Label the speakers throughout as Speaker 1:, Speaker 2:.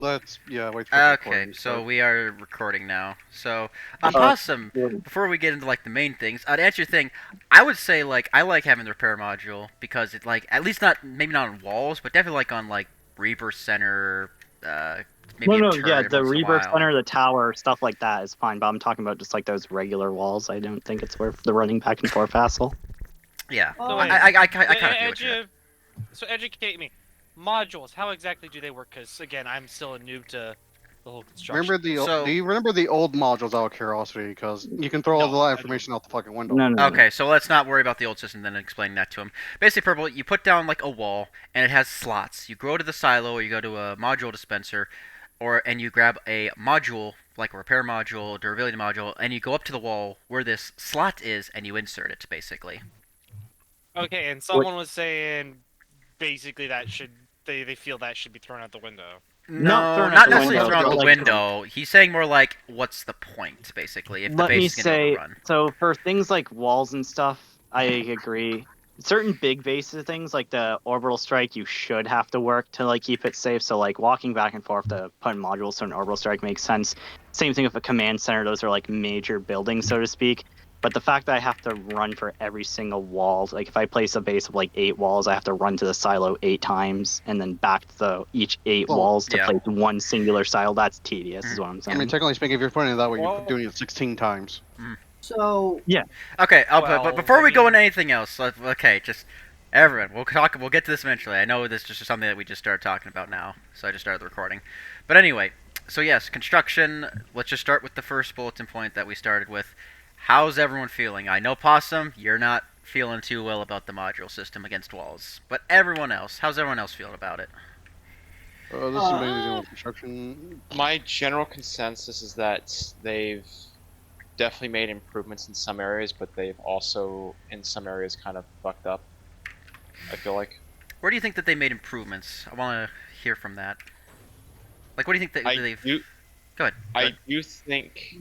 Speaker 1: Let's wait for the
Speaker 2: Okay,
Speaker 1: recording to
Speaker 2: so
Speaker 1: start.
Speaker 2: we are recording now. So,
Speaker 3: Uh,
Speaker 2: Possum, before we get into like the main things, to answer your thing, I would say like I like having the repair module because it like at least not maybe not on walls, but definitely like on like Reaper Center,
Speaker 3: no,
Speaker 2: maybe a
Speaker 3: no, yeah,
Speaker 2: turret
Speaker 3: the
Speaker 2: once in a
Speaker 3: rebirth
Speaker 2: while.
Speaker 3: center, the tower, stuff like that is fine. But I'm talking about just like those regular walls. I don't think it's worth the running back and forth hassle.
Speaker 2: Yeah,
Speaker 4: So
Speaker 2: I
Speaker 4: wait,
Speaker 2: I, I, I kind of feel what you're.
Speaker 4: edu so educate me. Modules, how exactly do they work? Because again, I'm still a noob to the whole construction.
Speaker 1: Do
Speaker 2: So
Speaker 1: you remember the old modules out of curiosity? Because you can throw all
Speaker 4: No,
Speaker 1: that
Speaker 4: I don't.
Speaker 1: information out the fucking window.
Speaker 3: No, no, no.
Speaker 2: okay, so let's not worry about the old system then and explain that to him. Basically, purple, you put down like a wall and it has slots. You go to the silo or you go to a module dispenser, and you grab a module like a repair module, durability module, and you go up to the wall where this slot is and you insert it basically.
Speaker 4: Okay, and
Speaker 3: What?
Speaker 4: someone was saying basically that they feel that should be thrown out the window.
Speaker 3: Not
Speaker 2: No,
Speaker 3: thrown out
Speaker 2: not
Speaker 3: the
Speaker 2: necessarily
Speaker 3: window,
Speaker 2: thrown out
Speaker 3: but
Speaker 2: the
Speaker 3: like,
Speaker 2: window. He's saying more like, what's the point, basically, if the
Speaker 3: let
Speaker 2: base
Speaker 3: me
Speaker 2: is getting
Speaker 3: say,
Speaker 2: overrun.
Speaker 3: so for things like walls and stuff, I agree. Certain big bases things like the orbital strike, you should have to work to like keep it safe. So like walking back and forth to put in modules so an orbital strike makes sense. Same thing with a command center; those are like major buildings, so to speak. But the fact that I have to run for every single wall, like if I place a base of like 8 walls, I have to run to the silo 8 times and then back to each 8 walls to
Speaker 2: Yeah.
Speaker 3: place one singular silo. That's tedious, is
Speaker 2: Mhm.
Speaker 3: what I'm
Speaker 1: I mean,
Speaker 3: saying.
Speaker 1: technically speaking, if you're putting it that way, you're
Speaker 4: Well,
Speaker 1: doing it 16 times.
Speaker 2: Mhm.
Speaker 5: So,
Speaker 3: Yeah.
Speaker 2: Okay, but
Speaker 4: well,
Speaker 2: before
Speaker 4: I
Speaker 2: we go
Speaker 4: mean,
Speaker 2: into anything else, okay, just everyone, we'll talk. We'll get to this eventually. I know this is just something that we just started talking about now, so I just started the recording. But anyway, so yes, construction. Let's just start with the first bulletin point that we started with. How's everyone feeling? I know Possum, you're not feeling too well about the module system against walls, but everyone else, how's everyone else feeling about it?
Speaker 1: This is
Speaker 5: uh,
Speaker 1: mainly dealing
Speaker 4: uh,
Speaker 1: with construction.
Speaker 6: My general consensus is that they've definitely made improvements in some areas, but they've also, in some areas, kind of fucked up. I feel like.
Speaker 2: Where do you think that they made improvements? I want to hear from that. Like, what do you think that
Speaker 6: I
Speaker 2: they've?
Speaker 6: do,
Speaker 2: Go ahead. Go
Speaker 6: I
Speaker 2: ahead.
Speaker 6: do think,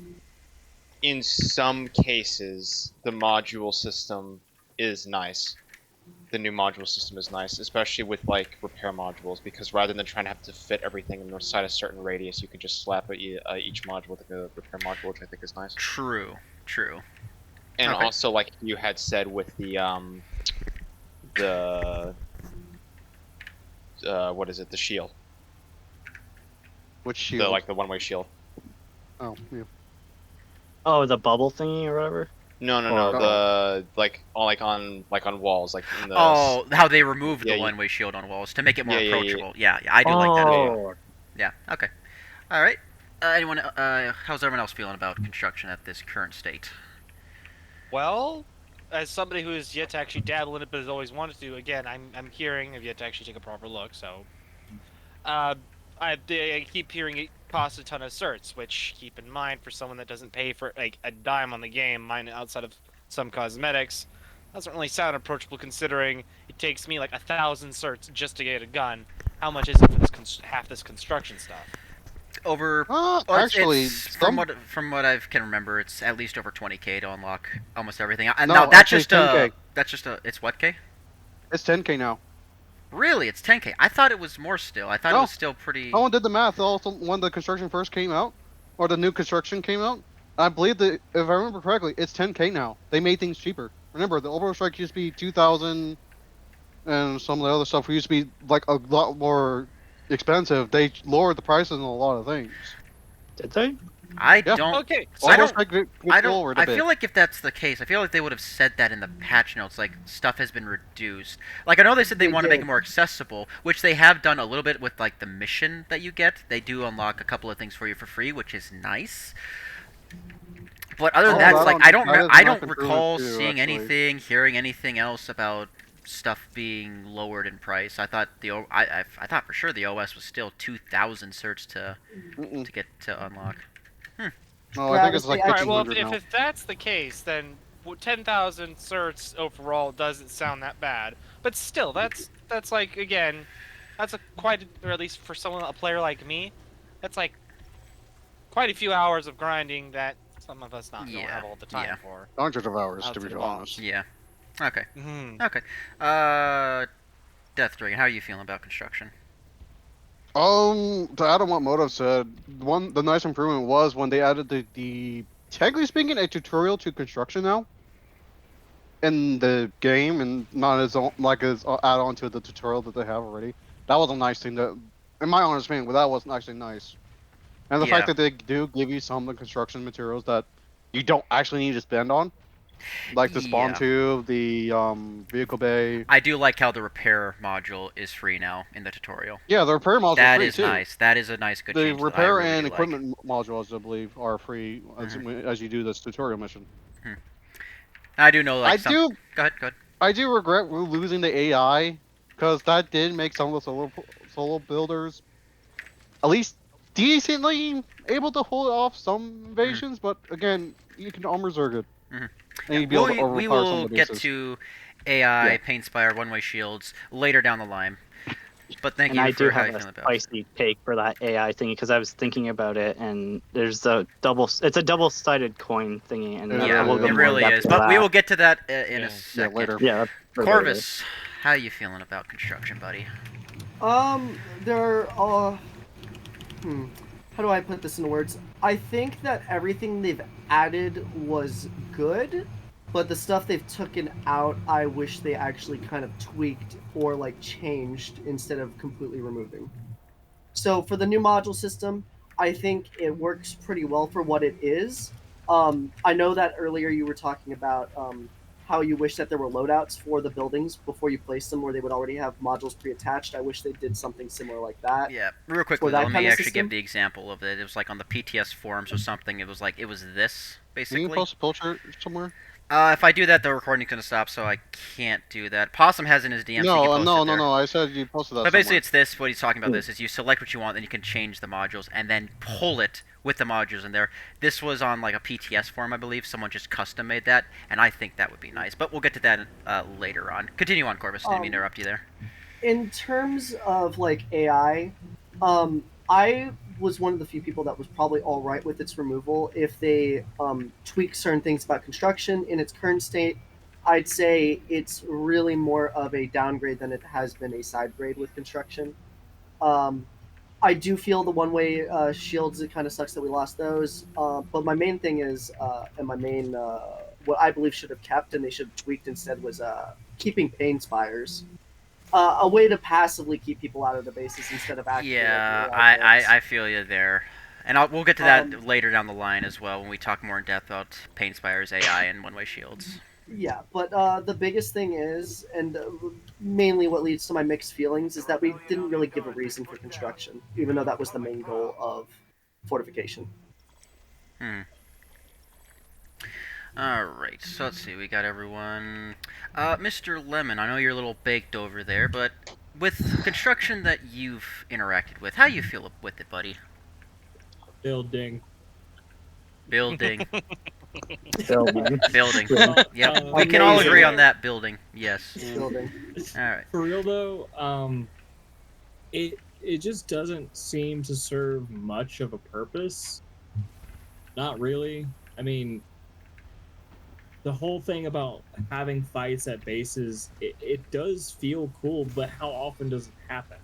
Speaker 6: in some cases, the module system is nice. The new module system is nice, especially with like repair modules, because rather than trying to have to fit everything inside a certain radius, you could just slap each module with a repair module, which I think is nice.
Speaker 2: True. True.
Speaker 6: And
Speaker 2: Okay.
Speaker 6: also, like you had said with the what is it? The shield,
Speaker 1: Which
Speaker 6: the
Speaker 1: shield?
Speaker 6: like the one-way shield.
Speaker 1: Oh, yeah.
Speaker 3: Oh, the bubble thingy or whatever.
Speaker 6: No, no, no.
Speaker 3: Or
Speaker 1: Oh.
Speaker 6: The like on walls, like in the
Speaker 2: Oh, how they removed
Speaker 6: yeah,
Speaker 2: the one-way shield on walls to make it more
Speaker 6: yeah, yeah, yeah,
Speaker 2: approachable. Yeah, yeah, I do like that as
Speaker 6: yeah,
Speaker 2: well.
Speaker 6: yeah.
Speaker 3: oh,
Speaker 2: Yeah. Okay. All right. Anyone? How's everyone else feeling about construction at this current state?
Speaker 4: well, as somebody who has yet to actually dabble in it but has always wanted to, again, I'm hearing I've yet to actually take a proper look. So, uh, I keep hearing it costs a ton of certs, which keep in mind for someone that doesn't pay for like a dime on the game, mine outside of some cosmetics, doesn't really sound approachable considering it takes me like 1,000 certs just to get a gun. How much is it for this half this construction stuff?
Speaker 2: Over. Well,
Speaker 1: Actually,
Speaker 2: it's
Speaker 1: some
Speaker 2: from what I can remember, it's at least over 20K to unlock almost everything. And now
Speaker 1: no, actually, 10K.
Speaker 2: that's just a it's what K?
Speaker 1: It's 10K now.
Speaker 2: Really, it's 10K. I thought it was more still. I thought it
Speaker 1: No,
Speaker 2: was still pretty.
Speaker 1: no one did the math. Also, when the construction first came out, or the new construction came out, I believe that if I remember correctly, it's 10K now. They made things cheaper. Remember, the overall strike used to be 2,000, and some of the other stuff used to be like a lot more expensive. They lowered the prices on a lot of things.
Speaker 3: did they?
Speaker 2: I
Speaker 1: Yeah.
Speaker 2: don't.
Speaker 4: Okay,
Speaker 2: I
Speaker 1: Overall
Speaker 4: so
Speaker 2: don't.
Speaker 1: strike
Speaker 2: I don't.
Speaker 1: lowered a
Speaker 2: I
Speaker 1: bit.
Speaker 2: feel like if that's the case, I feel like they would have said that in the patch notes. Like stuff has been reduced. Like I know they said they
Speaker 5: they
Speaker 2: want to make it
Speaker 5: did.
Speaker 2: more accessible, which they have done a little bit with like the mission that you get. They do unlock a couple of things for you for free, which is nice. But other than
Speaker 1: Oh,
Speaker 2: that, it's
Speaker 1: that
Speaker 2: like
Speaker 1: on that is a
Speaker 2: I
Speaker 1: nice
Speaker 2: don't
Speaker 1: improvement
Speaker 2: recall
Speaker 1: too,
Speaker 2: seeing
Speaker 1: actually.
Speaker 2: anything, hearing anything else about stuff being lowered in price. I thought I thought for sure the OS was still 2,000 certs
Speaker 1: Mm-mm.
Speaker 2: to get to unlock. Hmm.
Speaker 1: No, I think it's
Speaker 5: Travis,
Speaker 1: like
Speaker 5: they
Speaker 4: all right, well,
Speaker 1: 1,500 now.
Speaker 4: if that's the case, then 10,000 certs overall doesn't sound that bad. But still, that's like again, that's a quite, or at least for someone a player like me, that's like quite a few hours of grinding that some of us not don't
Speaker 2: Yeah.
Speaker 4: have all the
Speaker 2: Yeah.
Speaker 4: time for
Speaker 1: Hundreds of hours,
Speaker 4: out
Speaker 1: to
Speaker 4: to
Speaker 1: be
Speaker 4: the
Speaker 1: honest.
Speaker 4: boss.
Speaker 2: Yeah. Okay.
Speaker 4: Hmm.
Speaker 2: Okay. Uh, Death Dragon, how are you feeling about construction?
Speaker 1: To add on what Moto said, the nice improvement was when they added the technically speaking a tutorial to construction now in the game, and not as like as add on to the tutorial that they have already. That was a nice thing. That, in my honest opinion, but that was actually nice. And the fact
Speaker 2: Yeah.
Speaker 1: that they do give you some of the construction materials that you don't actually need to spend on, like the spawn
Speaker 2: Yeah.
Speaker 1: tube, the vehicle bay.
Speaker 2: I do like how the repair module is free now in the tutorial.
Speaker 1: Yeah, the repair module is
Speaker 2: That
Speaker 1: free
Speaker 2: is
Speaker 1: too.
Speaker 2: nice. That is a nice good
Speaker 1: The
Speaker 2: change that I
Speaker 1: repair
Speaker 2: really
Speaker 1: and
Speaker 2: do like.
Speaker 1: equipment modules, I believe, are free
Speaker 2: Mhm.
Speaker 1: as you do this tutorial mission.
Speaker 2: I do know
Speaker 1: I
Speaker 2: like some.
Speaker 1: do
Speaker 2: Go ahead. Go ahead.
Speaker 1: I do regret losing the AI because that did make some of the solo builders at least decently able to hold off some
Speaker 2: Mhm.
Speaker 1: invasions. But again, you can armor Zerg it,
Speaker 2: Mhm.
Speaker 1: and
Speaker 2: Yeah,
Speaker 1: you'd be able to
Speaker 2: we
Speaker 1: overpower some
Speaker 2: will
Speaker 1: of the
Speaker 2: get
Speaker 1: bases.
Speaker 2: to
Speaker 1: Yeah.
Speaker 2: AI, Paint Spire, one way shields later down the line. But thank
Speaker 3: And
Speaker 2: you
Speaker 3: I do
Speaker 2: for how
Speaker 3: have
Speaker 2: you
Speaker 3: a
Speaker 2: feeling about.
Speaker 3: spicy take for that AI thingy because I was thinking about it, and there's a double. It's a double-sided coin thingy, and
Speaker 1: It
Speaker 2: Yeah,
Speaker 3: we'll
Speaker 1: really
Speaker 3: go
Speaker 2: it
Speaker 1: is.
Speaker 3: more in
Speaker 2: really
Speaker 3: depth
Speaker 2: is.
Speaker 3: into
Speaker 2: But we
Speaker 3: that.
Speaker 2: will get to that in a
Speaker 4: Yeah.
Speaker 1: Yeah,
Speaker 2: second.
Speaker 1: later.
Speaker 3: Yeah, that's for later.
Speaker 2: Corvus, how you feeling about construction, buddy?
Speaker 5: There are. How do I put this in words? I think that everything they've added was good, but the stuff they've taken out, I wish they actually kind of tweaked or like changed instead of completely removing. So for the new module system, I think it works pretty well for what it is. I know that earlier you were talking about how you wish that there were loadouts for the buildings before you place them, where they would already have modules pre-attached. I wish they did something similar like that
Speaker 2: Yeah, real
Speaker 5: for
Speaker 2: quickly though,
Speaker 5: that
Speaker 2: let
Speaker 5: kind
Speaker 2: me
Speaker 5: of
Speaker 2: actually give
Speaker 5: system.
Speaker 2: the example of it. It was like on the PTS forums or something. It was like it was this
Speaker 1: Can you
Speaker 2: basically.
Speaker 1: post a picture somewhere?
Speaker 2: If I do that, the recording's gonna stop, so I can't do that. Possum has in his DM, so you can
Speaker 1: No,
Speaker 2: post it there.
Speaker 1: no. I said you posted that
Speaker 2: But basically,
Speaker 1: somewhere.
Speaker 2: it's this. What he's talking about this is you select what you want, then you can change the modules, and then pull it with the modules in there. This was on like a PTS form, I believe. Someone just custom made that, and I think that would be nice. But we'll get to that later on. Continue on, Corvus. Didn't mean to
Speaker 5: Um,
Speaker 2: interrupt you there.
Speaker 5: in terms of like AI, I was one of the few people that was probably all right with its removal if they tweak certain things about construction in its current state. I'd say it's really more of a downgrade than it has been a side grade with construction. Um, I do feel the one-way shields. It kind of sucks that we lost those. But my main thing is, and my main what I believe should have kept and they should have tweaked instead was keeping pain spires. A way to passively keep people out of the bases instead of actually like the
Speaker 2: Yeah,
Speaker 5: AI blitz.
Speaker 2: I feel you there. And we'll get to
Speaker 5: Um,
Speaker 2: that later down the line as well when we talk more in depth about Painspire's AI and one-way shields.
Speaker 5: yeah, but the biggest thing is, and mainly what leads to my mixed feelings, is that we didn't really give a reason for construction, even though that was the main goal of fortification.
Speaker 2: Hmm. All right. So let's see. We got everyone. Mr. Lemon, I know you're a little baked over there, but with construction that you've interacted with, how you feel with it, buddy?
Speaker 7: Building.
Speaker 2: Building.
Speaker 3: Building.
Speaker 2: Building.
Speaker 3: Yeah.
Speaker 2: Yep. We can all
Speaker 5: Amazing.
Speaker 2: agree on that. Building. Yes.
Speaker 5: Building.
Speaker 2: All right.
Speaker 7: For real though, it just doesn't seem to serve much of a purpose. Not really. I mean, the whole thing about having fights at bases, it does feel cool, but how often does it happen?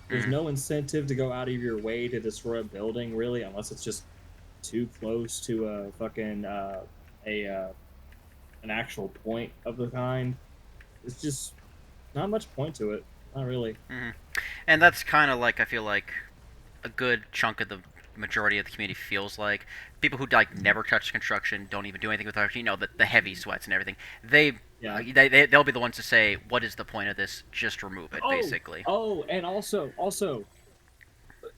Speaker 7: There's
Speaker 2: Mhm.
Speaker 7: no incentive to go out of your way to destroy a building, really, unless it's just too close to a fucking a an actual point of the kind. It's just not much point to it. Not really.
Speaker 2: And that's kind of like I feel like a good chunk of the majority of the community feels like people who like never touch construction, don't even do anything with it, the heavy sweats and everything.
Speaker 7: Yeah.
Speaker 2: They'll be the ones to say, "What is the point of this? Just remove it." Basically.
Speaker 7: Oh, and also,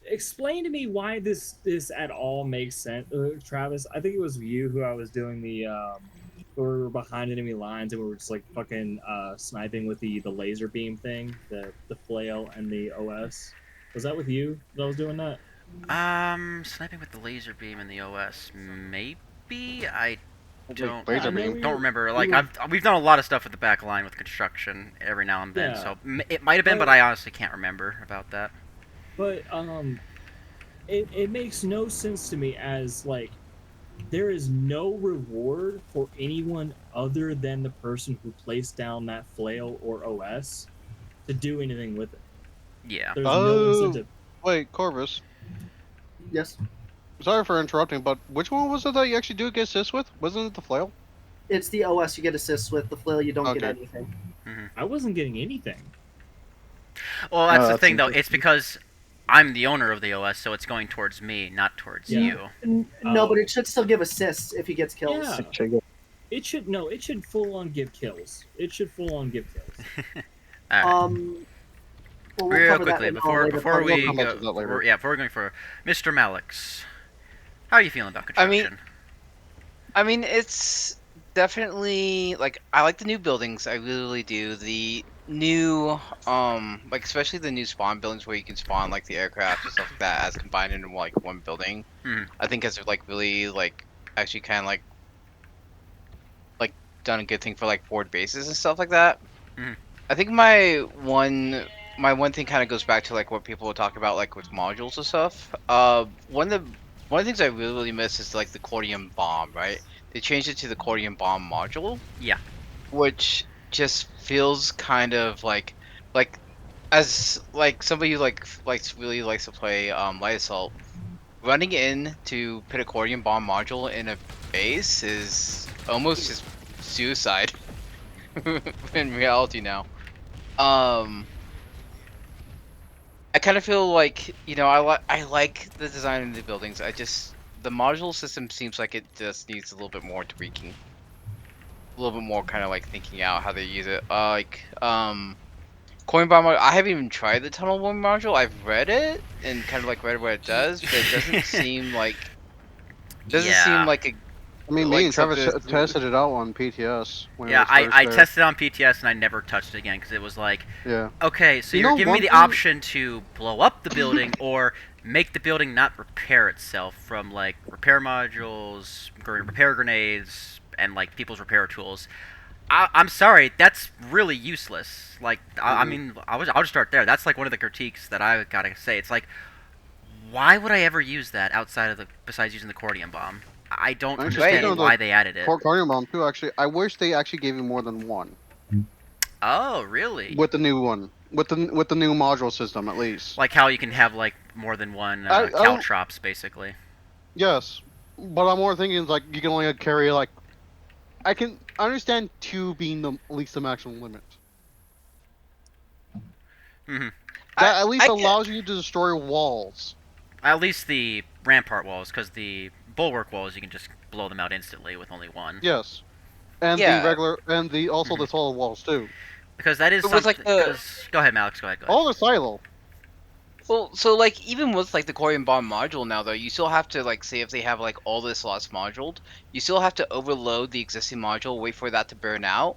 Speaker 7: explain to me why this at all makes sense, Travis. I think it was you who I was doing the we were behind enemy lines and we were just like fucking sniping with the laser beam thing, the flail and the OS. Was that with you that I was doing that?
Speaker 2: Sniping with the laser beam in the OS, maybe I don't
Speaker 1: Laser
Speaker 7: I know
Speaker 1: beam.
Speaker 2: don't remember.
Speaker 7: we
Speaker 2: Like
Speaker 7: were-
Speaker 2: we've done a lot of stuff with the back line with construction every now and then,
Speaker 7: Yeah.
Speaker 2: so it might have been, but I honestly can't remember about that.
Speaker 7: But it makes no sense to me as like there is no reward for anyone other than the person who placed down that flail or OS to do anything with it.
Speaker 2: Yeah.
Speaker 7: There's no
Speaker 1: Oh,
Speaker 7: incentive.
Speaker 1: Wait, Corvus.
Speaker 5: Yes,
Speaker 1: Sorry for interrupting, but which one was it that you actually do get assist with? Wasn't it the flail?
Speaker 5: it's the OS you get assists with. The flail you don't get
Speaker 1: Okay.
Speaker 5: anything.
Speaker 7: I wasn't getting anything.
Speaker 2: Well, that's
Speaker 3: Oh,
Speaker 2: the
Speaker 3: that's
Speaker 2: thing, though. It's
Speaker 3: interesting.
Speaker 2: because I'm the owner of the OS, so it's going towards me, not towards
Speaker 7: Yeah.
Speaker 2: you.
Speaker 5: No,
Speaker 7: Oh.
Speaker 5: but it should still give assists if he gets kills.
Speaker 7: Yeah. It should full on give kills. It should full on give kills.
Speaker 2: All right.
Speaker 5: Well, we'll
Speaker 2: Real
Speaker 5: cover
Speaker 2: quickly,
Speaker 5: that in a later
Speaker 2: before
Speaker 5: part.
Speaker 1: We'll
Speaker 2: we
Speaker 1: come back
Speaker 2: go,
Speaker 1: to that later.
Speaker 2: before we're going for Mr. Malix. How are you feeling about
Speaker 8: I mean-
Speaker 2: construction?
Speaker 8: I mean, it's definitely like I like the new buildings. I really do. The new, like especially the new spawn buildings where you can spawn like the aircraft and stuff like that as combined into like one building.
Speaker 2: Mhm.
Speaker 8: I think has like really like actually kind of like done a good thing for like forward bases and stuff like that.
Speaker 2: Mhm.
Speaker 8: I think my one thing kind of goes back to like what people were talking about like with modules and stuff. One of the things I really miss is like the Cordium bomb, right? They changed it to the Cordium bomb module.
Speaker 2: Yeah.
Speaker 8: Which just feels kind of like as like somebody who really likes to play light assault, running in to put a Cordium bomb module in a base is almost just suicide in reality now. I kind of feel like I like the design of the buildings. The module system seems like it just needs a little bit more tweaking, a little bit more kind of like thinking out how they use it. Coin bomb. I haven't even tried the tunnel bomb module. I've read it and kind of like read what it does, but it doesn't seem like a
Speaker 1: I mean, me
Speaker 8: like
Speaker 1: and Travis
Speaker 8: something-
Speaker 1: tested it out on PTS. When it
Speaker 2: Yeah,
Speaker 1: was first
Speaker 2: I
Speaker 1: there.
Speaker 2: tested on PTS and I never touched it again because it was like,
Speaker 1: Yeah.
Speaker 2: okay, so
Speaker 1: You
Speaker 2: you're
Speaker 1: know
Speaker 2: giving me
Speaker 1: one
Speaker 2: the
Speaker 1: thing-
Speaker 2: option to blow up the building or make the building not repair itself from like repair modules, repair grenades, and like people's repair tools. I'm sorry, that's really useless. Like, I mean, I'll just start there. That's like one of the critiques that I gotta say. It's like, why would I ever use that besides using the Cordium bomb? I don't
Speaker 1: Actually,
Speaker 2: understand
Speaker 1: speaking of the
Speaker 2: why they added it.
Speaker 1: Carnium Bomb too. Actually, I wish they actually gave you more than one
Speaker 2: Oh, really?
Speaker 1: with the new one, with the new module system at least.
Speaker 2: Like how you can have like more than one
Speaker 1: I-
Speaker 2: caltrops, basically.
Speaker 1: Yes, but I'm more thinking like you can only carry like. I can understand two being at least the maximum limit.
Speaker 2: Hmm.
Speaker 1: That at least
Speaker 8: I get-
Speaker 1: allows you to destroy walls.
Speaker 2: At least the rampart walls, because the bulwark walls you can just blow them out instantly with only one.
Speaker 1: Yes, and
Speaker 8: Yeah.
Speaker 1: the regular and the also the solid walls too.
Speaker 2: Because that is
Speaker 8: But with,
Speaker 2: something.
Speaker 8: like, the-
Speaker 2: Go ahead, Malix. Go ahead.
Speaker 1: All the silo.
Speaker 8: Well, so like even with like the Corium bomb module now though, you still have to like say if they have like all the slots moduled, you still have to overload the existing module, wait for that to burn out,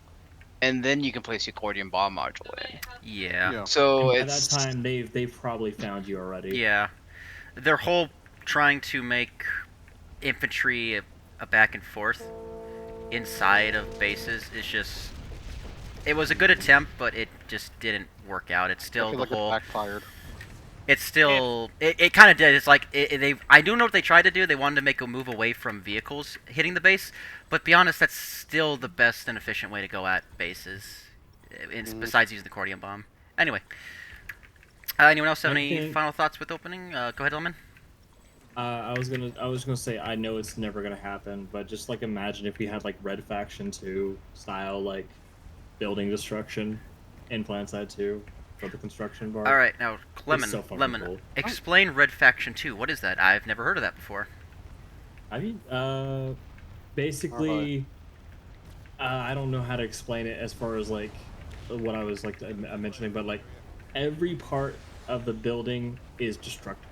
Speaker 8: and then you can place your Cordium bomb module in.
Speaker 2: Yeah.
Speaker 1: Yeah.
Speaker 8: So
Speaker 7: And by
Speaker 8: it's
Speaker 7: that time, they've probably found you already.
Speaker 2: Yeah. Their whole trying to make infantry a back and forth inside of bases is just. It was a good attempt, but it just didn't work out. It's
Speaker 1: I
Speaker 2: still
Speaker 1: feel
Speaker 2: the
Speaker 1: like
Speaker 2: whole.
Speaker 1: it backfired.
Speaker 2: It's still it kind of did. It's like they. I do know what they tried to do. They wanted to make a move away from vehicles hitting the base, but be honest, that's still the best and efficient way to go at bases, besides using the Cordium bomb. Anyway, anyone else have any
Speaker 7: think-
Speaker 2: final thoughts with opening? Go ahead, Elman.
Speaker 7: I was gonna say I know it's never gonna happen, but just like imagine if we had like Red Faction 2 style like building destruction in Planetside 2 for the construction bar.
Speaker 2: All right, now Lemon,
Speaker 7: so fucking
Speaker 2: Lemon,
Speaker 7: cool.
Speaker 2: explain Red Faction 2. What is that? I've never heard of that before.
Speaker 7: I mean, basically, I don't know how to explain it as far as like what I was like mentioning, but like every part of the building is destructible.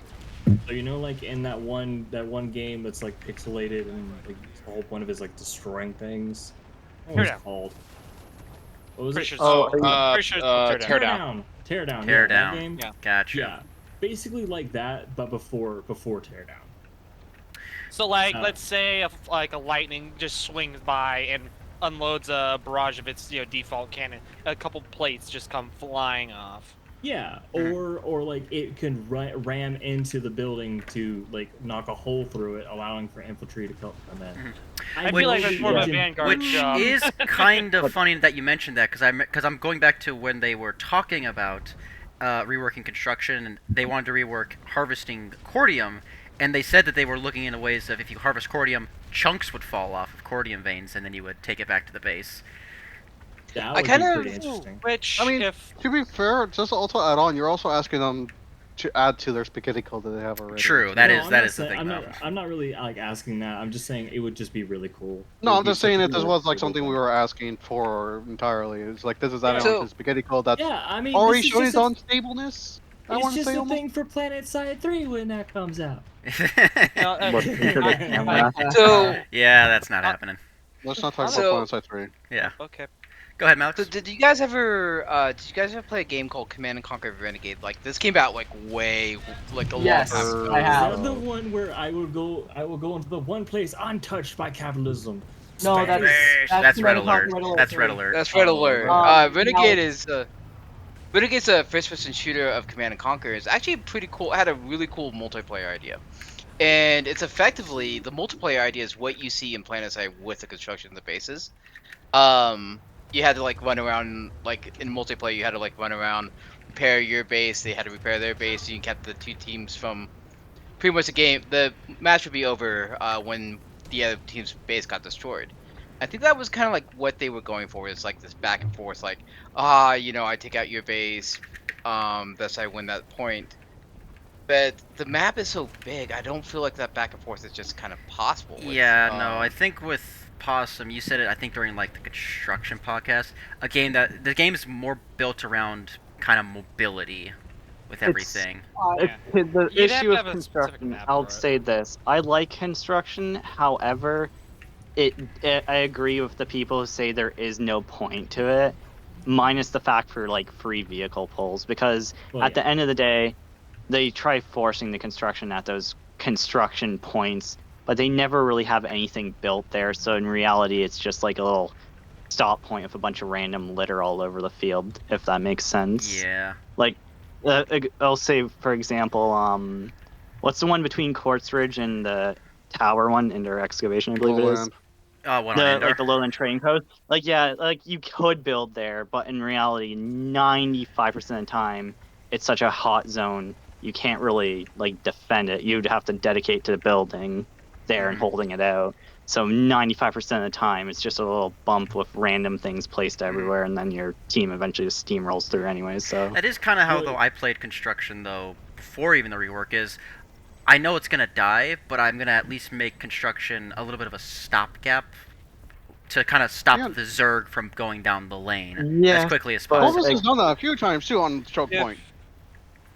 Speaker 7: So you know, like in that one game that's like pixelated and like the whole point of it is like destroying things. What was it
Speaker 4: Teardown.
Speaker 7: called? What was
Speaker 4: Pretty
Speaker 7: it?
Speaker 4: sure
Speaker 6: Oh,
Speaker 4: pretty sure it's called
Speaker 6: tear
Speaker 4: Teardown.
Speaker 6: down.
Speaker 7: Teardown.
Speaker 2: Tear
Speaker 7: Yeah, that
Speaker 2: down.
Speaker 7: game.
Speaker 4: Yeah.
Speaker 2: Gotcha.
Speaker 7: Yeah, basically like that, but before Teardown.
Speaker 4: So like,
Speaker 7: Oh.
Speaker 4: let's say like a lightning just swings by and unloads a barrage of its default cannon. A couple plates just come flying off.
Speaker 7: Yeah,
Speaker 2: Mhm.
Speaker 7: or like it can ram into the building to like knock a hole through it, allowing for infantry to come in.
Speaker 2: Mhm.
Speaker 4: I feel like that's more of a Vanguard
Speaker 2: Which
Speaker 4: job.
Speaker 2: is kind of funny that you mentioned that because I'm going back to when they were talking about reworking construction, and they wanted to rework harvesting cordium, and they said that they were looking into ways of if you harvest cordium, chunks would fall off of cordium veins, and then you would take it back to the base.
Speaker 7: That
Speaker 8: I
Speaker 7: would be
Speaker 8: kind
Speaker 7: pretty
Speaker 8: of-
Speaker 7: interesting.
Speaker 4: Which,
Speaker 1: I mean,
Speaker 4: if
Speaker 1: to be fair, just also add on, you're also asking them to add to their spaghetti code that they have already.
Speaker 2: True, that
Speaker 7: No,
Speaker 2: is
Speaker 7: I'm
Speaker 2: that
Speaker 7: not
Speaker 2: is the
Speaker 7: saying-
Speaker 2: thing
Speaker 7: I'm
Speaker 2: though.
Speaker 7: not. I'm not really like asking that. I'm just saying it would just be really cool. It
Speaker 1: No,
Speaker 7: would
Speaker 1: I'm
Speaker 7: be
Speaker 1: just
Speaker 7: such
Speaker 1: saying
Speaker 7: a
Speaker 1: if this
Speaker 7: cool
Speaker 1: was like
Speaker 7: little
Speaker 1: something we
Speaker 7: thing.
Speaker 1: were asking for entirely. It's like this is adding
Speaker 8: So-
Speaker 1: on to spaghetti code that's
Speaker 7: Yeah, I mean,
Speaker 1: already
Speaker 7: this is
Speaker 1: showing
Speaker 7: just
Speaker 1: its
Speaker 7: a,
Speaker 1: unstableness. I
Speaker 7: it's
Speaker 1: want to
Speaker 7: just
Speaker 1: say
Speaker 7: a
Speaker 1: almost.
Speaker 7: thing for Planetside 3 when that comes out.
Speaker 4: no,
Speaker 3: Look into the camera.
Speaker 8: So,
Speaker 2: Yeah, that's not happening.
Speaker 1: Let's not talk
Speaker 8: So-
Speaker 1: about Planetside 3.
Speaker 2: Yeah.
Speaker 4: okay.
Speaker 2: Go ahead, Alex.
Speaker 8: so did you guys ever play a game called Command and Conquer Renegade? Like this came out like way like a
Speaker 5: Yes,
Speaker 8: long time ago.
Speaker 5: I
Speaker 7: Is
Speaker 5: have.
Speaker 7: that the one where I will go into the one place untouched by capitalism?
Speaker 5: No,
Speaker 7: Space.
Speaker 2: That's Red
Speaker 5: Command and
Speaker 2: Alert.
Speaker 5: Conquer
Speaker 2: That's Red
Speaker 5: 3.
Speaker 2: Alert.
Speaker 8: That's Red
Speaker 7: Oh,
Speaker 8: Alert.
Speaker 7: right.
Speaker 8: Renegade is Renegade's a first-person shooter of Command and Conquer. It's actually pretty cool. It had a really cool multiplayer idea, and it's effectively the multiplayer idea is what you see in PlanetSide with the construction of the bases. You had to like run around like in multiplayer. You had to like run around, repair your base. They had to repair their base. You kept the two teams from pretty much the game. The match would be over when the other team's base got destroyed. I think that was kind of like what they were going for. Is like this back and forth, like I take out your base, thus I win that point. But the map is so big, I don't feel like that back and forth is just kind of possible.
Speaker 2: Yeah, no, I think with Possum, you said it. I think during like the construction podcast, a game that the game is more built around kind of mobility with
Speaker 3: It's-
Speaker 2: everything.
Speaker 3: The
Speaker 4: You'd have
Speaker 3: issue
Speaker 4: to
Speaker 3: of
Speaker 4: have a specific
Speaker 3: construction,
Speaker 4: map
Speaker 3: I'll
Speaker 4: for it.
Speaker 3: say this: I like construction. However, I agree with the people who say there is no point to it, minus the fact for like free vehicle pulls. Because
Speaker 7: Well,
Speaker 3: at the end of the day, they try forcing the construction at those construction points, but they never really have anything built there. So in reality, it's just like a little stop point with a bunch of random litter all over the field, if that makes sense.
Speaker 2: Yeah.
Speaker 3: Like, I'll say, for example, what's the one between Quartz Ridge and the tower one, Indoor Excavation, I believe it is?
Speaker 1: Lowland.
Speaker 2: One on indoor.
Speaker 3: Like the Lowland Trading Post. Like, yeah, like you could build there, but in reality, 95% of the time, it's such a hot zone, you can't really like defend it. You'd have to dedicate to the building there and
Speaker 2: Mhm.
Speaker 3: holding it out. So 95% of the time, it's just a little bump with random things placed everywhere, and then your team eventually just steamrolls through anyways. So
Speaker 2: That is kind of how
Speaker 7: Well-
Speaker 2: though I played construction though before even the rework is. I know it's gonna die, but I'm gonna at least make construction a little bit of a stopgap to kind of stop
Speaker 1: Yeah.
Speaker 2: the Zerg from going down the lane as
Speaker 3: yeah,
Speaker 2: quickly as
Speaker 3: but-
Speaker 2: possible.
Speaker 1: Clovis has done that a few times too on choke
Speaker 4: If-
Speaker 1: point.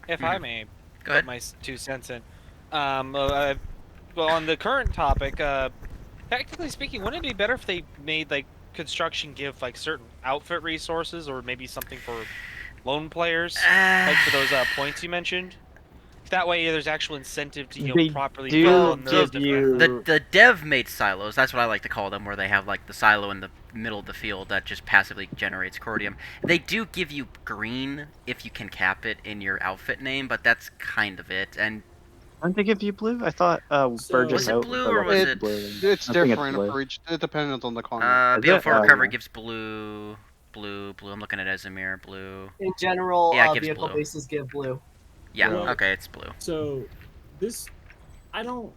Speaker 4: If I may
Speaker 2: Go
Speaker 4: put
Speaker 2: ahead.
Speaker 4: my 2 cents in, well, on the current topic, technically speaking, wouldn't it be better if they made like construction give like certain outfit resources or maybe something for lone players, like for those points you mentioned? That way, there's actual incentive to
Speaker 3: They
Speaker 4: properly
Speaker 3: do
Speaker 4: build on those.
Speaker 3: give you-
Speaker 2: The dev made silos. That's what I like to call them, where they have like the silo in the middle of the field that just passively generates cordium. They do give you green if you can cap it in your outfit name, but that's kind of it. And
Speaker 3: Aren't they give you blue? I thought
Speaker 7: So-
Speaker 3: Burgess
Speaker 2: Was it
Speaker 3: out
Speaker 2: blue
Speaker 3: said
Speaker 2: or
Speaker 3: that
Speaker 2: was
Speaker 3: was
Speaker 2: it-
Speaker 3: blue.
Speaker 1: It's
Speaker 3: I think it's
Speaker 1: different
Speaker 3: blue.
Speaker 1: for each. It depends on the content.
Speaker 3: Is it?
Speaker 2: BO4
Speaker 3: Oh,
Speaker 2: recovery
Speaker 3: yeah.
Speaker 2: gives blue. I'm looking at Esamir, blue.
Speaker 5: In general,
Speaker 2: Yeah, it gives
Speaker 5: vehicle
Speaker 2: blue.
Speaker 5: bases give blue.
Speaker 2: Yeah,
Speaker 7: Well-
Speaker 2: okay, it's blue.
Speaker 7: So, this, I don't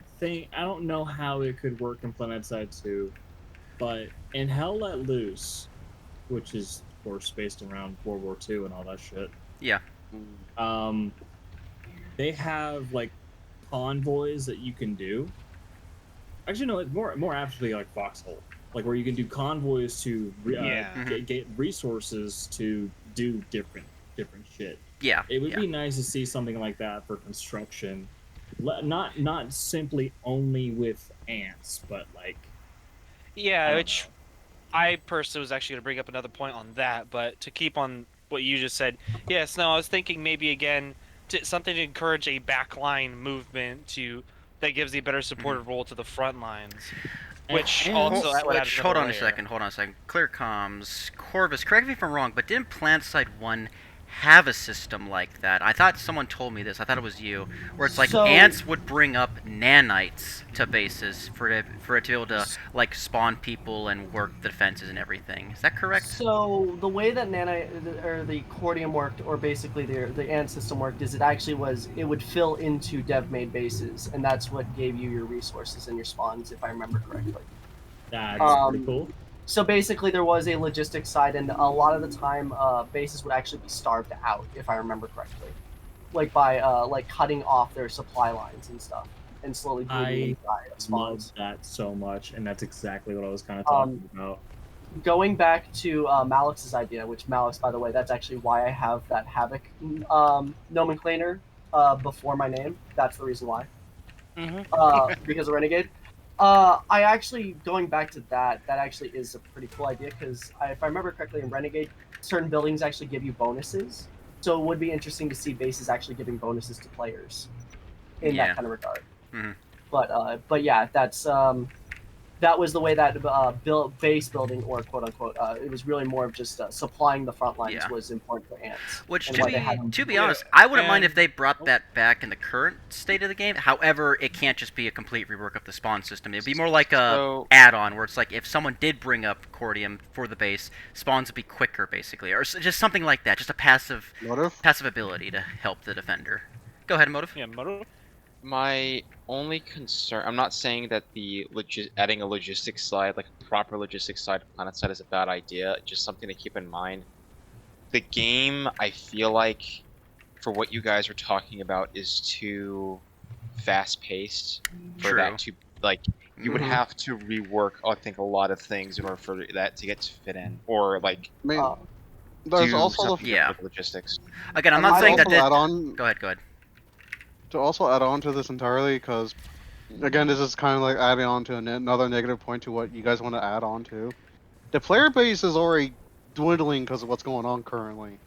Speaker 7: know how it could work in Planetside 2, but in Hell Let Loose, which is of course based around World War II and all that shit.
Speaker 2: Yeah.
Speaker 7: They have like convoys that you can do. Actually, no, it's more actually like Foxhole, like where you can do convoys to
Speaker 4: Yeah.
Speaker 2: Mhm.
Speaker 7: get resources to do different shit.
Speaker 2: Yeah.
Speaker 7: It would
Speaker 2: yeah.
Speaker 7: be nice to see something like that for construction, not simply only with ants, but like I
Speaker 4: Yeah,
Speaker 7: don't
Speaker 4: which I personally was actually going to bring up another point on that, but to keep on what you just said, yes, no, I was thinking maybe again something to encourage a backline movement that gives a better supportive role to the front lines, which
Speaker 7: And-
Speaker 4: also that would add
Speaker 2: Which,
Speaker 4: another
Speaker 2: hold on a
Speaker 4: layer.
Speaker 2: second. Clear comms. Corvus, correct me if I'm wrong, but didn't Planetside 1 have a system like that. I thought someone told me this. I thought it was you, where it's like
Speaker 5: So-
Speaker 2: ants would bring up nanites to bases for it to be able to like spawn people and work the defenses and everything. Is that correct?
Speaker 5: So the way that the Cordium worked, or basically the ant system worked, is it would fill into dev-made bases, and that's what gave you your resources and your spawns, if I remember correctly.
Speaker 7: That's pretty cool.
Speaker 5: So basically, there was a logistics side, and a lot of the time, bases would actually be starved out, if I remember correctly, like by like cutting off their supply lines and stuff, and slowly bleeding them dry of
Speaker 7: Love
Speaker 5: spawns.
Speaker 7: that so much, and that's exactly what I was kind of talking about.
Speaker 5: Going back to Malix's idea, which Malix, by the way, that's actually why I have that Havoc nomenclator before my name. That's the reason why. Because of Renegade. I actually, going back to that actually is a pretty cool idea, because if I remember correctly, in Renegade, certain buildings actually give you bonuses. So it would be interesting to see bases actually giving bonuses to players in that kind of regard.
Speaker 2: Mhm.
Speaker 5: But yeah, that was the way that base building, or quote unquote, it was really more of just supplying the front lines was important for ants.
Speaker 2: Which,
Speaker 5: and
Speaker 2: to
Speaker 5: why they had them.
Speaker 2: be honest, I wouldn't mind
Speaker 4: and-
Speaker 2: if they brought that back in the current state of the game. However, it can't just be a complete rework of the spawn system. It'd be more like a
Speaker 6: So-
Speaker 2: add-on, where it's like if someone did bring up Cordium for the base, spawns would be quicker, basically, or just something like that. Just a passive ability to help the defender. Go ahead, Motive.
Speaker 4: Yeah, Moto.
Speaker 6: My only concern, I'm not saying that the adding a logistics side, like a proper logistics side to Planetside, is a bad idea. Just something to keep in mind. The game, I feel like, for what you guys are talking about, is too fast-paced for
Speaker 2: True.
Speaker 6: that to, like, you would have to rework, I think, a lot of things in order for that to get to fit in, or like
Speaker 1: I mean, there's
Speaker 6: do
Speaker 1: also
Speaker 6: something
Speaker 2: Yeah.
Speaker 6: with logistics.
Speaker 2: Again, I'm not saying that.
Speaker 1: add on
Speaker 2: Go ahead.
Speaker 1: to also add on to this entirely, because again, this is kind of like adding on to another negative point to what you guys want to add on to. The player base is already dwindling because of what's going on currently.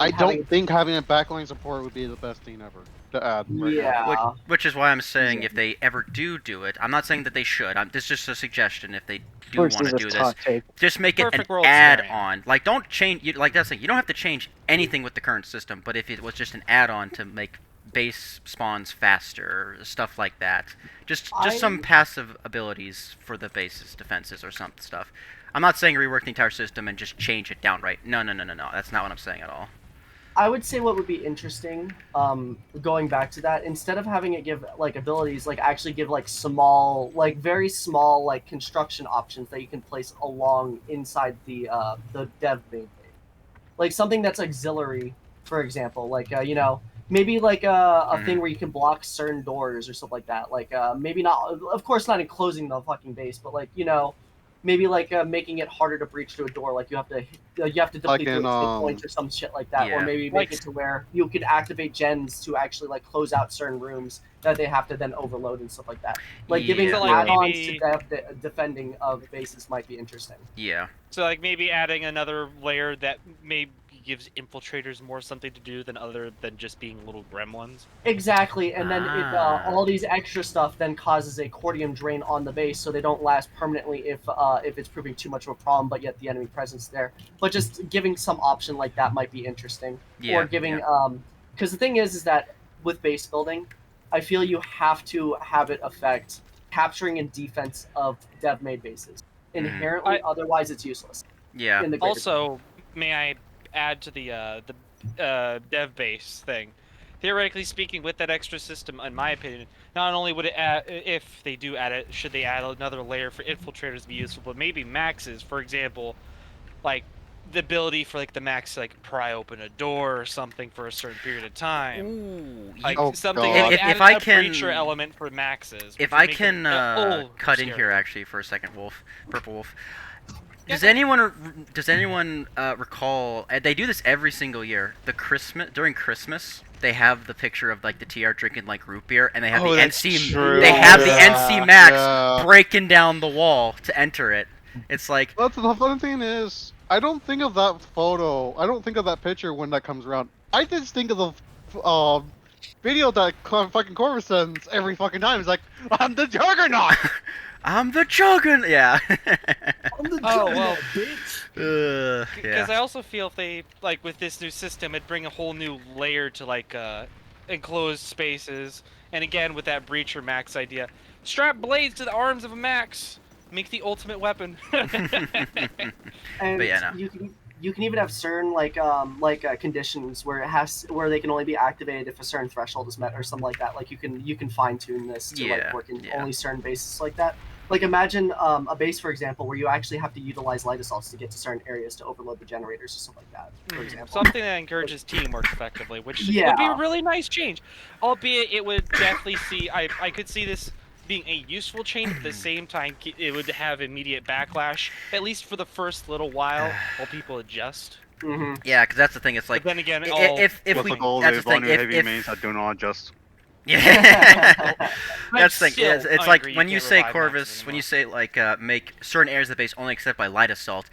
Speaker 1: I don't think having a backline support would be the best thing ever to add. Right now.
Speaker 5: Yeah.
Speaker 2: Which is why I'm saying if they ever do it, I'm not saying that they should. This is just a suggestion. If they do want to do this, just make it an
Speaker 4: Perfect world
Speaker 2: add-on. Like, don't change. Like that's like you don't have to change anything with the current system. But if it was just an add-on to make base spawns faster, stuff like that, just some passive abilities for the base's defenses or some stuff. I'm not saying rework the entire system and just change it downright. No. That's not what I'm saying at all.
Speaker 5: I would say what would be interesting, going back to that, instead of having it give like abilities, like actually give like small, like very small, like construction options that you can place along inside the dev main page, like something that's auxiliary, for example, like maybe like a thing where you can block certain doors or stuff like that, like maybe not, of course not enclosing the fucking base, but like maybe like making it harder to breach to a door, like you have to deplete
Speaker 1: Like
Speaker 5: your
Speaker 1: in,
Speaker 5: points or some shit like that, or maybe make it to where you could activate gens to actually like close out certain rooms that they have to then overload and stuff like that. Like giving
Speaker 2: Yeah.
Speaker 5: add-ons
Speaker 4: maybe-
Speaker 5: to defending of bases might be interesting.
Speaker 2: Yeah.
Speaker 4: So like maybe adding another layer that maybe gives infiltrators more something to do other than just being little gremlins.
Speaker 5: Exactly, and then
Speaker 2: Ah.
Speaker 5: all these extra stuff then causes a cordium drain on the base, so they don't last permanently if it's proving too much of a problem, but yet the enemy presence there. But just giving some option like that might be interesting.
Speaker 2: Yeah,
Speaker 5: Or giving because the thing is that with base building, I feel you have to have it affect capturing and defense of dev-made bases. Inherently, otherwise it's useless.
Speaker 2: Yeah.
Speaker 5: In the greater
Speaker 4: Also, may I add to the dev base thing? Theoretically speaking, with that extra system, in my opinion, not only would it add, if they do add it, should they add another layer for infiltrators to be useful, but maybe maxes, for example, like the ability for like the max to like pry open a door or something for a certain period of time.
Speaker 2: Ooh,
Speaker 4: Like
Speaker 1: Oh,
Speaker 4: something
Speaker 1: God.
Speaker 4: like
Speaker 2: If
Speaker 4: add
Speaker 2: I
Speaker 4: a
Speaker 2: can-
Speaker 4: breacher element for maxes.
Speaker 2: If
Speaker 4: which would
Speaker 2: I
Speaker 4: make
Speaker 2: can
Speaker 4: it,
Speaker 2: cut in
Speaker 4: scary.
Speaker 2: here actually for a second, Purple Wolf. Does anyone recall? They do this every single year. During Christmas, they have the picture of like the TR drinking like root beer, and they have
Speaker 6: Oh,
Speaker 2: the
Speaker 6: that's
Speaker 2: NC.
Speaker 6: true.
Speaker 2: They have the
Speaker 1: Yeah,
Speaker 2: NC Max
Speaker 1: yeah.
Speaker 2: breaking down the wall to enter it. It's like
Speaker 1: But the funny thing is, I don't think of that photo. I don't think of that picture when that comes around. I just think of the video that fucking Corvus sends every fucking time. It's like, I'm the Juggernaut.
Speaker 2: I'm the Juggernaut. Yeah.
Speaker 7: I'm the
Speaker 4: Oh,
Speaker 7: juggernaut,
Speaker 4: well.
Speaker 7: bitch.
Speaker 2: Yeah.
Speaker 4: Because I also feel if they like with this new system, it'd bring a whole new layer to like enclosed spaces. And again, with that breacher max idea, strap blades to the arms of a max, make the ultimate weapon.
Speaker 5: And
Speaker 2: But yeah, no.
Speaker 5: you can even have certain conditions where where they can only be activated if a certain threshold is met or something like that. Like you can fine tune this to like
Speaker 2: Yeah,
Speaker 5: work in
Speaker 2: yeah.
Speaker 5: only certain bases like that. Like imagine a base, for example, where you actually have to utilize light assaults to get to certain areas to overload the generators or something like that. For example,
Speaker 4: Something that encourages teamwork effectively, which
Speaker 5: Yeah.
Speaker 4: would be a really nice change. Albeit it would definitely see I could see this being a useful change, but at the same time it would have immediate backlash, at least for the first little while people adjust.
Speaker 5: hmm
Speaker 2: Yeah, because that's the thing. It's like
Speaker 4: But then again,
Speaker 2: if
Speaker 9: What's
Speaker 2: we
Speaker 9: the goal
Speaker 2: that's the
Speaker 9: of
Speaker 2: thing.
Speaker 9: new heavy
Speaker 2: If
Speaker 9: mains that do not adjust?
Speaker 2: yeah, that's the thing.
Speaker 4: Still,
Speaker 2: It's
Speaker 4: I
Speaker 2: like
Speaker 4: agree,
Speaker 2: when you
Speaker 4: can't
Speaker 2: say
Speaker 4: revive maxes
Speaker 2: Corvus, when
Speaker 4: anymore.
Speaker 2: you say like make certain areas of the base only accept by light assault.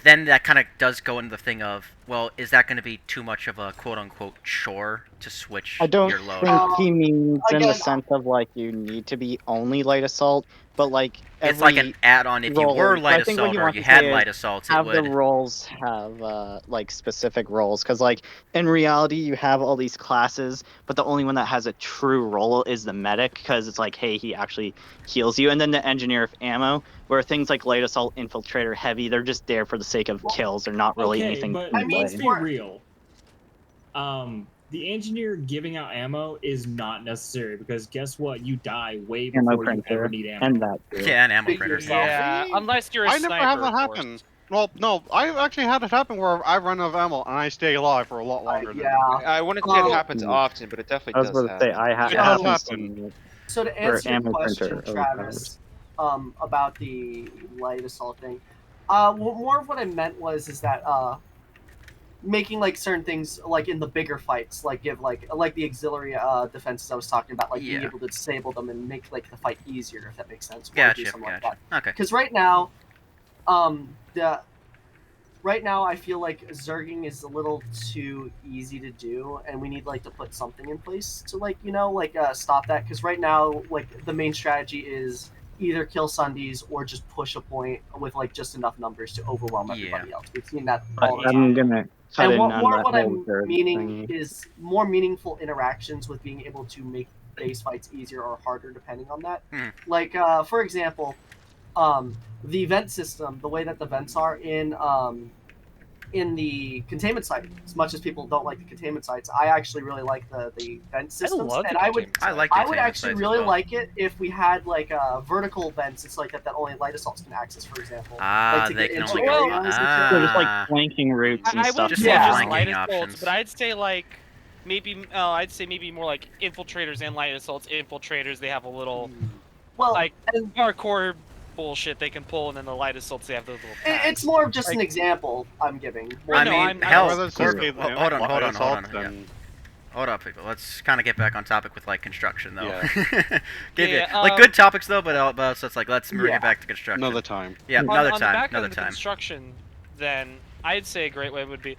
Speaker 2: Then that kind of does go into the thing of, well, is that going to be too much of a quote-unquote chore to switch
Speaker 3: I don't
Speaker 2: your load?
Speaker 3: think he means in the
Speaker 5: Again-
Speaker 3: sense of like you need to be only light assault, but like
Speaker 2: It's like an
Speaker 3: every
Speaker 2: add-on. If you were
Speaker 3: roller.
Speaker 2: light
Speaker 3: I think what
Speaker 2: assault
Speaker 3: he
Speaker 2: or
Speaker 3: wants
Speaker 2: you
Speaker 3: to
Speaker 2: had
Speaker 3: say is
Speaker 2: light assaults, it
Speaker 3: have the
Speaker 2: would.
Speaker 3: roles have like specific roles, because like in reality you have all these classes, but the only one that has a true role is the medic, because it's like, hey, he actually heals you, and then the engineer of ammo, where things like light assault, infiltrator, heavy, they're just there for the sake of kills. They're not really
Speaker 7: Okay,
Speaker 3: anything.
Speaker 7: but
Speaker 3: in
Speaker 7: let's
Speaker 3: play.
Speaker 7: be real. The engineer giving out ammo is not necessary, because guess what? You die way
Speaker 3: Ammo
Speaker 7: before you ever
Speaker 3: printer
Speaker 7: need ammo.
Speaker 3: and that too.
Speaker 2: Yeah, and ammo
Speaker 5: Speak for
Speaker 2: printers.
Speaker 5: yourself.
Speaker 4: Yeah, unless you're a
Speaker 1: I never
Speaker 4: sniper.
Speaker 1: have that
Speaker 4: of course.
Speaker 1: happen. Well, no, I actually had it happen where I run out of ammo and I stay alive for a lot longer.
Speaker 5: yeah.
Speaker 6: I wouldn't say it
Speaker 5: Um,
Speaker 6: happens often, but it
Speaker 3: I
Speaker 6: definitely
Speaker 3: was
Speaker 6: does
Speaker 3: about to say
Speaker 6: happen.
Speaker 3: it
Speaker 1: It has
Speaker 3: happens
Speaker 1: happened.
Speaker 3: to me.
Speaker 5: So to
Speaker 3: Or
Speaker 5: answer your
Speaker 3: ammo
Speaker 5: question,
Speaker 3: printer or
Speaker 5: Travis, about the light assault thing, more of what I meant is that making like certain things like in the bigger fights, like give like the auxiliary defenses I was talking about, like being
Speaker 2: Yeah.
Speaker 5: able to disable them and make like the fight easier, if that makes sense. Or do
Speaker 2: Gotcha,
Speaker 5: something like
Speaker 2: gotcha.
Speaker 5: that.
Speaker 2: Okay.
Speaker 5: Because right now I feel like zerging is a little too easy to do, and we need like to put something in place to stop that. Because right now, like the main strategy is either kill Sundays or just push a point with like just enough numbers to overwhelm everybody else. We've seen that all the
Speaker 3: I'm
Speaker 5: time.
Speaker 3: gonna cut
Speaker 5: And
Speaker 3: in on
Speaker 5: more
Speaker 3: that
Speaker 5: what
Speaker 3: whole
Speaker 5: I'm
Speaker 3: third
Speaker 5: meaning
Speaker 3: thingy.
Speaker 5: is more meaningful interactions with being able to make base fights easier or harder depending on that. Like for example, the vent system, the way that the vents are in the containment site. As much as people don't like the containment sites, I actually really like the vent systems,
Speaker 4: love the
Speaker 5: and I would
Speaker 4: containment
Speaker 2: I
Speaker 4: site.
Speaker 2: like
Speaker 5: I would
Speaker 2: containment
Speaker 5: actually
Speaker 2: sites as
Speaker 5: really
Speaker 2: well.
Speaker 5: like it if we had like vertical vents. It's like that only light assaults can access, for example.
Speaker 2: Ah,
Speaker 5: like to
Speaker 2: they
Speaker 5: get
Speaker 2: can
Speaker 5: into
Speaker 2: only
Speaker 4: go-
Speaker 5: areas and shit.
Speaker 3: So just like
Speaker 2: Ah.
Speaker 3: flanking routes and
Speaker 4: I
Speaker 3: stuff.
Speaker 4: wouldn't
Speaker 2: Just
Speaker 4: say
Speaker 2: some
Speaker 5: Yeah.
Speaker 4: just
Speaker 2: flanking
Speaker 4: light assaults,
Speaker 2: options.
Speaker 4: but I'd say like maybe I'd say maybe more like infiltrators and light assaults. Infiltrators, they have a little
Speaker 5: Well,
Speaker 4: like
Speaker 5: and
Speaker 4: hardcore bullshit they can pull, and then the light assaults they have those little packs.
Speaker 5: it's more of just an
Speaker 4: Like-
Speaker 5: example I'm giving.
Speaker 2: I
Speaker 4: no,
Speaker 2: mean,
Speaker 4: I'm-
Speaker 2: hell,
Speaker 1: I'd rather
Speaker 2: Corv-
Speaker 1: say
Speaker 2: hold on, hold on, hold on. Yeah.
Speaker 9: Then
Speaker 2: Hold up, people. Let's kind of get back on topic with like construction, though.
Speaker 9: Yeah.
Speaker 2: Like good topics though, but so it's like let's bring
Speaker 5: Yeah.
Speaker 2: it back to construction.
Speaker 1: Another time.
Speaker 2: Yeah,
Speaker 3: On-
Speaker 2: another
Speaker 4: on
Speaker 2: time,
Speaker 4: the back
Speaker 2: another
Speaker 4: of the
Speaker 2: time.
Speaker 4: construction, then I'd say a great way would be,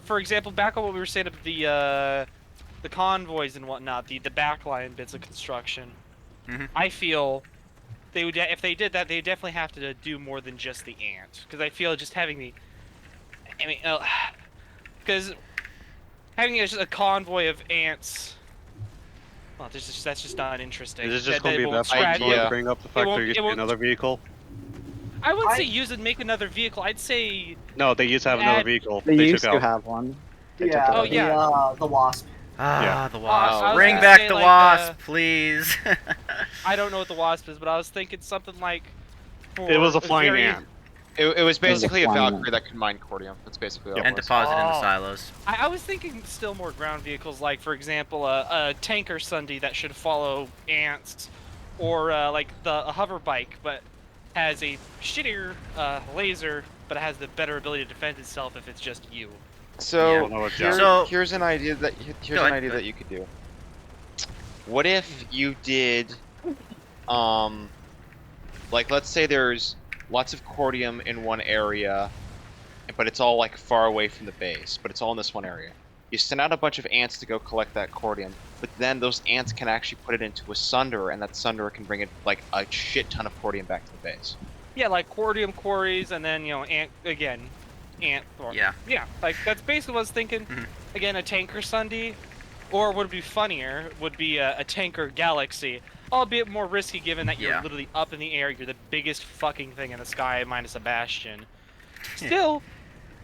Speaker 4: for example, back on what we were saying about the convoys and whatnot, the backline bits of construction.
Speaker 2: Mhm.
Speaker 4: I feel they would if they did that, they definitely have to do more than just the ant, because I feel just having the, I mean, because having just a convoy of ants. Well, that's just not interesting.
Speaker 9: is it just
Speaker 4: That-
Speaker 9: going to
Speaker 4: that
Speaker 9: be
Speaker 4: won't
Speaker 9: that
Speaker 4: scratch-
Speaker 9: flexible
Speaker 6: idea.
Speaker 9: to bring up the fact
Speaker 4: won't-
Speaker 9: there used
Speaker 4: it
Speaker 9: to be
Speaker 4: won't-
Speaker 9: another vehicle?
Speaker 4: I wouldn't
Speaker 5: I-
Speaker 4: say use it, make another vehicle. I'd say
Speaker 9: No, they used to have
Speaker 4: Add-
Speaker 9: another vehicle.
Speaker 3: They used
Speaker 9: took
Speaker 3: to
Speaker 9: out.
Speaker 3: have one. They took
Speaker 5: Yeah,
Speaker 3: it
Speaker 4: Oh,
Speaker 3: out.
Speaker 4: yeah.
Speaker 5: the wasp.
Speaker 2: Ah,
Speaker 9: Yeah.
Speaker 2: the
Speaker 4: I
Speaker 2: wasp.
Speaker 4: was
Speaker 2: Bring
Speaker 4: gonna
Speaker 2: back
Speaker 4: say,
Speaker 2: the
Speaker 4: like,
Speaker 2: wasp, please.
Speaker 4: I don't know what the wasp is, but I was thinking something like.
Speaker 9: It was a
Speaker 4: for
Speaker 9: flying
Speaker 4: very-
Speaker 9: ant.
Speaker 6: It was basically a
Speaker 3: flying
Speaker 6: Valkyrie that could mine cordium. That's basically all
Speaker 2: and
Speaker 6: it was.
Speaker 2: deposit in the
Speaker 4: Oh.
Speaker 2: silos.
Speaker 4: I was thinking still more ground vehicles, like for example, a tanker Sunday that should follow ants, or like a hover bike, but has a shittier laser, but it has the better ability to defend itself if it's just you.
Speaker 6: So,
Speaker 2: Yeah.
Speaker 9: I don't know what
Speaker 6: here-
Speaker 2: So-
Speaker 6: here's an idea that
Speaker 2: Go ahead, go
Speaker 6: that you could do. What if you did, like let's say there's lots of cordium in one area, but it's all like far away from the base, but it's all in this one area. You send out a bunch of ants to go collect that cordium, but then those ants can actually put it into a sunderer, and that sunderer can bring it like a shit ton of cordium back to the base.
Speaker 4: Yeah, like cordium quarries, and then ant.
Speaker 2: Yeah.
Speaker 4: Yeah, like that's basically what I was thinking.
Speaker 2: Mhm.
Speaker 4: Again, a tanker Sunday, or what would be funnier would be a tanker galaxy, albeit more risky given that you're
Speaker 2: Yeah.
Speaker 4: literally up in the air. You're the biggest fucking thing in the sky, minus a bastion. Still,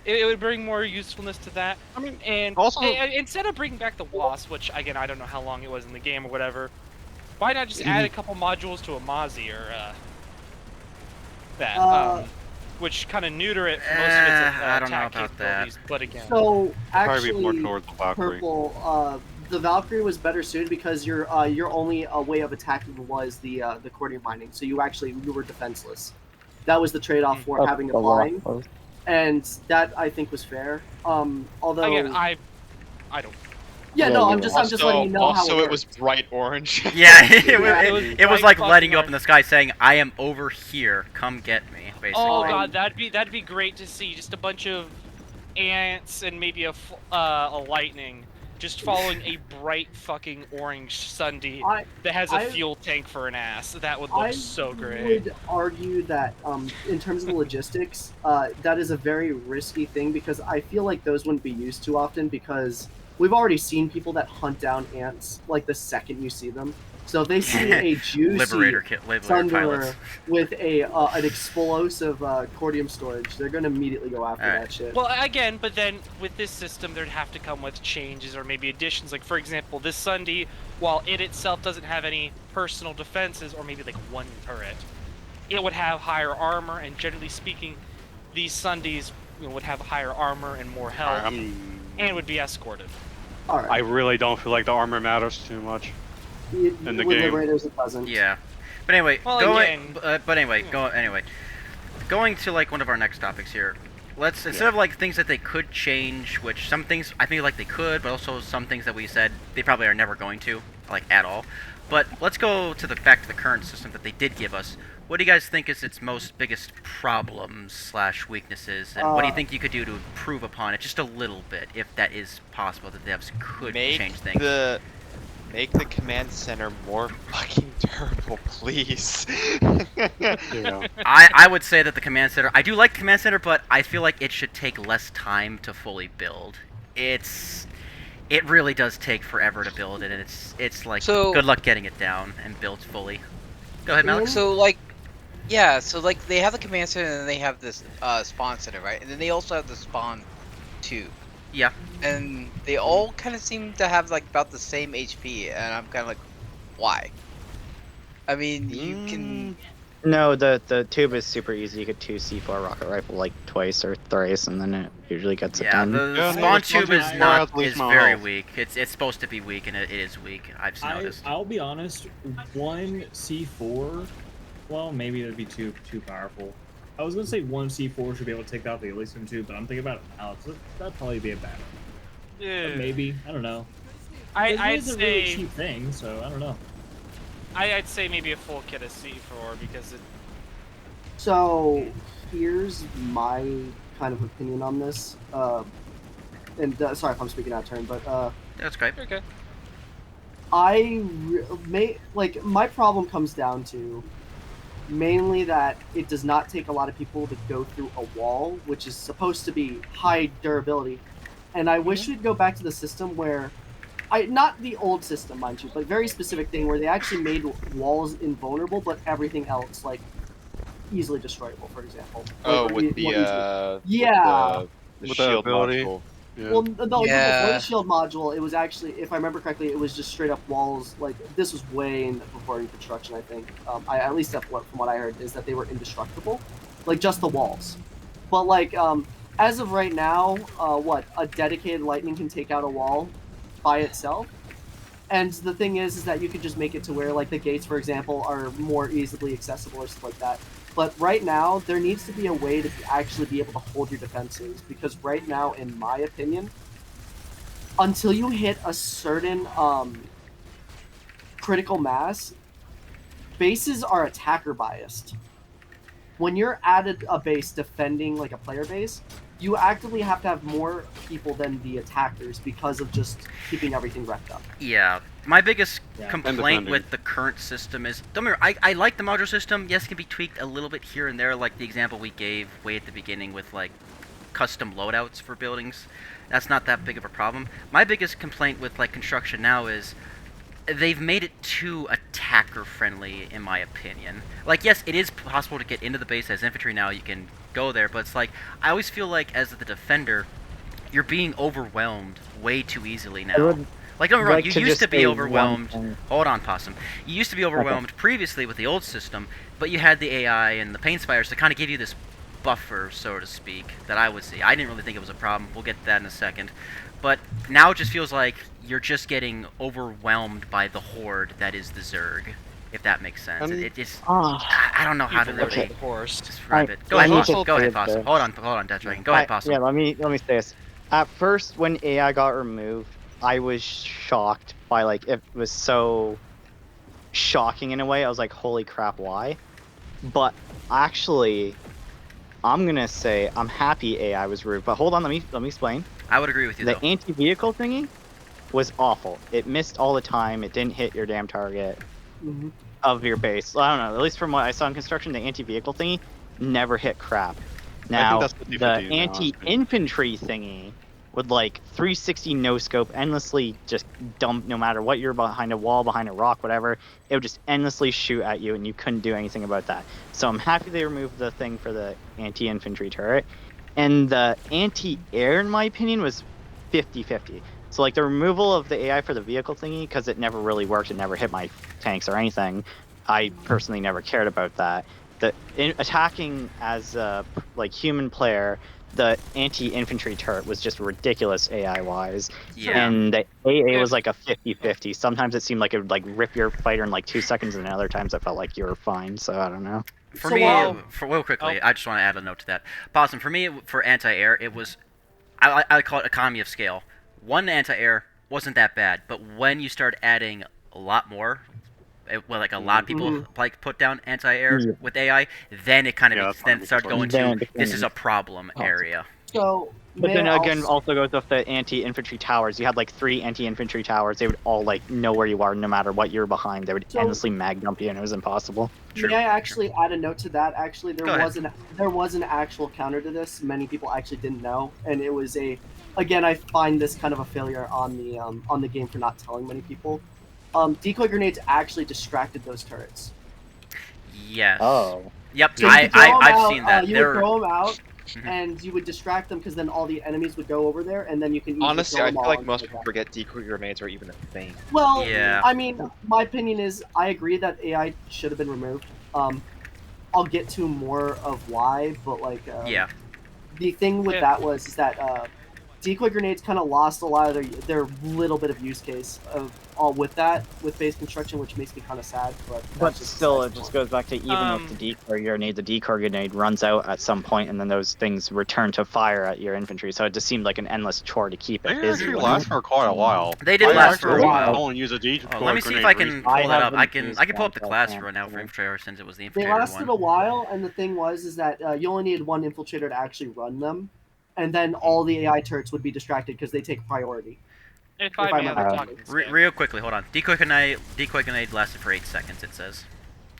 Speaker 4: it would bring more usefulness to that.
Speaker 9: I mean,
Speaker 4: And
Speaker 9: also,
Speaker 4: instead of bringing back the Wasp, which again I don't know how long it was in the game or whatever, why not just add a couple modules to a Mozzie or that, which kind of neuter it for most of its
Speaker 2: I don't know
Speaker 4: attack
Speaker 2: about that.
Speaker 4: capabilities. But again,
Speaker 5: So
Speaker 9: probably be more
Speaker 5: actually,
Speaker 9: towards the Valkyrie.
Speaker 5: purple. The Valkyrie was better suited because your only way of attacking was the cordium mining. So you were defenseless. That was the trade-off for
Speaker 3: That's
Speaker 5: having it
Speaker 3: the
Speaker 5: flying,
Speaker 3: Wasp.
Speaker 5: and that I think was fair. Although
Speaker 4: again, I don't.
Speaker 5: yeah,
Speaker 3: Yeah,
Speaker 5: no,
Speaker 3: you
Speaker 5: I'm just letting you know how
Speaker 6: also
Speaker 5: it
Speaker 6: it was
Speaker 5: worked.
Speaker 6: bright orange.
Speaker 2: Yeah, it was
Speaker 4: bright
Speaker 2: like lighting you up
Speaker 4: fucking
Speaker 2: in the sky saying, I am over here, come get me, basically.
Speaker 4: Oh god, that'd be great to see. Just a bunch of ants and maybe a lightning just following a bright fucking orange Sunday
Speaker 5: I
Speaker 4: that has
Speaker 5: I-
Speaker 4: a fuel tank for an ass. That would look
Speaker 5: I
Speaker 4: so great.
Speaker 5: would argue that in terms of the logistics, that is a very risky thing because I feel like those wouldn't be used too often because we've already seen people that hunt down ants like the second you see them. So if they see a juicy
Speaker 2: Liberator pilots.
Speaker 5: Thunderer with an explosive cordium storage, they're going to immediately go after
Speaker 2: Alright.
Speaker 5: that shit.
Speaker 4: Well, again, but then with this system, there'd have to come with changes or maybe additions. Like, for example, this Sunday, while it itself doesn't have any personal defenses or maybe like one turret, it would have higher armor, and generally speaking, these Sundays would have higher armor and more health, and would be escorted.
Speaker 5: All right.
Speaker 9: I really don't feel like the armor matters too much. in the
Speaker 5: with
Speaker 9: game.
Speaker 5: Liberators, it doesn't.
Speaker 2: Yeah. But anyway,
Speaker 4: Well,
Speaker 2: going.
Speaker 4: again-
Speaker 2: But anyway, going to like one of our next topics here. Let's instead of like things that they could change, which some things I feel like they could, but also some things that we said they probably are never going to, like at all. But let's go to back to the current system that they did give us. What do you guys think is its most biggest problems / weaknesses, and what do you think you could do to improve upon it just a little bit, if that is possible, that devs could change things?
Speaker 6: Make the command center more fucking durable, please.
Speaker 9: Yeah.
Speaker 2: I would say that the command center. I do like command center, but I feel like it should take less time to fully build. It really does take forever to build it, and it's like
Speaker 8: So-
Speaker 2: good luck getting it down and built fully. Go ahead, Malik.
Speaker 8: So they have the command center and then they have this spawn center, right? And then they also have the spawn 2.
Speaker 2: Yeah.
Speaker 8: And they all kind of seem to have like about the same HP, and I'm kind of like, why? I mean, you can.
Speaker 3: No, the tube is super easy. You could 2C4 rocket rifle like twice or thrice, and then it usually gets it
Speaker 2: Yeah,
Speaker 3: done.
Speaker 2: the
Speaker 9: Yeah,
Speaker 2: spawn
Speaker 9: the
Speaker 2: tube
Speaker 9: spawn
Speaker 2: is
Speaker 9: tube
Speaker 2: not
Speaker 9: at least
Speaker 2: is
Speaker 9: my
Speaker 2: very
Speaker 9: health.
Speaker 2: weak. It's supposed to be weak, and it is weak. I've noticed.
Speaker 7: I'll be honest. One C4, well, maybe that'd be too powerful. I was gonna say one C4 should be able to take out the Elysium tube, but I'm thinking about it now. So that'd probably be a bad one. But maybe, I don't know. It
Speaker 4: I'd
Speaker 7: is a really
Speaker 4: say
Speaker 7: cheap thing, so I don't know.
Speaker 4: I'd say maybe a full kit of C4 because it.
Speaker 5: So here's my kind of opinion on this. And sorry if I'm speaking out of turn, but
Speaker 2: That's great.
Speaker 4: Okay.
Speaker 5: my problem comes down to mainly that it does not take a lot of people to go through a wall, which is supposed to be high durability. And I wish we'd go back to the system where, not the old system, mind you, but very specific thing where they actually made walls invulnerable, but everything else like easily destroyable. For example.
Speaker 6: Oh,
Speaker 5: Or
Speaker 6: with
Speaker 5: more
Speaker 6: the
Speaker 5: easily. Yeah.
Speaker 6: the
Speaker 9: With the
Speaker 6: shield
Speaker 9: ability.
Speaker 6: module.
Speaker 9: Yeah.
Speaker 5: Well, no, even
Speaker 8: Yeah.
Speaker 5: before the shield module, it was actually, if I remember correctly, it was just straight up walls. Like this was way before in construction, I think. At least from what I heard is that they were indestructible, like just the walls. But like as of right now, a dedicated lightning can take out a wall by itself. And the thing is that you could just make it to where like the gates, for example, are more easily accessible or stuff like that. But right now, there needs to be a way to actually be able to hold your defenses, because right now, in my opinion, until you hit a certain critical mass, bases are attacker biased. When you're at a base defending like a player base, you actively have to have more people than the attackers because of just keeping everything wrecked up.
Speaker 2: Yeah, My biggest
Speaker 7: Yeah.
Speaker 2: complaint
Speaker 9: defending.
Speaker 2: with the current system is, don't get me wrong, I like the modular system. Yes, it can be tweaked a little bit here and there, like the example we gave way at the beginning with like custom loadouts for buildings. That's not that big of a problem. My biggest complaint with like construction now is they've made it too attacker friendly, in my opinion. Like, yes, it is possible to get into the base as infantry now. You can go there, but it's like I always feel like as the defender, you're being overwhelmed way too easily now.
Speaker 3: would
Speaker 2: Like, don't get me wrong,
Speaker 3: like
Speaker 2: you
Speaker 3: to
Speaker 2: used
Speaker 3: just
Speaker 2: to be
Speaker 3: say
Speaker 2: overwhelmed.
Speaker 3: one thing.
Speaker 2: Hold on, Possum. You used to be overwhelmed previously with the old system, but you had the AI and the paint spires to kind of give you this buffer, so to speak, that I would see. I didn't really think it was a problem. We'll get to that in a second. But now it just feels like you're just getting overwhelmed by the horde that is the Zerg, if that makes sense. It just... I don't know how to
Speaker 4: People
Speaker 2: really
Speaker 4: the horse.
Speaker 2: describe it. Go
Speaker 3: I
Speaker 2: ahead,
Speaker 3: need
Speaker 2: Possum.
Speaker 3: to
Speaker 2: Go
Speaker 3: say
Speaker 2: ahead, Possum.
Speaker 3: this.
Speaker 2: Hold on, Death Dragon. Go ahead, Possum.
Speaker 3: Yeah, let me say this. At first, when AI got removed, I was shocked by like it was so shocking in a way. I was like, holy crap, why? But actually, I'm gonna say I'm happy AI was removed. But hold on, let me explain.
Speaker 2: I would agree with you,
Speaker 3: The
Speaker 2: though.
Speaker 3: anti-vehicle thingy was awful. It missed all the time. It didn't hit your damn target
Speaker 5: Mhm.
Speaker 3: of your base. I don't know. At least from what I saw in construction, the anti-vehicle thingy never hit crap. Now
Speaker 9: that's the
Speaker 3: the
Speaker 9: difference, honestly.
Speaker 3: anti-infantry thingy would like 360 no scope, endlessly just dump no matter what you're behind a wall, behind a rock, whatever. It would just endlessly shoot at you, and you couldn't do anything about that. So I'm happy they removed the thing for the anti-infantry turret. And the anti-air, in my opinion, was 50-50. So like the removal of the AI for the vehicle thingy, because it never really worked, it never hit my tanks or anything. I personally never cared about that. Attacking as a like human player, the anti-infantry turret was just ridiculous AI wise.
Speaker 2: Yeah.
Speaker 3: And the AA was like a 50-50. Sometimes it seemed like it would like rip your fighter in like 2 seconds, and other times it felt like you were fine. So I don't know.
Speaker 2: For
Speaker 5: So
Speaker 2: me,
Speaker 5: while-
Speaker 2: for real quickly, I just want to add a note to that. Possum, for me, for anti-air, it was, I call it economy of scale. One anti-air wasn't that bad, but when you start adding a lot more, like a lot of people like put down anti-air
Speaker 3: Yeah.
Speaker 2: with AI, then it kind of
Speaker 9: Yeah, that's
Speaker 2: then
Speaker 9: fine.
Speaker 2: started going
Speaker 3: Then
Speaker 2: to
Speaker 3: it
Speaker 2: this
Speaker 3: became
Speaker 2: is a problem area.
Speaker 5: So,
Speaker 3: But
Speaker 5: may
Speaker 3: then
Speaker 5: I
Speaker 3: again,
Speaker 5: also-
Speaker 3: also goes with the anti-infantry towers. You had like 3 anti-infantry towers. They would all like know where you are, no matter what you're behind. They would
Speaker 5: So-
Speaker 3: endlessly mag dump you, and it was impossible.
Speaker 2: True,
Speaker 5: may I actually add a note to that? Actually, there
Speaker 2: Go ahead.
Speaker 5: was an actual counter to this. Many people actually didn't know, and it was a. Again, I find this kind of a failure on the game for not telling many people. Decoy grenades actually distracted those turrets.
Speaker 2: Yes.
Speaker 3: Oh.
Speaker 2: Yep.
Speaker 5: So you could throw 'em
Speaker 2: I've
Speaker 5: out,
Speaker 2: seen that.
Speaker 5: You
Speaker 2: They're
Speaker 5: would throw them out,
Speaker 2: Mhm.
Speaker 5: and you would distract them because then all the enemies would go over there, and then you can easily
Speaker 6: Honestly,
Speaker 5: throw
Speaker 6: I
Speaker 5: them
Speaker 6: feel
Speaker 5: all
Speaker 6: like
Speaker 5: and
Speaker 6: most
Speaker 5: stuff
Speaker 6: people
Speaker 5: like
Speaker 6: forget decoy grenades are even a thing.
Speaker 5: that. Well,
Speaker 2: Yeah.
Speaker 5: I mean, my opinion is I agree that AI should have been removed. I'll get to more of why, but like,
Speaker 2: yeah.
Speaker 5: the thing with
Speaker 4: Yeah.
Speaker 5: that is that decoy grenades kind of lost a lot of their little bit of use case of all with base construction, which makes me kind of sad. But
Speaker 3: But
Speaker 5: that's
Speaker 3: still, it
Speaker 5: besides
Speaker 3: just
Speaker 5: the
Speaker 3: goes back to even with the decoy grenade, the decoy grenade runs out at some point, and then those things return to fire at your infantry. So it just seemed like an endless chore to keep it
Speaker 9: They
Speaker 3: busy.
Speaker 9: actually
Speaker 3: when
Speaker 9: last for quite a while.
Speaker 2: They did
Speaker 9: I
Speaker 2: last for a
Speaker 9: actually
Speaker 2: while.
Speaker 9: Only use a decoy
Speaker 2: Let me see if
Speaker 9: grenade
Speaker 2: I can
Speaker 9: recently.
Speaker 2: pull
Speaker 3: I
Speaker 2: that up. I
Speaker 3: haven't
Speaker 2: can pull up the
Speaker 3: used
Speaker 2: class
Speaker 3: that,
Speaker 2: for now for
Speaker 3: yeah.
Speaker 2: infiltrator since it was the
Speaker 5: They
Speaker 2: infiltrator
Speaker 5: lasted a
Speaker 2: one.
Speaker 5: while, and the thing was that you only needed one infiltrator to actually run them, and then all the AI turrets would be distracted because they take priority.
Speaker 4: If
Speaker 5: I
Speaker 4: I may,
Speaker 5: remember
Speaker 4: I'm
Speaker 5: correctly.
Speaker 4: talking.
Speaker 2: Real quickly, hold on. Decoy grenade lasted for 8 seconds. It says.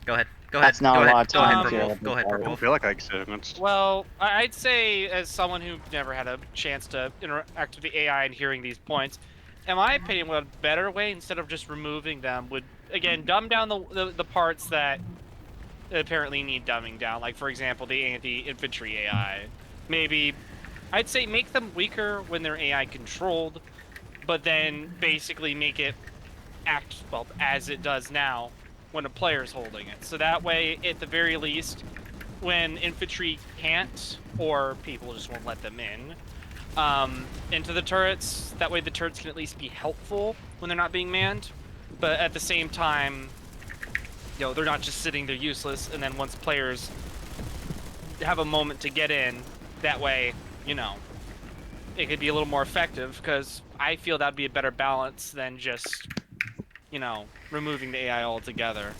Speaker 2: Go ahead.
Speaker 3: That's not
Speaker 2: Go
Speaker 3: a
Speaker 2: ahead.
Speaker 3: lot of
Speaker 2: Go ahead,
Speaker 3: time
Speaker 4: to
Speaker 2: Purple Wolf. Go ahead,
Speaker 9: I
Speaker 2: Purple
Speaker 9: don't
Speaker 2: Wolf.
Speaker 9: feel like I experienced.
Speaker 4: Well, I'd say as someone who never had a chance to interact with the AI and hearing these points, in my opinion, what a better way instead of just removing them would again dumb down the parts that apparently need dumbing down. Like for example, the anti-infantry AI. Maybe I'd say make them weaker when they're AI controlled, but then basically make it act well as it does now when a player's holding it. So that way, at the very least, when infantry can't or people just won't let them in into the turrets, that way the turrets can at least be helpful when they're not being manned. But at the same time, you know, they're not just sitting there useless. And then once players have a moment to get in, that way, you know, it could be a little more effective because I feel that'd be a better balance than just, you know, removing the AI altogether.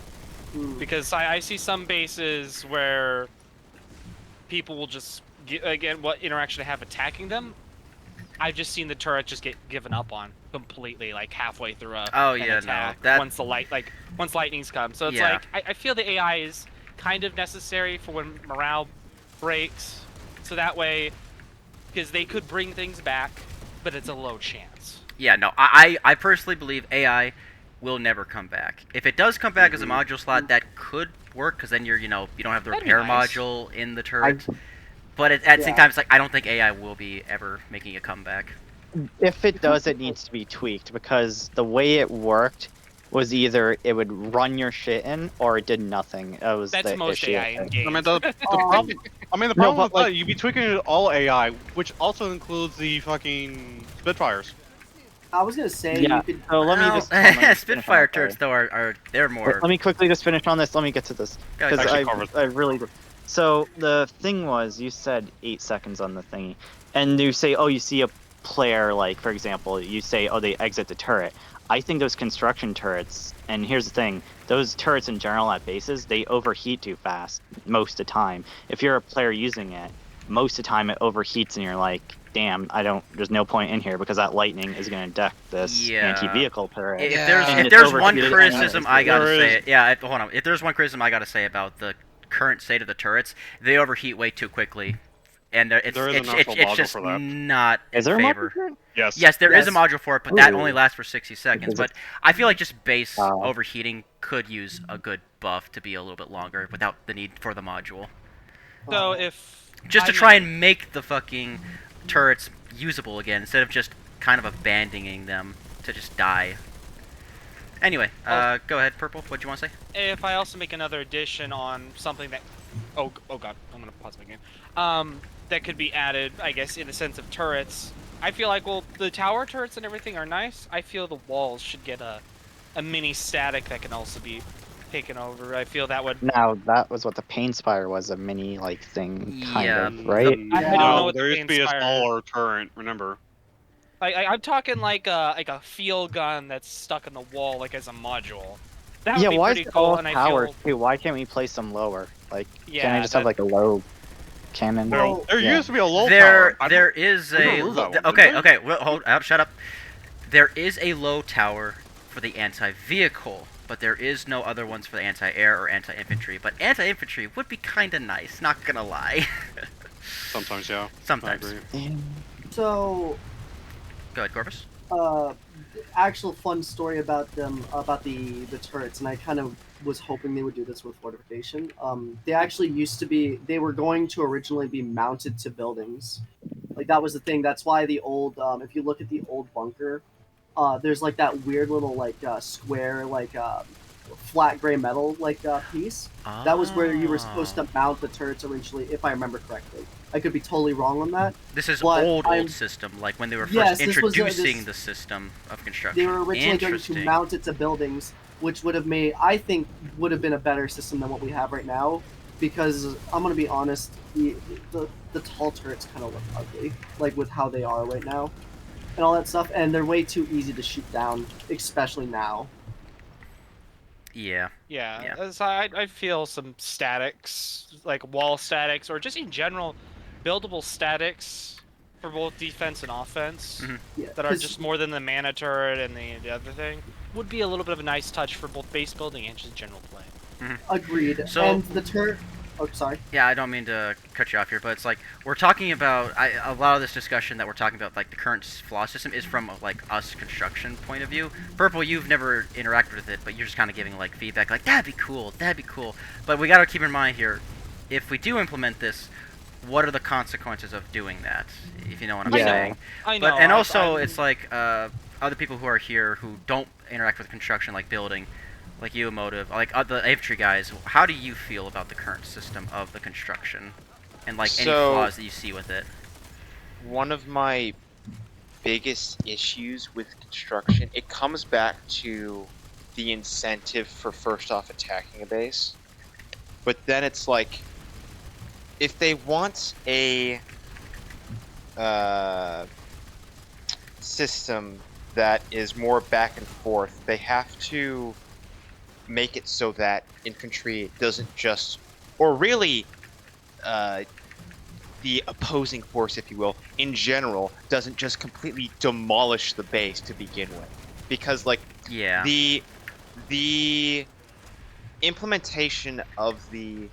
Speaker 4: Because I see some bases where people will just, again, what interaction they have attacking them. I've just seen the turret just get given up on completely, like halfway through
Speaker 2: Oh,
Speaker 4: an
Speaker 2: yeah, no,
Speaker 4: attack.
Speaker 2: that-
Speaker 4: Once the once lightning's come. So it's
Speaker 2: Yeah.
Speaker 4: like I feel the AI is kind of necessary for when morale breaks, so that way, because they could bring things back, but it's a low chance.
Speaker 2: Yeah, no, I personally believe AI will never come back. If it does come back as a module slot, that could work, because then you don't have the
Speaker 4: That'd be
Speaker 2: repair
Speaker 4: nice.
Speaker 2: module in the turret. But at the same time, it's like I don't think AI will be ever making a comeback.
Speaker 3: If it does, it needs to be tweaked because the way it worked was either it would run your shit in or it did nothing. That was
Speaker 4: That's
Speaker 3: the
Speaker 4: most
Speaker 3: issue.
Speaker 4: AI in games.
Speaker 1: I mean, the problem. I mean, the
Speaker 3: No,
Speaker 1: problem
Speaker 3: but,
Speaker 1: with
Speaker 3: like-
Speaker 1: that, you'd be tweaking all AI, which also includes the fucking Spitfires.
Speaker 5: I was gonna say
Speaker 3: Yeah.
Speaker 5: you could.
Speaker 3: So let me
Speaker 2: Well,
Speaker 3: just. hold on, let me finish on
Speaker 2: Spitfire
Speaker 3: that, sorry.
Speaker 2: turrets though are they're more.
Speaker 3: Let me quickly just finish on this. Let me get to this
Speaker 2: Go ahead.
Speaker 3: because
Speaker 9: Actually covers-
Speaker 3: I really. So the thing was, you said 8 seconds on the thingy, and you say, oh, you see a player, like for example, you say, oh, they exit the turret. I think those construction turrets, and here's the thing, those turrets in general at bases, they overheat too fast most of the time. If you're a player using it, most of the time it overheats, and you're like, damn, there's no point in here because that lightning is going to deck this
Speaker 2: Yeah.
Speaker 3: anti-vehicle turret.
Speaker 2: If
Speaker 8: Yeah.
Speaker 2: there's
Speaker 3: And
Speaker 2: if
Speaker 3: it's
Speaker 2: there's one
Speaker 3: overheated
Speaker 2: criticism
Speaker 3: anyways.
Speaker 2: I gotta
Speaker 1: There
Speaker 2: say
Speaker 1: is-
Speaker 2: it, yeah, hold on. If there's one criticism I gotta say about the current state of the turrets, they overheat way too quickly, and it's
Speaker 9: There is an actual
Speaker 2: it's
Speaker 9: module
Speaker 2: just
Speaker 9: for that.
Speaker 2: not
Speaker 3: Is
Speaker 2: in
Speaker 3: there a
Speaker 2: favor.
Speaker 3: module turret?
Speaker 9: Yes.
Speaker 2: Yes, there is a
Speaker 5: Yes.
Speaker 2: module for it, but that
Speaker 3: Ooh.
Speaker 2: only lasts for 60 seconds.
Speaker 3: Is
Speaker 2: But
Speaker 3: it-
Speaker 2: I feel like just base
Speaker 3: Oh.
Speaker 2: overheating could use a good buff to be a little bit longer without the need for the module.
Speaker 4: So
Speaker 5: uh,
Speaker 4: if
Speaker 2: Just to
Speaker 4: I'm
Speaker 2: try
Speaker 4: in-
Speaker 2: and make the fucking turrets usable again, instead of just kind of abandoning them to just die. Anyway, go ahead, Purple. What do you want to say?
Speaker 4: if I also make another addition on something that, oh god, I'm gonna pause my game. That could be added, I guess, in the sense of turrets. I feel like, well, the tower turrets and everything are nice. I feel the walls should get a mini static that can also be taken over. I feel that would.
Speaker 3: Now that was what the Pain Spire was, a mini like thing, kind
Speaker 2: Yeah,
Speaker 3: of, right?
Speaker 4: I don't
Speaker 1: No,
Speaker 4: know what
Speaker 9: there
Speaker 4: the
Speaker 9: used to be a
Speaker 4: Inspire-
Speaker 9: smaller turret, remember?
Speaker 4: I'm talking like a field gun that's stuck in the wall, like as a module. That would
Speaker 3: Yeah,
Speaker 4: be
Speaker 3: why is
Speaker 4: pretty
Speaker 3: it
Speaker 4: cool,
Speaker 3: all
Speaker 4: and I
Speaker 3: towers
Speaker 4: feel.
Speaker 3: too? Why can't we place them lower? Like, can't
Speaker 4: Yeah,
Speaker 3: I just have
Speaker 4: that-
Speaker 3: like a low cannon?
Speaker 5: Well,
Speaker 1: There
Speaker 3: Yeah.
Speaker 1: used to be a low
Speaker 2: there
Speaker 1: tower.
Speaker 2: there is
Speaker 1: we
Speaker 2: a
Speaker 1: removed that one,
Speaker 2: okay
Speaker 1: didn't we?
Speaker 2: okay well, hold up, shut up. There is a low tower for the anti-vehicle, but there is no other ones for the anti-air or anti-infantry. But anti-infantry would be kind of nice, not gonna lie.
Speaker 9: Sometimes, yeah.
Speaker 2: Sometimes.
Speaker 9: I agree.
Speaker 5: So,
Speaker 2: Go ahead, Corvus.
Speaker 5: actual fun story about them about the turrets, and I kind of was hoping they would do this with fortification. They actually used to be. They were going to originally be mounted to buildings. Like that was the thing. That's why the old. If you look at the old bunker, there's like that weird little like square like flat gray metal like piece. That was where you were supposed to mount the turrets originally, if I remember correctly. I could be totally wrong on that.
Speaker 2: This is
Speaker 5: but
Speaker 2: old
Speaker 5: I'm-
Speaker 2: system, like when they were first
Speaker 5: Yes, this was,
Speaker 2: introducing
Speaker 5: this-
Speaker 2: the system of construction.
Speaker 5: They were originally going to
Speaker 2: Interesting.
Speaker 5: mount it to buildings, which would have made, I think, would have been a better system than what we have right now. Because I'm going to be honest, the tall turrets kind of look ugly, like with how they are right now, and all that stuff. And they're way too easy to shoot down, especially now.
Speaker 2: Yeah.
Speaker 4: Yeah,
Speaker 2: Yeah.
Speaker 4: so I feel some statics, like wall statics, or just in general, buildable statics for both defense and offense
Speaker 2: Mhm.
Speaker 5: Yeah,
Speaker 4: that are
Speaker 5: 'cause-
Speaker 4: just more than the mana turret and the other thing would be a little bit of a nice touch for both base building and just general play.
Speaker 5: agreed.
Speaker 2: So-
Speaker 5: and the turret. Oh, sorry.
Speaker 2: Yeah, I don't mean to cut you off here, but it's like we're talking about a lot of this discussion that we're talking about, like the current flaw system, is from like us construction point of view. Purple, you've never interacted with it, but you're just kind of giving like feedback, like that'd be cool, that'd be cool. But we got to keep in mind here, if we do implement this, what are the consequences of doing that? If you know what I'm
Speaker 3: Yeah.
Speaker 2: saying.
Speaker 4: I know.
Speaker 2: But and also,
Speaker 4: I'm-
Speaker 2: it's like other people who are here who don't interact with construction, like building, like you, Emotive, like the infantry guys. How do you feel about the current system of the construction, and like any
Speaker 6: So-
Speaker 2: flaws that you see with it?
Speaker 6: One of my biggest issues with construction, it comes back to the incentive for first off attacking a base. But then it's like, if they want a system that is more back and forth, they have to make it so that infantry doesn't just, or really, the opposing force, if you will, in general, doesn't just completely demolish the base to begin with, because like
Speaker 2: Yeah.
Speaker 6: the implementation of the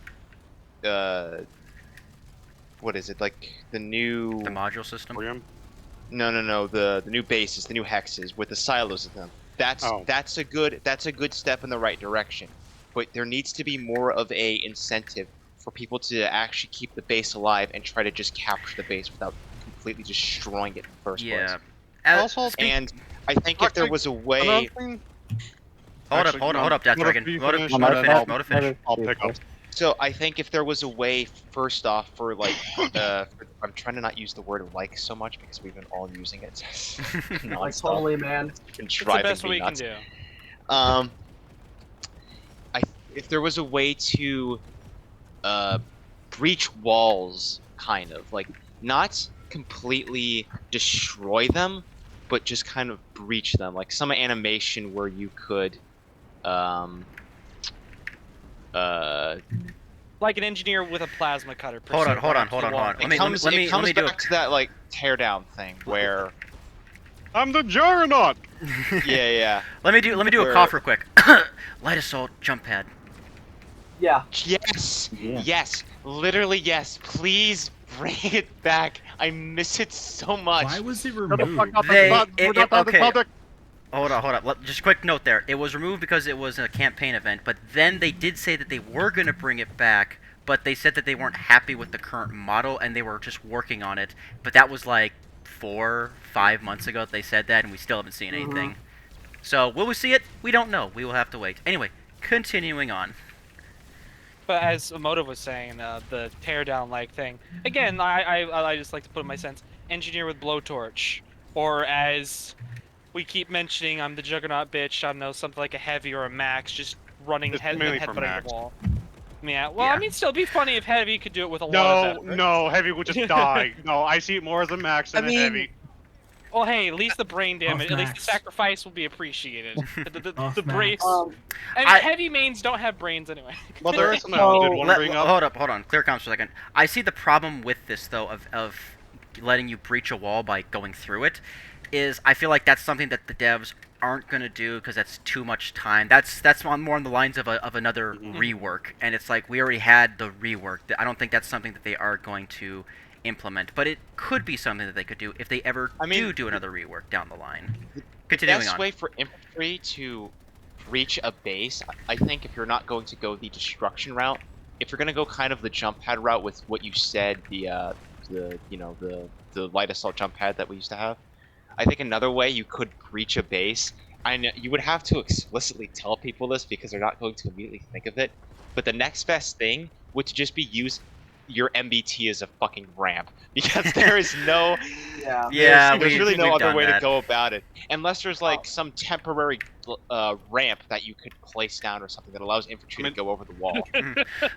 Speaker 6: what is it, like the new
Speaker 2: The module system.
Speaker 6: no the new bases, the new hexes with the silos of them. That's a good step in the right direction, but there needs to be more of a incentive for people to actually keep the base alive and try to just capture the base without completely destroying it in the first
Speaker 2: Yeah.
Speaker 6: place.
Speaker 1: Also,
Speaker 6: And I think if there was a way,
Speaker 1: another thing.
Speaker 2: Hold
Speaker 1: Actually,
Speaker 2: up, Death
Speaker 1: Motive,
Speaker 2: Dragon.
Speaker 1: you
Speaker 2: Motive,
Speaker 1: finish,
Speaker 2: Motive
Speaker 1: and
Speaker 2: finish,
Speaker 1: then
Speaker 2: Motive finish.
Speaker 9: I'll pick up.
Speaker 6: so I think if there was a way, first off, for like, I'm trying to not use the word like so much because we've been all using it
Speaker 5: Like
Speaker 6: nonstop.
Speaker 5: totally, man.
Speaker 6: It's been
Speaker 4: It's the
Speaker 6: driving
Speaker 4: best
Speaker 6: me
Speaker 4: we can
Speaker 6: nuts.
Speaker 4: do.
Speaker 6: If there was a way to breach walls, kind of like not completely destroy them, but just kind of breach them, like some animation where you could
Speaker 4: Like an engineer with a plasma cutter. per
Speaker 2: Hold
Speaker 4: se,
Speaker 2: on, hold
Speaker 4: right
Speaker 2: on,
Speaker 4: up to
Speaker 2: hold
Speaker 4: the
Speaker 2: on,
Speaker 4: wall.
Speaker 2: hold on.
Speaker 6: it comes
Speaker 2: let me do
Speaker 6: back to that like teardown thing where
Speaker 9: I'm the Juggernaut.
Speaker 6: yeah.
Speaker 2: Let me do a
Speaker 6: Where-
Speaker 2: cough real quick. Light assault jump pad.
Speaker 5: Yeah.
Speaker 6: Yes, literally yes. Please bring it back. I miss it so much.
Speaker 7: Why was it
Speaker 9: Shut the fuck
Speaker 7: removed?
Speaker 9: up.
Speaker 2: They-
Speaker 9: We're not on the
Speaker 2: okay.
Speaker 9: topic.
Speaker 2: Hold on. Just a quick note there. It was removed because it was a campaign event, but then they did say that they were going to bring it back, but they said that they weren't happy with the current model and they were just working on it. But that was like 4-5 months ago that they said that, and we still haven't seen anything. So, will we see it? We don't know. We will have to wait. Anyway, continuing on.
Speaker 4: But as Emotive was saying, the teardown like thing. Again, I just like to put in my sense. Engineer with blowtorch, or as we keep mentioning, I'm the Juggernaut bitch. I don't know, something like a heavy or a max, just running
Speaker 9: It's
Speaker 4: head
Speaker 9: mainly for
Speaker 4: headbutting
Speaker 9: Max.
Speaker 4: the wall. Yeah. Well,
Speaker 2: Yeah.
Speaker 4: I mean, still, it'd be funny if heavy could do it with a lot of effort.
Speaker 9: No, Heavy would just die. No, I see it more as a Max than
Speaker 8: I
Speaker 9: a
Speaker 8: mean-
Speaker 9: Heavy.
Speaker 4: Well, hey, at least the brain damage, at least the
Speaker 7: Max.
Speaker 4: sacrifice will be appreciated.
Speaker 7: Off
Speaker 4: The brace.
Speaker 7: Max.
Speaker 4: I mean, heavy mains don't have brains anyway.
Speaker 1: Well, there is something I
Speaker 5: So-
Speaker 1: did want to bring up.
Speaker 2: Hold on. Clear comms for a second. I see the problem with this, though, of letting you breach a wall by going through it, is I feel like that's something that the devs aren't going to do because that's too much time. That's more on the lines of another rework, and it's like we already had the rework. I don't think that's something that they are going to implement, but it could be something that they could do if they ever do another rework down the line. Continuing
Speaker 6: Best
Speaker 2: on.
Speaker 6: way for infantry to reach a base, I think, if you're not going to go the destruction route, if you're going to go kind of the jump pad route with what you said, the light assault jump pad that we used to have, I think another way you could breach a base. I know you would have to explicitly tell people this because they're not going to immediately think of it. But the next best thing would to just be use your MBT as a fucking ramp, because there is no
Speaker 5: Yeah.
Speaker 2: Yeah,
Speaker 6: there's really no
Speaker 2: we've
Speaker 6: other
Speaker 2: done
Speaker 6: way
Speaker 2: that.
Speaker 6: to go about it, unless there's like some temporary ramp that you could place down or something that allows infantry to go over the wall.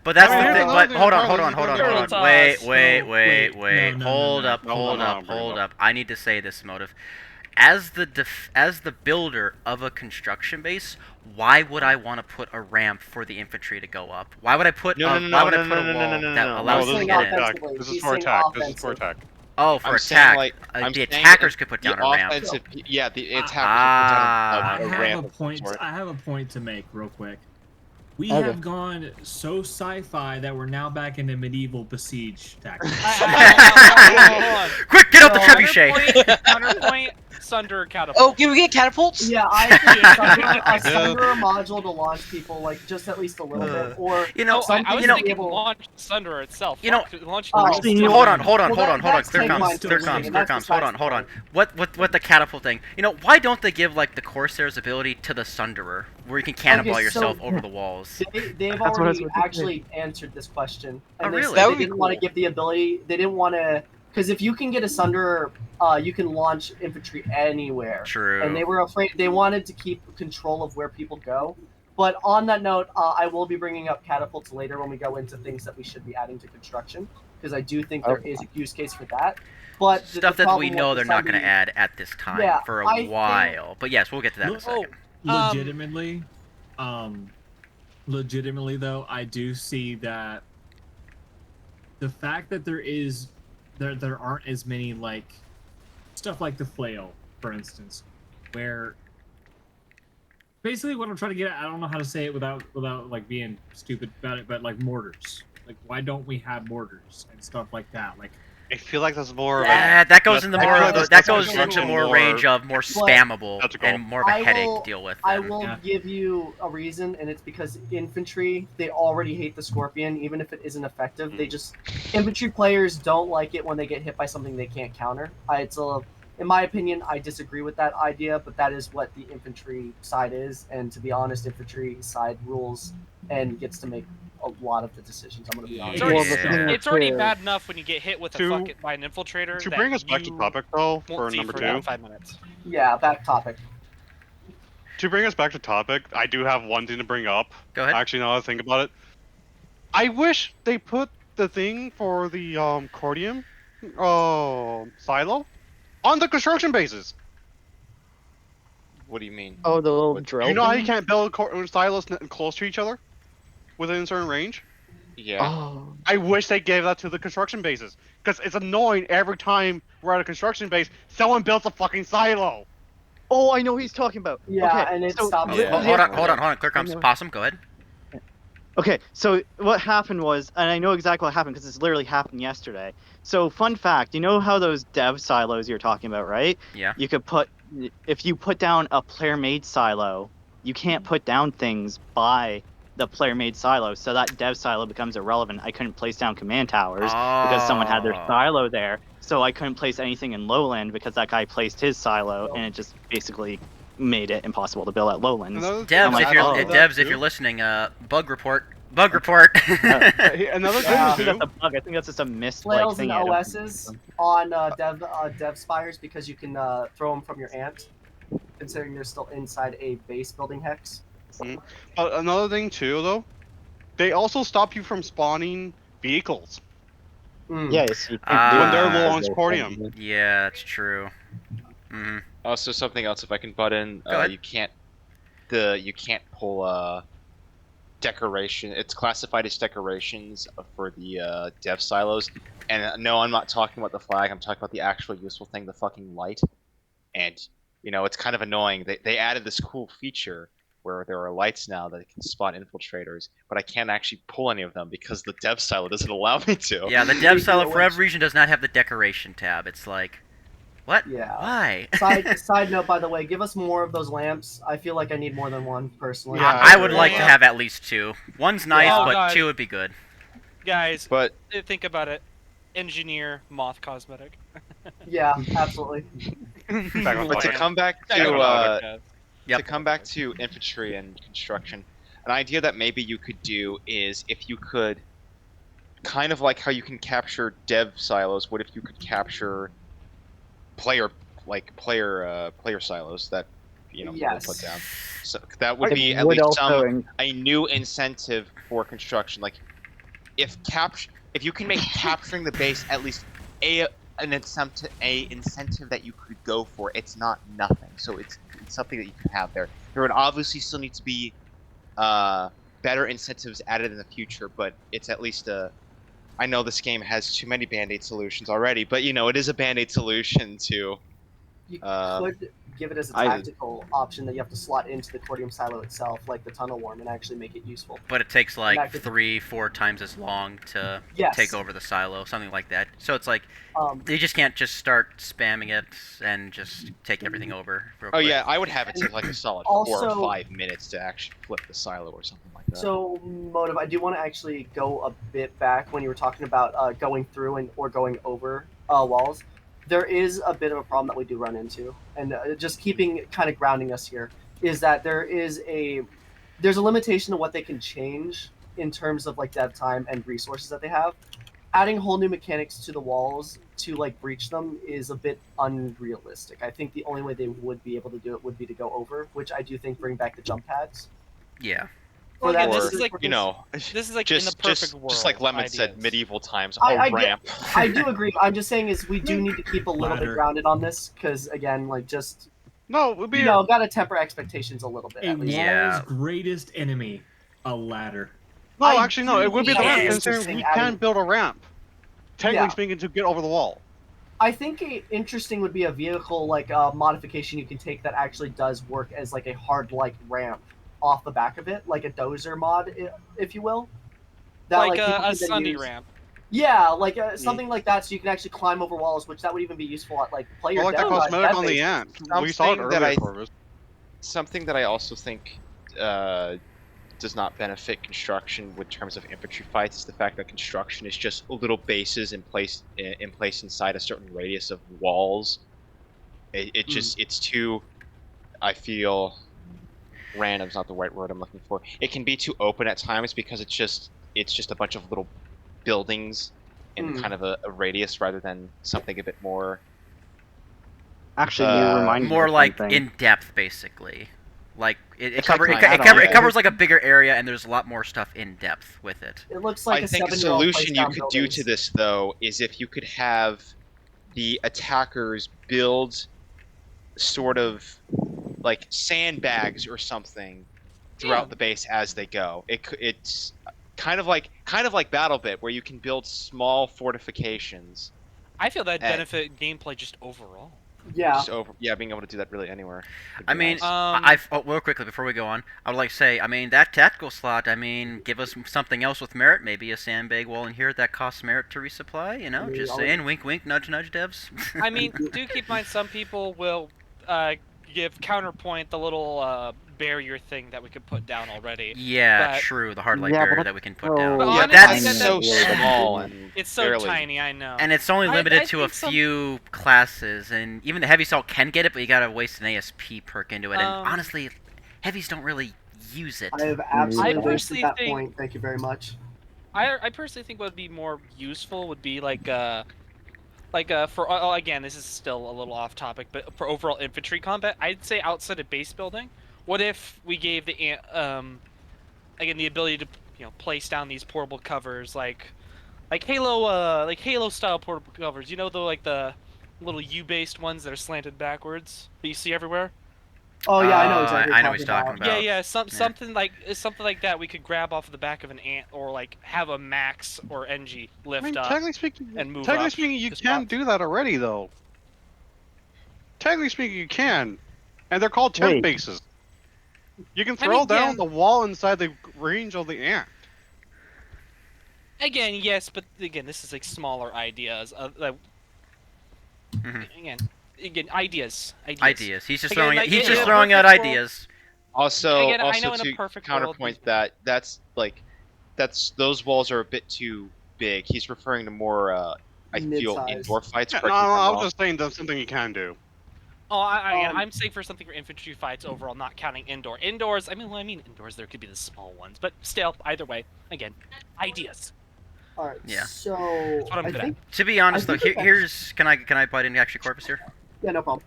Speaker 2: But that's
Speaker 1: I mean,
Speaker 2: the
Speaker 1: here's
Speaker 2: thing.
Speaker 1: another
Speaker 2: But
Speaker 1: thing
Speaker 2: hold
Speaker 1: about
Speaker 2: on.
Speaker 4: Turtle toss.
Speaker 2: Wait.
Speaker 7: No,
Speaker 2: Hold up.
Speaker 9: No.
Speaker 2: I need to say this, Motive. As the builder of a construction base, why would I want to put a ramp for the infantry to go up? Why would I put a wall that allows
Speaker 9: No,
Speaker 2: them
Speaker 9: this
Speaker 2: to
Speaker 9: is
Speaker 2: get
Speaker 9: for
Speaker 2: in?
Speaker 9: attack. This is
Speaker 5: He's
Speaker 9: for
Speaker 5: saying
Speaker 9: attack. This is
Speaker 5: offensive.
Speaker 9: for attack.
Speaker 2: Oh, for
Speaker 6: I'm
Speaker 2: attack.
Speaker 6: saying, like, I'm
Speaker 2: The
Speaker 6: saying
Speaker 2: attackers could put down
Speaker 6: the
Speaker 2: a ramp.
Speaker 6: offensive, yeah, the attackers
Speaker 2: Ah.
Speaker 6: could put down a ramp. of some sort.
Speaker 7: I have a point to make real quick. We
Speaker 10: Okay.
Speaker 7: have gone so sci-fi that we're now back into medieval besiege tactics.
Speaker 4: Hold on.
Speaker 2: Quick, get out the trebuchet!
Speaker 4: Counterpoint, Sunder catapult.
Speaker 8: Oh, can we get catapults?
Speaker 5: Yeah, I think a Sunderer module to launch people, like, just at least a little bit. Or
Speaker 2: You know,
Speaker 5: something
Speaker 4: I was
Speaker 2: you know,
Speaker 5: to be
Speaker 4: thinking
Speaker 5: able...
Speaker 4: launch Sunderer itself.
Speaker 2: You know-
Speaker 4: launch
Speaker 5: Oh,
Speaker 2: hold on.
Speaker 5: Well, that's
Speaker 2: Clear
Speaker 5: take
Speaker 2: comms.
Speaker 5: mine
Speaker 2: Clear
Speaker 5: too,
Speaker 2: comms.
Speaker 5: and
Speaker 2: Clear
Speaker 5: that's
Speaker 2: comms. Hold on. What the catapult thing? You know, why don't they give like the Corsair's ability to the Sunderer, where you can cannonball
Speaker 5: Okay, so-
Speaker 2: yourself over the walls?
Speaker 5: They've
Speaker 10: That's what I was
Speaker 5: already
Speaker 10: about to say.
Speaker 5: actually answered this question.
Speaker 2: Oh,
Speaker 5: And they
Speaker 2: really?
Speaker 5: said
Speaker 8: That
Speaker 5: they
Speaker 8: would be
Speaker 5: didn't want to
Speaker 8: cool.
Speaker 5: give the ability, they didn't want to, because if you can get a Sunderer, you can launch infantry anywhere.
Speaker 2: True.
Speaker 5: And they were afraid, they wanted to keep control of where people go. But on that note, I will be bringing up catapults later when we go into things that we should be adding to construction, because I do think there is a use case for that. But the
Speaker 2: Stuff that we
Speaker 5: problem
Speaker 2: know
Speaker 5: with
Speaker 2: they're
Speaker 5: the
Speaker 2: not going to
Speaker 5: Sunderer-
Speaker 2: add at this time
Speaker 5: Yeah,
Speaker 2: for
Speaker 5: I
Speaker 2: a
Speaker 5: think-
Speaker 2: while. But yes, we'll get to that in a second.
Speaker 7: Legitimately though, I do see that the fact that there is there aren't as many like stuff like the flail, for instance, where basically what I'm trying to get at, I don't know how to say it without like being stupid about it, but like mortars. Like why don't we have mortars and stuff like that? Like
Speaker 9: I feel like that's more of a.
Speaker 2: Yeah, that goes
Speaker 9: that's-
Speaker 2: into
Speaker 9: I feel
Speaker 2: more.
Speaker 9: like that's
Speaker 2: That goes
Speaker 9: construction
Speaker 2: into more
Speaker 9: more-
Speaker 2: range of more spammable
Speaker 9: That's a goal.
Speaker 2: and more of a headache to deal with.
Speaker 5: I
Speaker 2: than-
Speaker 5: will
Speaker 7: Yeah.
Speaker 5: give you a reason, and it's because infantry, they already hate the Scorpion, even if it isn't effective. They just infantry players don't like it when they get hit by something they can't counter. In my opinion, I disagree with that idea, but that is what the infantry side is, and to be honest, infantry side rules and gets to make a lot of the decisions. I'm going to be honest.
Speaker 4: It's already,
Speaker 2: More of a thing
Speaker 4: it's already bad enough when you get hit with by an infiltrator.
Speaker 9: To
Speaker 4: that
Speaker 9: bring us back to
Speaker 4: you
Speaker 9: topic though,
Speaker 4: won't
Speaker 9: for
Speaker 4: see
Speaker 9: number
Speaker 4: for
Speaker 9: 2.
Speaker 4: about 5 minutes.
Speaker 5: Yeah, back topic.
Speaker 9: To bring us back to topic, I do have one thing to bring up.
Speaker 2: Go ahead.
Speaker 9: Actually, now that I think about it, I wish they put the thing for the Cordium silo on the construction bases.
Speaker 6: What do you mean?
Speaker 3: Oh, the little
Speaker 6: What-
Speaker 3: drill.
Speaker 9: You know how you
Speaker 3: thing?
Speaker 9: can't build silos close to each other within a certain range?
Speaker 6: Yeah.
Speaker 3: Oh.
Speaker 9: I wish they gave that to the construction bases, because it's annoying every time we're at a construction base, someone builds a fucking silo.
Speaker 3: Oh, I know what he's talking about.
Speaker 5: Yeah,
Speaker 3: okay,
Speaker 5: and it
Speaker 3: so
Speaker 5: stops.
Speaker 6: Yeah.
Speaker 2: Hold on. Clear comes
Speaker 3: I know.
Speaker 2: Possum. Go ahead.
Speaker 3: Okay, so what happened was, and I know exactly what happened because this literally happened yesterday. So, fun fact, you know how those dev silos you're talking about, right?
Speaker 2: Yeah.
Speaker 3: You could if you put down a player-made silo, you can't put down things by the player-made silo, so that dev silo becomes irrelevant. I couldn't place down command towers because someone had their
Speaker 2: Oh.
Speaker 3: silo there, so I couldn't place anything in lowland because that guy placed his silo, and it just basically made it impossible to build at lowlands.
Speaker 9: Another
Speaker 2: Devs,
Speaker 3: like,
Speaker 2: if you're
Speaker 3: oh.
Speaker 2: devs, if you're listening, bug report. Bug report.
Speaker 9: Another
Speaker 3: I don't
Speaker 9: thing
Speaker 3: think that's
Speaker 9: too.
Speaker 3: a bug. I think that's just a missed
Speaker 5: Flails
Speaker 3: thing.
Speaker 5: and
Speaker 3: I don't
Speaker 5: OSs on dev spires because you can throw them from your ant, considering they're still inside a base building hex.
Speaker 9: Another thing too, though, they also stop you from spawning vehicles.
Speaker 3: Yes, you
Speaker 2: Ah.
Speaker 3: do
Speaker 2: When they're
Speaker 3: that.
Speaker 2: low
Speaker 9: on Scorpium.
Speaker 2: Yeah, that's true. Hmm.
Speaker 6: Also, something else, if I can butt in,
Speaker 2: Go ahead.
Speaker 6: you can't pull decoration. It's classified as decorations for the dev silos. And no, I'm not talking about the flag. I'm talking about the actual useful thing, the fucking light. And it's kind of annoying. They added this cool feature where there are lights now that can spot infiltrators, but I can't actually pull any of them because the dev silo doesn't allow me to.
Speaker 2: Yeah, the dev silo for every region does not have the decoration tab. It's like, what?
Speaker 5: Yeah.
Speaker 2: Why?
Speaker 5: Side note, by the way, give us more of those lamps. I feel like I need more than one personally.
Speaker 9: Yeah,
Speaker 2: I would like to
Speaker 4: Yeah.
Speaker 2: have at least 2. One's nice,
Speaker 4: Oh,
Speaker 2: but
Speaker 4: God.
Speaker 2: 2 would be good.
Speaker 4: Guys,
Speaker 6: But
Speaker 4: think about it. Engineer moth cosmetic.
Speaker 5: Yeah, absolutely.
Speaker 9: Back on
Speaker 6: But to
Speaker 9: topic.
Speaker 6: come back
Speaker 4: Back on
Speaker 6: to
Speaker 4: topic, guys.
Speaker 2: Yep.
Speaker 6: to come back to infantry and construction, an idea that maybe you could do is if you could, kind of like how you can capture dev silos. What if you could capture player silos that people
Speaker 5: Yes.
Speaker 6: put down? So that would
Speaker 3: It
Speaker 6: be at
Speaker 3: would
Speaker 6: least
Speaker 3: also
Speaker 6: a new incentive for construction. Like if you can make capturing the base at least an incentive that you could go for, it's not nothing. So it's something that you can have there. There would obviously still need to be better incentives added in the future, but it's at least I know this game has too many band-aid solutions already, but it is a band-aid solution to.
Speaker 5: You
Speaker 6: Um,
Speaker 5: could give it as a
Speaker 3: I-
Speaker 5: tactical option that you have to slot into the Cordium silo itself, like the tunnel worm, and actually make it useful.
Speaker 2: But it takes like
Speaker 5: that could-
Speaker 2: 3-4 times as long to
Speaker 5: Yes.
Speaker 2: take over the silo, something like that. So it's like
Speaker 5: Um,
Speaker 2: you just can't just start spamming it and just take everything over. Real
Speaker 6: Oh
Speaker 2: quick.
Speaker 6: yeah, I would have it take like a solid 4 or
Speaker 5: Also-
Speaker 6: 5 minutes to actually flip the silo or something like that.
Speaker 5: So, Motive, I do want to actually go a bit back when you were talking about going through or going over walls. There is a bit of a problem that we do run into, and just keeping kind of grounding us here is that there's a limitation to what they can change in terms of like dev time and resources that they have. Adding whole new mechanics to the walls to like breach them is a bit unrealistic. I think the only way they would be able to do it would be to go over, which I do think bring back the jump pads.
Speaker 2: Yeah.
Speaker 5: For
Speaker 4: Well,
Speaker 5: that,
Speaker 4: again,
Speaker 6: or,
Speaker 4: this is like
Speaker 6: this
Speaker 4: is like in the
Speaker 6: just
Speaker 4: perfect world.
Speaker 6: just like Lemon said,
Speaker 4: ideas.
Speaker 6: medieval times,
Speaker 5: I get-
Speaker 6: ramp.
Speaker 5: I do agree. I'm just saying is we do need to keep a little bit
Speaker 7: Ladder.
Speaker 5: grounded on this because again, like just
Speaker 9: No, it would be
Speaker 5: got to temper expectations a little bit.
Speaker 7: A
Speaker 5: At least.
Speaker 2: Yeah.
Speaker 7: wall's greatest enemy, a ladder.
Speaker 9: no.
Speaker 5: I
Speaker 9: Actually, no. It would be the
Speaker 5: do
Speaker 9: ramp.
Speaker 5: think
Speaker 9: Considering
Speaker 5: interesting
Speaker 9: we
Speaker 5: adding-
Speaker 9: can build a ramp. technically
Speaker 5: Yeah.
Speaker 9: speaking, to get over the wall.
Speaker 5: I think interesting would be a vehicle like modification you can take that actually does work as like a hard like ramp off the back of it, like a dozer mod, if you will. That
Speaker 4: like
Speaker 5: people
Speaker 4: a
Speaker 5: can then
Speaker 4: sunny
Speaker 5: use.
Speaker 4: ramp.
Speaker 5: Yeah, like something like that, so you can actually climb over walls, which that would even be useful at like player
Speaker 9: Or like the
Speaker 5: dev,
Speaker 9: cosmetic
Speaker 5: dev
Speaker 9: on the
Speaker 5: bases.
Speaker 9: end. We saw it
Speaker 6: Something that
Speaker 9: earlier,
Speaker 6: I-
Speaker 9: Corvus.
Speaker 6: Something that I also think does not benefit construction with terms of infantry fights is the fact that construction is just little bases in place inside a certain radius of walls. It just it's too, I feel, random's not the right word I'm looking for. It can be too open at times because it's just a bunch of little buildings in
Speaker 5: Mm.
Speaker 6: kind of a radius rather than something a bit more.
Speaker 3: Actually, you remind me
Speaker 2: More
Speaker 3: of
Speaker 2: like
Speaker 3: something.
Speaker 2: in depth, basically. Like it
Speaker 6: It's like
Speaker 2: it covers like a bigger area, and there's a lot more stuff in depth with it.
Speaker 5: It looks like
Speaker 6: I
Speaker 5: a
Speaker 6: think a
Speaker 5: 7-year-old plays
Speaker 6: solution you
Speaker 5: down
Speaker 6: could do
Speaker 5: buildings.
Speaker 6: to this though is if you could have the attackers build sort of like sandbags or something throughout
Speaker 4: Yeah.
Speaker 6: the base as they go. It's kind of like BattleBit where you can build small fortifications.
Speaker 4: I feel that
Speaker 6: Eh.
Speaker 4: benefit gameplay just overall.
Speaker 5: Yeah.
Speaker 6: Just over, being able to do that really anywhere. would
Speaker 2: I
Speaker 6: be
Speaker 2: mean,
Speaker 6: nice.
Speaker 2: real quickly before we go on, I would like to say, I mean, that tactical slot, I mean, give us something else with merit, maybe a sandbag wall in here that costs merit to resupply, you know,
Speaker 5: I mean,
Speaker 2: just
Speaker 5: I'll-
Speaker 2: saying, wink wink, nudge nudge devs.
Speaker 4: I mean, do keep in mind some people will give counterpoint the little barrier thing that we could put down already.
Speaker 2: yeah,
Speaker 4: but-
Speaker 2: true, the hard light
Speaker 3: Yeah, but
Speaker 2: barrier
Speaker 3: that's
Speaker 2: that we can put
Speaker 3: so-
Speaker 2: down.
Speaker 4: But
Speaker 6: Yeah,
Speaker 4: honestly,
Speaker 2: that's
Speaker 6: that's
Speaker 4: that-
Speaker 6: so
Speaker 3: that-
Speaker 6: small and
Speaker 4: It's so
Speaker 6: barely.
Speaker 4: tiny, I know.
Speaker 2: and it's only
Speaker 4: I
Speaker 2: limited to a
Speaker 4: think some-
Speaker 2: few classes, and even the heavy assault can get it, but you gotta waste an ASP perk into it, and
Speaker 4: Um,
Speaker 2: honestly, heavies don't really use it.
Speaker 5: I have absolutely
Speaker 4: I
Speaker 5: wasted
Speaker 4: personally
Speaker 5: that
Speaker 4: think-
Speaker 5: point. Thank you very much.
Speaker 4: I personally think what would be more useful would be like for again, this is still a little off topic, but for overall infantry combat, I'd say outside of base building, what if we gave the again the ability to place down these portable covers like Halo style portable covers, you know, the little U-based ones that are slanted backwards that you see everywhere.
Speaker 5: Oh yeah, I know exactly.
Speaker 2: I know
Speaker 5: what
Speaker 2: what he's
Speaker 5: you're
Speaker 2: talking
Speaker 5: about.
Speaker 2: about.
Speaker 4: Yeah,
Speaker 2: Yeah.
Speaker 4: something like that we could grab off of the back of an ant or like have a Max or NG
Speaker 9: I
Speaker 4: lift
Speaker 9: mean,
Speaker 4: up.
Speaker 9: technically speaking,
Speaker 4: and move
Speaker 9: technically
Speaker 4: up
Speaker 9: speaking, you
Speaker 4: the
Speaker 9: can
Speaker 4: spots.
Speaker 9: do that already, though. Technically speaking, you can, and they're called tent
Speaker 3: Wait.
Speaker 9: bases. You can
Speaker 4: I
Speaker 9: throw
Speaker 4: mean,
Speaker 9: down
Speaker 4: yeah.
Speaker 9: the wall inside the range of the ant.
Speaker 4: Again, yes, but again, this is like smaller ideas.
Speaker 2: Mhm.
Speaker 4: Again, ideas.
Speaker 2: Ideas. He's just
Speaker 4: Again,
Speaker 2: throwing.
Speaker 4: like,
Speaker 2: He's
Speaker 4: in
Speaker 2: just
Speaker 4: a
Speaker 2: throwing out
Speaker 4: perfect world-
Speaker 2: ideas.
Speaker 6: Also,
Speaker 4: Again, I know in a
Speaker 6: to
Speaker 4: perfect world
Speaker 6: counterpoint that, those walls are a bit too big. He's referring to more, I feel,
Speaker 5: Mid-size.
Speaker 6: indoor fights.
Speaker 9: Yeah,
Speaker 6: correct
Speaker 9: no,
Speaker 6: me if I'm
Speaker 9: I was
Speaker 6: wrong.
Speaker 9: just saying that's something you can do.
Speaker 4: Oh,
Speaker 5: Um,
Speaker 4: I'm saying for something for infantry fights overall, not counting indoor. Indoors, I mean indoors there could be the small ones, but still, either way, again, ideas.
Speaker 5: All right.
Speaker 2: Yeah.
Speaker 5: So
Speaker 4: what I'm
Speaker 5: I
Speaker 4: good at.
Speaker 5: think
Speaker 2: To be honest, though,
Speaker 5: think that's-
Speaker 2: here's can I bite into actually Corpus here?
Speaker 5: yeah, no problem.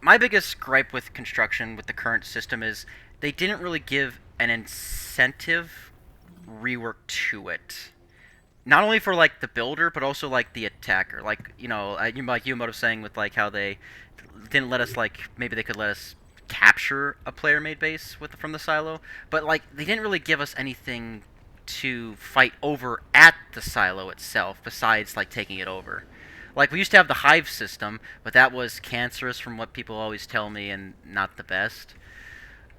Speaker 2: My biggest gripe with construction with the current system is they didn't really give an incentive rework to it. Not only for like the builder, but also like the attacker. Like like you was saying with like how they didn't let us maybe they could let us capture a player-made base from the silo, but like they didn't really give us anything to fight over at the silo itself besides like taking it over. Like, we used to have the hive system, but that was cancerous from what people always tell me and not the best.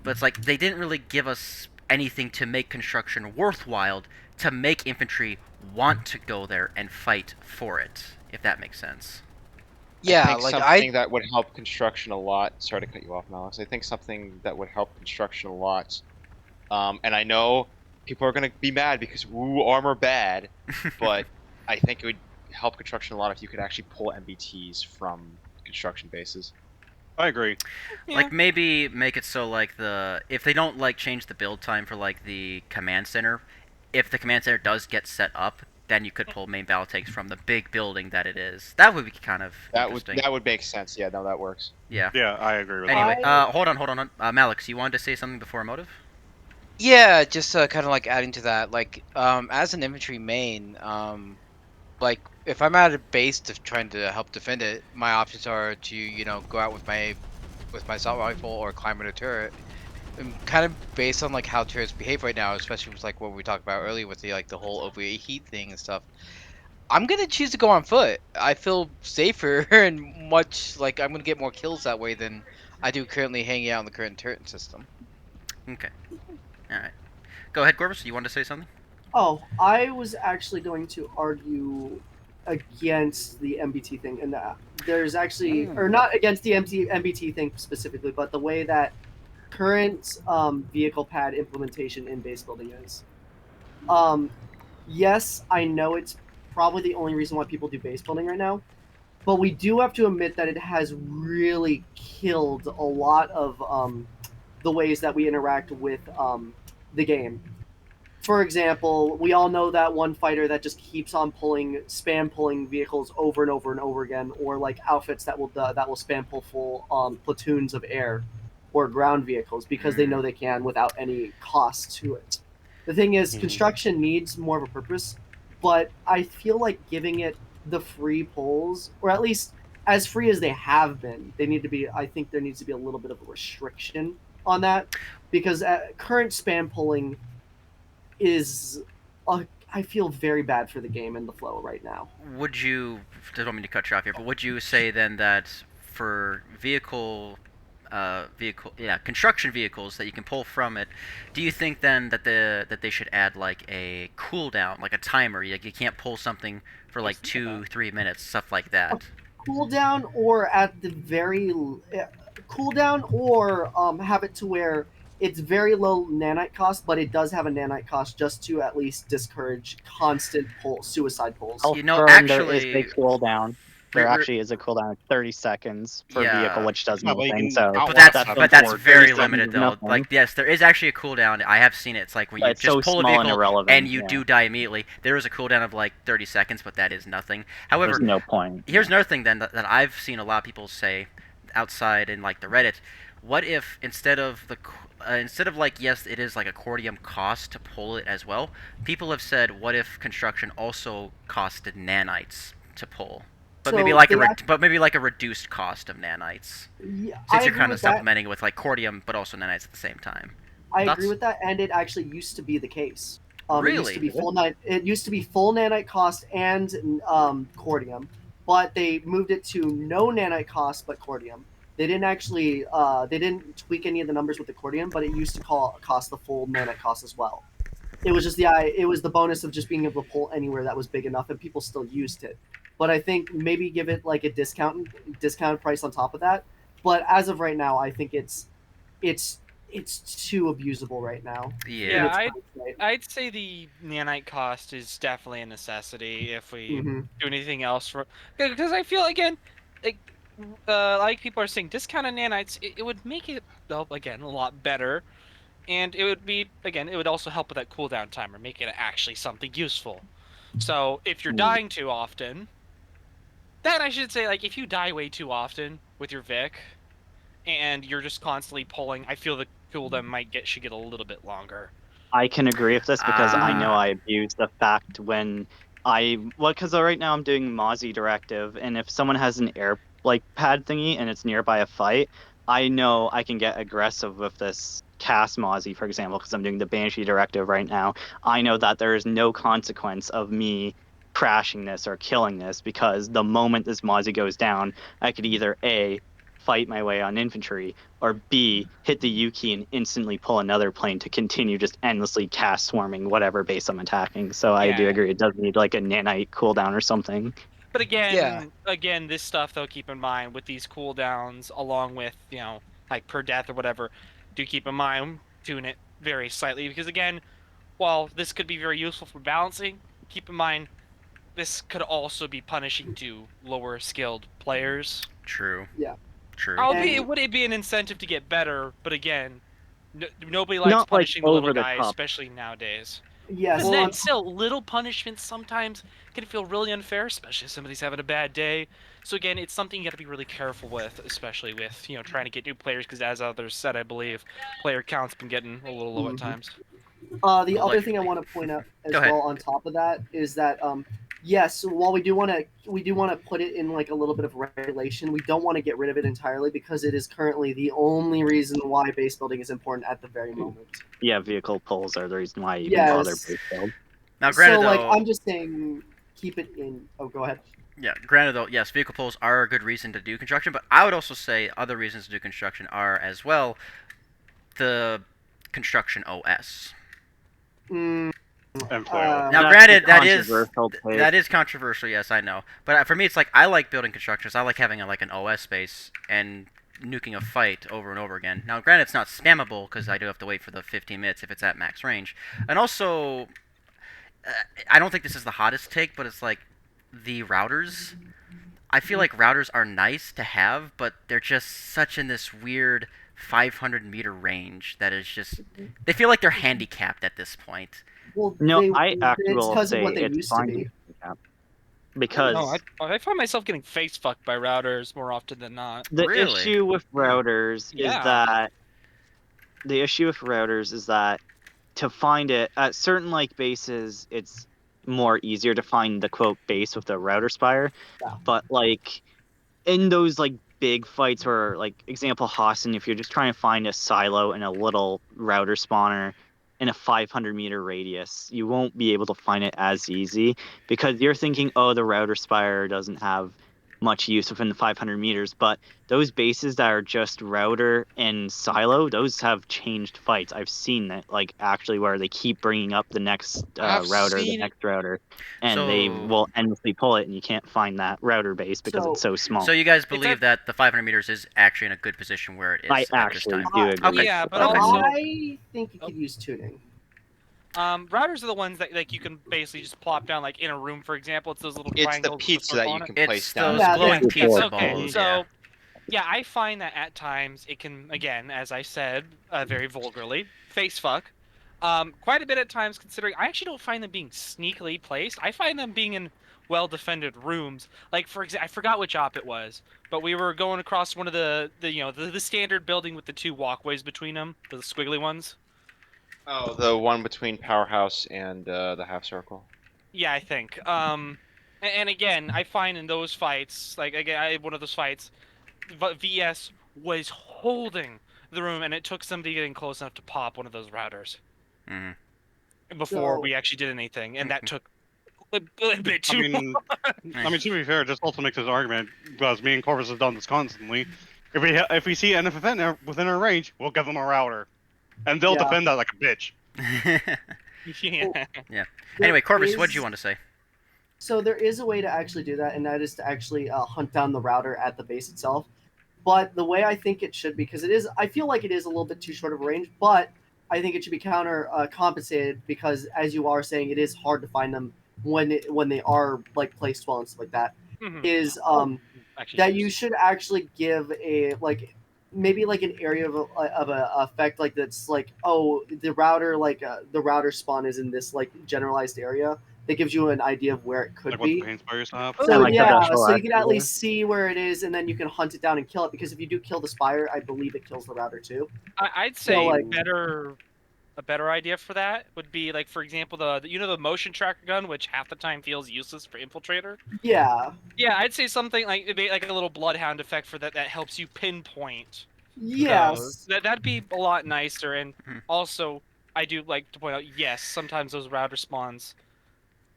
Speaker 2: But it's like, they didn't really give us anything to make construction worthwhile, to make infantry want to go there and fight for it, if that makes sense.
Speaker 8: Yeah,
Speaker 6: I think
Speaker 8: like
Speaker 6: something that would help construction a lot. Sorry to cut you off, Malix. I think something that would help construction a lot. And I know people are gonna be mad because armor bad, but I think it would help construction a lot if you could actually pull MBTs from construction bases.
Speaker 9: I agree.
Speaker 2: Like, maybe make it so, like, if they don't, like, change the build time for, like, the command center, if the command center does get set up, then you could pull main battle tanks from the big building that it is. That would be kind of interesting.
Speaker 6: That would make sense. Yeah, no, that works.
Speaker 2: Yeah.
Speaker 9: Yeah, I agree with
Speaker 2: Anyway,
Speaker 5: I-
Speaker 2: hold on. Malix, you wanted to say something before Emotive?
Speaker 8: Yeah, just kind of like adding to that, like as an infantry main, like if I'm at a base trying to help defend it, my options are to go out with my assault rifle or climb in a turret. And kind of based on like how turrets behave right now, especially with like what we talked about earlier with the whole overheat thing and stuff. I'm gonna choose to go on foot. I feel safer and much like I'm gonna get more kills that way than I do currently hanging out in the current turret system.
Speaker 2: Okay. All right. Go ahead, Corvus. You wanted to say something?
Speaker 5: Oh, I was actually going to argue against the MBT thing, and there's actually, or
Speaker 2: Ooh.
Speaker 5: not against the MBT thing specifically, but the way that current vehicle pad implementation in base building is. Um, yes, I know it's probably the only reason why people do base building right now, but we do have to admit that it has really killed a lot of the ways that we interact with the game. For example, we all know that one fighter that just keeps on spam pulling vehicles over and over and over again, or like outfits that will spam pull full platoons of air or ground vehicles because they know they can without any cost to it. The thing is, construction needs more of a purpose, but I feel like giving it the free pulls, or at least as free as they have been, they need to be. I think there needs to be a little bit of a restriction on that because current spam pulling is I feel very bad for the game and the flow right now.
Speaker 2: Would you? Don't want me to cut you off here, but would you say then that for construction vehicles that you can pull from it, do you think then that they should add like a cooldown, like a timer? You can't pull something for like 2-3 minutes, stuff like that.
Speaker 5: Cooldown, or at the very cooldown, or have it to where it's very low nanite cost, but it does have a nanite cost just to at least discourage constant suicide pulls.
Speaker 3: I'll
Speaker 2: You know,
Speaker 3: confirm there is a
Speaker 2: actually,
Speaker 3: cooldown. There
Speaker 2: Re- re-
Speaker 3: actually is a cooldown of 30 seconds per
Speaker 2: Yeah.
Speaker 3: vehicle, which does
Speaker 6: Yeah, but you
Speaker 3: nothing.
Speaker 6: can
Speaker 3: So
Speaker 6: outlast
Speaker 2: But
Speaker 6: them
Speaker 2: that's
Speaker 6: for
Speaker 2: very
Speaker 6: 30 seconds.
Speaker 2: limited though.
Speaker 3: Nothing.
Speaker 2: Like yes, there is actually a cooldown. I have seen it. It's like when
Speaker 3: But
Speaker 2: you
Speaker 3: it's
Speaker 2: just
Speaker 3: so
Speaker 2: pull a
Speaker 3: small and
Speaker 2: vehicle
Speaker 3: irrelevant,
Speaker 2: and you
Speaker 3: yeah.
Speaker 2: do die immediately. There is a cooldown of like 30 seconds, but that is nothing. However,
Speaker 3: There's no point.
Speaker 2: here's another thing then that I've seen a lot of people say outside in like the Reddit. What if instead of like yes, it is like a cordium cost to pull it as well. People have said, what if construction also costed nanites to pull, but maybe
Speaker 5: So
Speaker 2: like
Speaker 5: they
Speaker 2: but maybe like a reduced cost of nanites,
Speaker 5: yeah,
Speaker 2: since
Speaker 5: I
Speaker 2: you're
Speaker 5: agree
Speaker 2: kind of
Speaker 5: with that.
Speaker 2: supplementing it with like cordium, but also nanites at the same time.
Speaker 5: I
Speaker 2: Thoughts?
Speaker 5: agree with that, and it actually used to be the case. It used to
Speaker 2: Really?
Speaker 5: be It used to be full nanite cost and cordium, but they moved it to no nanite cost but cordium. They didn't actually they didn't tweak any of the numbers with the cordium, but it used to cost the full nanite cost as well. It was just it was the bonus of just being able to pull anywhere that was big enough, and people still used it. But I think maybe give it like a discounted price on top of that. But as of right now, I think it's it's too abusable right now.
Speaker 2: Yeah.
Speaker 4: Yeah,
Speaker 5: In its current
Speaker 4: I'd say the nanite cost is definitely a necessity if we
Speaker 5: state. Mhm.
Speaker 4: do anything else for, because I feel again, like like people are saying, discounted nanites, it would make it, well, again, a lot better, and it would be, again, it would also help with that cooldown timer, make it actually something useful. So if you're dying too often, then I should say, like, if you die way too often with your Vic and you're just constantly pulling, I feel the cooldown should get a little bit longer.
Speaker 3: I can agree with this because I know
Speaker 2: Ah.
Speaker 3: I abuse the fact when because right now I'm doing Mozzie directive, and if someone has an air like pad thingy and it's nearby a fight, I know I can get aggressive with this cast Mozzie, for example, because I'm doing the Banshee directive right now. I know that there is no consequence of me crashing this or killing this because the moment this Mozzie goes down, I could either A, fight my way on infantry, or B, hit the U key and instantly pull another plane to continue just endlessly cast swarming whatever base I'm attacking. So I do
Speaker 4: Yeah.
Speaker 3: agree, it does need like a nanite cooldown or something.
Speaker 4: But
Speaker 8: Yeah.
Speaker 4: again, this stuff though, keep in mind with these cooldowns, along with like per death or whatever, do keep in mind tune it very slightly because again, while this could be very useful for balancing, keep in mind this could also be punishing to lower skilled players.
Speaker 2: True.
Speaker 5: Yeah.
Speaker 2: True.
Speaker 4: Albeit
Speaker 5: And
Speaker 4: it would be an incentive to get better, but again, nobody likes
Speaker 3: Not like
Speaker 4: punishing the little
Speaker 3: over the
Speaker 4: guy,
Speaker 3: top.
Speaker 4: especially nowadays.
Speaker 5: yes,
Speaker 4: But
Speaker 5: on
Speaker 4: then, still, little punishments sometimes can feel really unfair, especially if somebody's having a bad day. So again, it's something you got to be really careful with, especially with trying to get new players, because as others said, I believe player count's been getting a little low at
Speaker 5: Mhm.
Speaker 4: times.
Speaker 5: The other thing I
Speaker 2: Allegedly.
Speaker 5: want to point out as
Speaker 2: Go ahead.
Speaker 5: well on top of that is that yes, while we do want to put it in like a little bit of regulation, we don't want to get rid of it entirely because it is currently the only reason why base building is important at the very moment.
Speaker 3: Yeah, vehicle pulls are the reason why I even bother
Speaker 5: Yes.
Speaker 3: base build.
Speaker 2: Now, granted
Speaker 5: So like
Speaker 2: though,
Speaker 5: I'm just saying keep it in. Oh, go ahead.
Speaker 2: Yeah, granted though, yes, vehicle pools are a good reason to do construction, but I would also say other reasons to do construction are as well the construction OS.
Speaker 5: Mm,
Speaker 9: And flail.
Speaker 2: Now,
Speaker 3: That's
Speaker 2: granted,
Speaker 3: a
Speaker 2: that is
Speaker 3: controversial take.
Speaker 2: that is controversial. Yes, I know, but for me, it's like I like building constructions. I like having like an OS space and nuking a fight over and over again. Now, granted, it's not spammable because I do have to wait for the 15 minutes if it's at max range, and also uh, I don't think this is the hottest take, but it's like the routers. I feel like routers are nice to have, but they're just such in this weird 500-meter range that is just. They feel like they're handicapped at this point.
Speaker 5: well,
Speaker 3: No, I actually
Speaker 5: it's
Speaker 3: will
Speaker 5: because of
Speaker 3: say
Speaker 5: what they
Speaker 3: it's
Speaker 5: used to
Speaker 3: fine
Speaker 5: be.
Speaker 3: to handicap. Because
Speaker 4: No, I find myself getting face fucked by routers more often than not.
Speaker 3: the
Speaker 2: Really?
Speaker 3: issue with routers
Speaker 4: Yeah.
Speaker 3: is that to find it at certain like bases, it's more easier to find the quote base with the router spire.
Speaker 5: Yeah.
Speaker 3: But like in those like big fights where like example Hassan, if you're just trying to find a silo in a little router spawner in a 500-meter radius, you won't be able to find it as easy because you're thinking, oh, the router spire doesn't have much use within the 500 meters, but those bases that are just router and silo, those have changed fights. I've seen that, like actually where they keep bringing up the next
Speaker 6: I've
Speaker 3: router,
Speaker 6: seen
Speaker 3: and they
Speaker 2: So,
Speaker 3: will endlessly pull it, and you can't find that router base because
Speaker 5: So-
Speaker 3: it's so small.
Speaker 2: so you guys
Speaker 4: It's
Speaker 2: believe that the 500 meters is actually in a good position where it is
Speaker 3: I
Speaker 2: at this
Speaker 3: actually
Speaker 2: time?
Speaker 3: do agree.
Speaker 2: Okay.
Speaker 4: Yeah, but
Speaker 2: Okay.
Speaker 4: also
Speaker 5: I think you could use tuning.
Speaker 4: routers are the ones that like you can basically just plop down like in a room, for example. It's those little
Speaker 6: it's the
Speaker 4: triangles with
Speaker 6: pizza
Speaker 4: circle
Speaker 6: that
Speaker 4: on
Speaker 6: you
Speaker 4: it.
Speaker 6: can
Speaker 2: It's
Speaker 6: place down.
Speaker 2: those
Speaker 5: Yeah,
Speaker 2: glowing
Speaker 3: that's
Speaker 2: pizza
Speaker 3: cool.
Speaker 4: Okay,
Speaker 2: balls.
Speaker 4: so yeah, I find that at times it can, again, as I said, very vulgarly, face fuck. Quite a bit at times, considering I actually don't find them being sneakily placed. I find them being in well-defended rooms. Like for example, I forgot which op it was, but we were going across one of the standard building with the two walkways between them, the squiggly ones.
Speaker 6: Oh, the one between Powerhouse and the half circle.
Speaker 4: Yeah, I think. And again, I find in those fights, like again, one of those fights, VS was holding the room, and it took somebody getting close enough to pop one of those routers
Speaker 2: Mhm.
Speaker 4: before
Speaker 5: So-
Speaker 4: we actually did anything, and that took a bit
Speaker 9: I
Speaker 4: too.
Speaker 9: mean, to be fair, this also makes his argument because me and Corvus have done this constantly. If we see an NFFN within our range, we'll give them a router, and they'll
Speaker 5: Yeah.
Speaker 9: defend that like a bitch.
Speaker 4: Yeah.
Speaker 2: Anyway, Corvus,
Speaker 5: There
Speaker 2: what did you
Speaker 5: is-
Speaker 2: want to say?
Speaker 5: So there is a way to actually do that, and that is to actually hunt down the router at the base itself. But the way I think it should be, because it is, I feel like it is a little bit too short of a range, but I think it should be counter compensated because, as you are saying, it is hard to find them when they are like placed well and stuff like that.
Speaker 4: Mhm.
Speaker 5: Is
Speaker 4: Actually,
Speaker 5: that you should actually give a like maybe like an area of a effect like that's like, oh, the router the router spawn is in this like generalized area that gives you an idea of where it could
Speaker 9: Like what
Speaker 5: be.
Speaker 9: the paint spires have.
Speaker 5: So
Speaker 3: And, like, the
Speaker 5: yeah,
Speaker 3: visual
Speaker 5: so you can at
Speaker 3: activator.
Speaker 5: least see where it is, and then you can hunt it down and kill it. Because if you do kill the spire, I believe it kills the router too.
Speaker 4: I'd say
Speaker 5: like-
Speaker 4: a better idea for that would be like, for example, the motion tracker gun, which half the time feels useless for infiltrator.
Speaker 5: Yeah.
Speaker 4: Yeah, I'd say something like a little bloodhound effect for that helps you pinpoint.
Speaker 5: Yes.
Speaker 4: That'd be a lot nicer. And
Speaker 2: Mhm.
Speaker 4: also, I do like to point out, yes, sometimes those router spawns,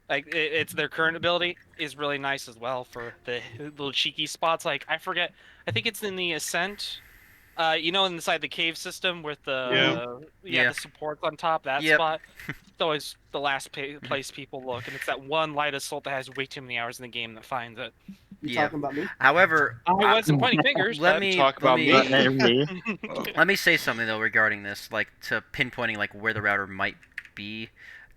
Speaker 4: like it's their current ability is really nice as well for the little cheeky spots. Like I think it's in the Ascent. Inside the cave system with the
Speaker 2: Yeah.
Speaker 4: the supports on top. That
Speaker 2: Yep.
Speaker 4: spot. It's always the last place people look, and it's that one light assault that has way too many hours in the game that finds it.
Speaker 5: You
Speaker 2: Yeah.
Speaker 5: talking about me?
Speaker 2: However,
Speaker 4: I wasn't pointing fingers.
Speaker 2: let
Speaker 4: but...
Speaker 2: me
Speaker 6: Talk
Speaker 2: let
Speaker 6: about
Speaker 2: me,
Speaker 6: me.
Speaker 2: let me say something though regarding this, like to pinpointing like where the router might be